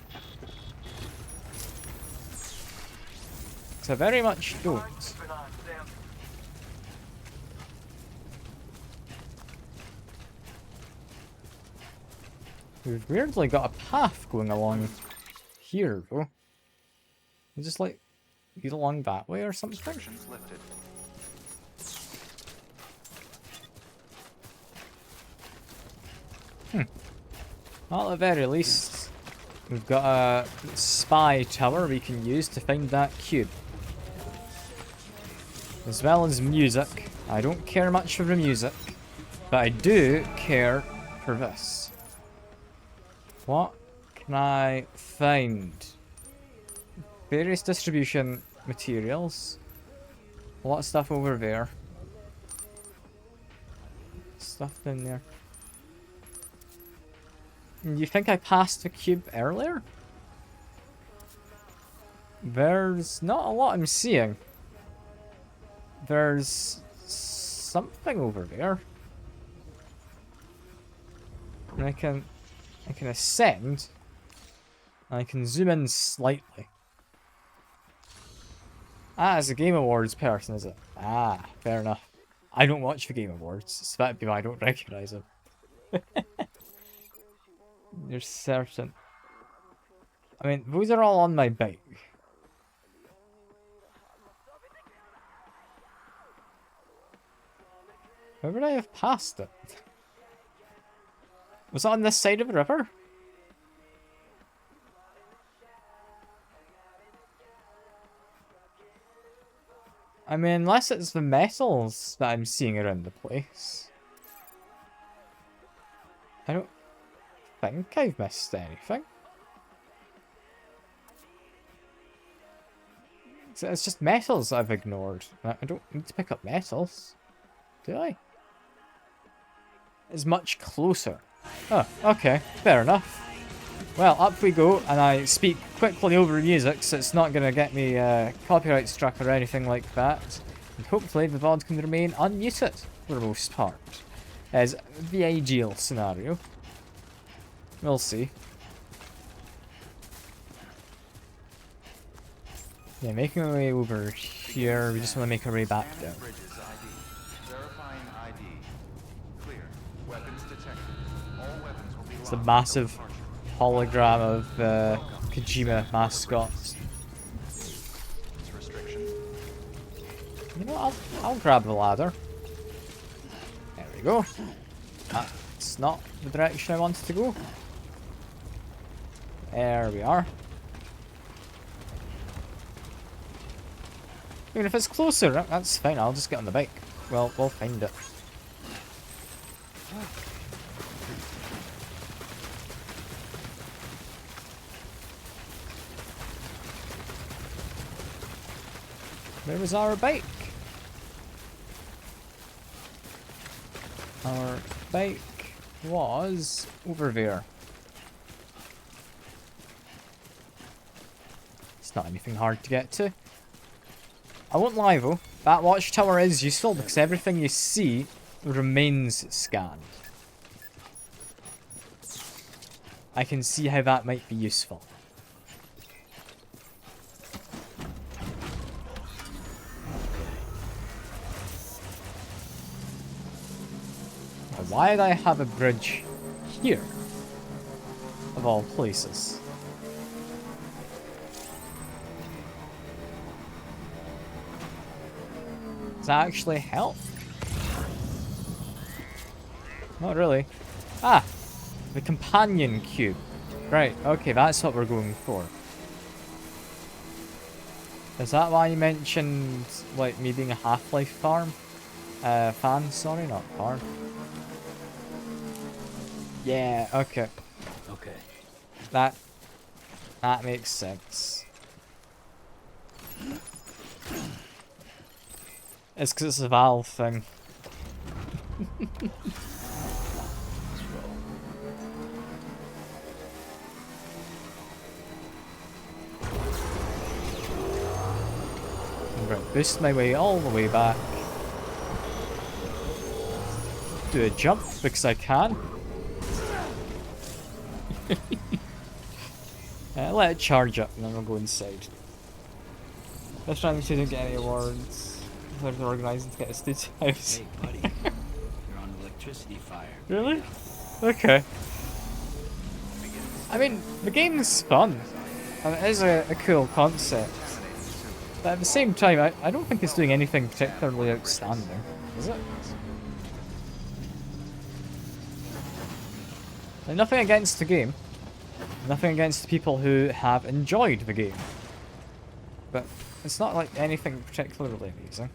'Cause I very much don't. We've weirdly got a path going along here, though. We just like lead along that way or something. Lifted. Well, at the very least, we've got a spy tower we can use to find that cube. As well as music. I don't care much for the music, but I do care for this. What can I find? Various distribution materials. A lot of stuff over there. Stuff in there. You think I passed the cube earlier? There's not a lot I'm seeing. There's something over there. And I can ascend. I can zoom in slightly. Ah, it's a Game Awards person, is it? Ah, fair enough. I don't watch the Game Awards, so that'd be why I don't recognize him. You're certain. I mean, those are all on my bike. Where would I have passed it? Was it on this side of the river? I mean, unless it's the metals that I'm seeing around the place. I don't think I've missed anything. It's just metals I've ignored. I don't need to pick up metals. Do I? It's much closer. Oh, okay. Fair enough. Well, up we go, and I speak quickly over music, so it's not going to get me copyright struck or anything like that. And hopefully the VOD can remain unmuted for the most part. As the ideal scenario. We'll see. Yeah, making our way over here, we just want to make our way back down. Verifying ID. Clear. Weapons detected. All weapons will be It's a massive hologram of Kojima mascots. You know what, I'll grab the ladder. There we go. That's not the direction I wanted to go. There we are. I mean, if it's closer, that's fine. I'll just get on the bike. Well, we'll find it. Where was our bike? Our bike was over there. It's not anything hard to get to. I won't lie though, that watchtower is useful because everything you see remains scanned. I can see how that might be useful. why did I have a bridge here? Of all places. Does that actually help? Not really. Ah! The companion cube. Right, okay, that's what we're going for. Is that why you mentioned, like, me being a Half-Life fan, sorry, not farm. Yeah, okay. Okay. That makes sense. It's because it's a Valve thing. Right, boost my way all the way back. Do a jump because I can. Let it charge up and then we'll go inside. Let's try and see if we don't get any awards. They're organising to get us to his house. Hey, buddy. You're on electricity fire. Really? Okay. I mean, the game's fun. And it is a cool concept. But at the same time, I don't think it's doing anything particularly outstanding, is it? Like, nothing against the game. Nothing against the people who have enjoyed the game. But it's not like anything particularly amazing.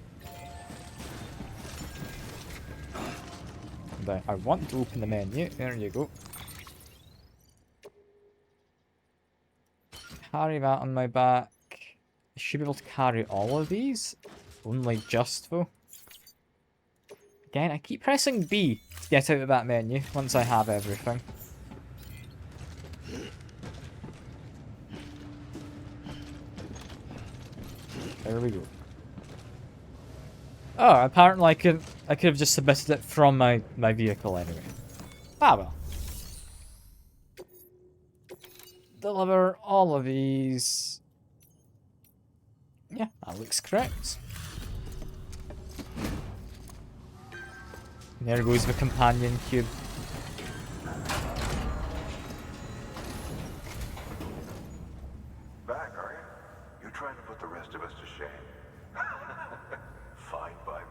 And I want to open the menu. There you go. Carry that on my back. I should be able to carry all of these. Only just though. Again, I keep pressing B to get out of that menu once I have everything. There we go. Oh, apparently I could have just submitted it from my vehicle anyway. Ah well. Deliver all of these. Yeah, that looks correct. There goes the companion cube. Back, are you? You trying to put the rest of us to shame? Fine by me.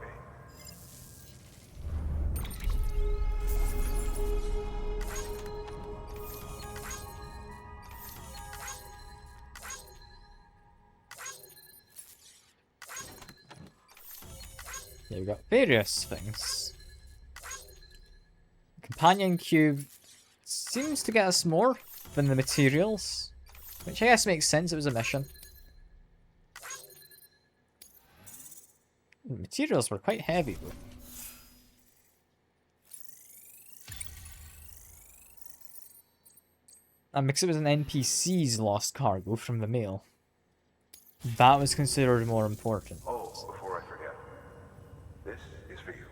Yeah, we've got various things. Companion cube seems to get us more than the materials, which I guess makes sense, it was a mission. The materials were quite heavy though. And because it was an NPC's lost cargo from the mail, that was considered more important. Oh, before I forget, this is for you.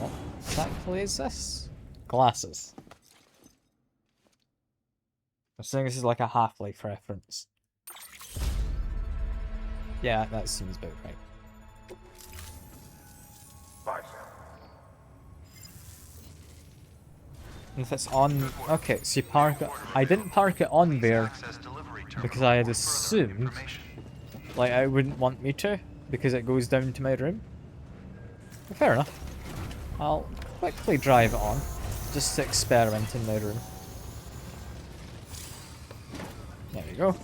What exactly is this? Glasses. I'm saying this is like a Half-Life reference. Yeah, that seems about right. Bye, Sam. And if it's on... Okay, so you park it... I didn't park it on there because I had assumed like I wouldn't want me to because it goes down to my room. But fair enough. I'll quickly drive it on just to experiment in my room. There we go.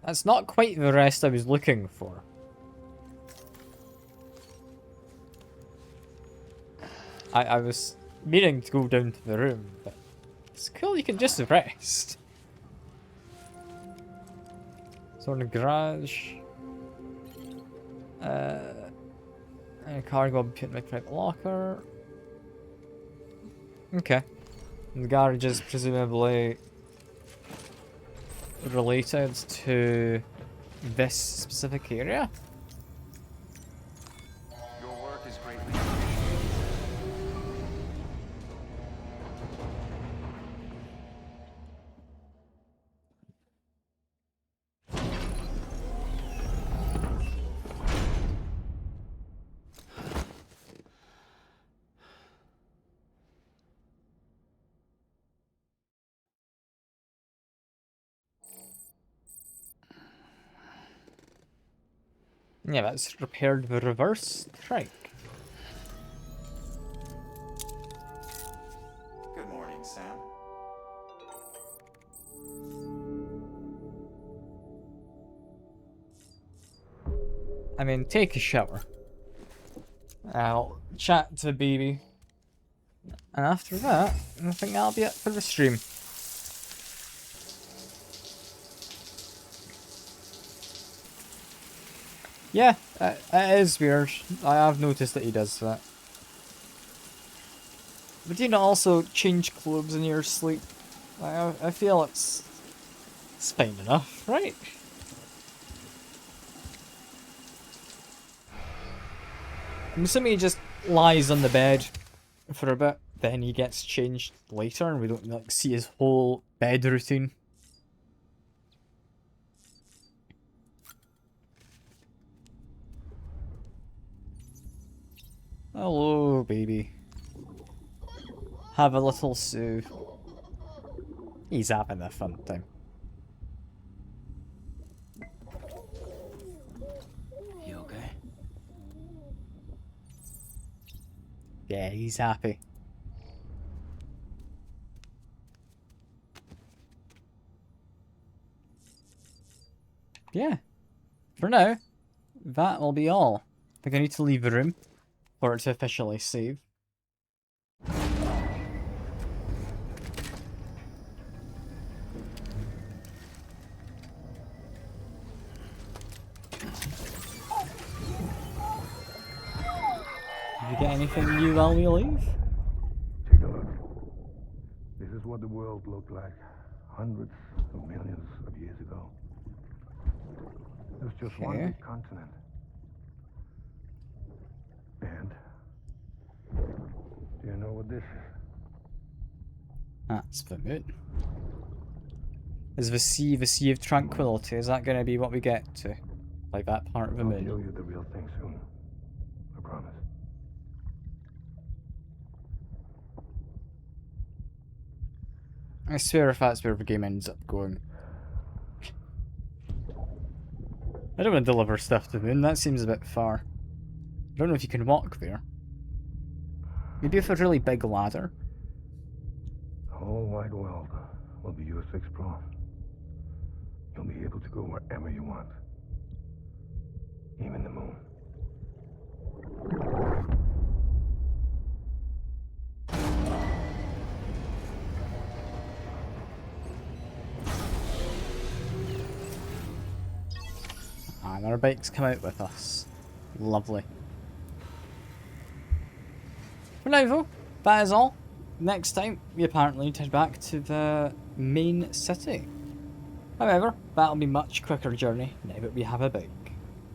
That's not quite the rest I was looking for. I was meaning to go down to the room, but it's cool you can just rest. So in the garage. And a cargo I'll be put in my private locker. Okay. And the garage is presumably related to this specific area. Your work is greatly appreciated. Yeah, that's repaired the reverse trike. Good morning, Sam. I mean, take a shower. I'll chat to the baby. And after that, I think that'll be it for the stream. Yeah, it is weird. I have noticed that he does that. But do you not also change clothes in your sleep? I feel it's fine enough, right? I'm assuming he just lies on the bed for a bit, then he gets changed later and we don't like see his whole bed routine. Hello, baby. Have a little soothe. He's having a fun time. You okay? Yeah, he's happy. Yeah. For now, that will be all. I think I need to leave the room for it to officially save. Did you get anything new while we leave? Take a look. This is what the world looked like hundreds of millions of years ago. There's just one Okay. big continent. And do you know what this is? That's the moon. Is the sea of tranquility? Is that going to be what we get to? Like that part of the I'll moon? show you the real thing soon. I promise. I swear if that's where the game ends up going. I don't want to deliver stuff to the moon, that seems a bit far. I don't know if you can walk there. Maybe if a really big ladder. The whole wide world will be yours to explore. You'll be able to go wherever you want. Even the moon. And our bikes come out with us. Lovely. For now though, that is all. Next time, we apparently need to head back to the main city. However, that'll be a much quicker journey now that we have a bike.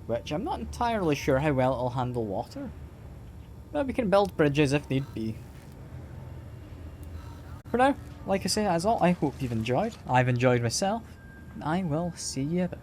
Which I'm not entirely sure how well it'll handle water. But we can build bridges if need be. For now, like I say, as all, I hope you've enjoyed. I've enjoyed myself. And I will see you about.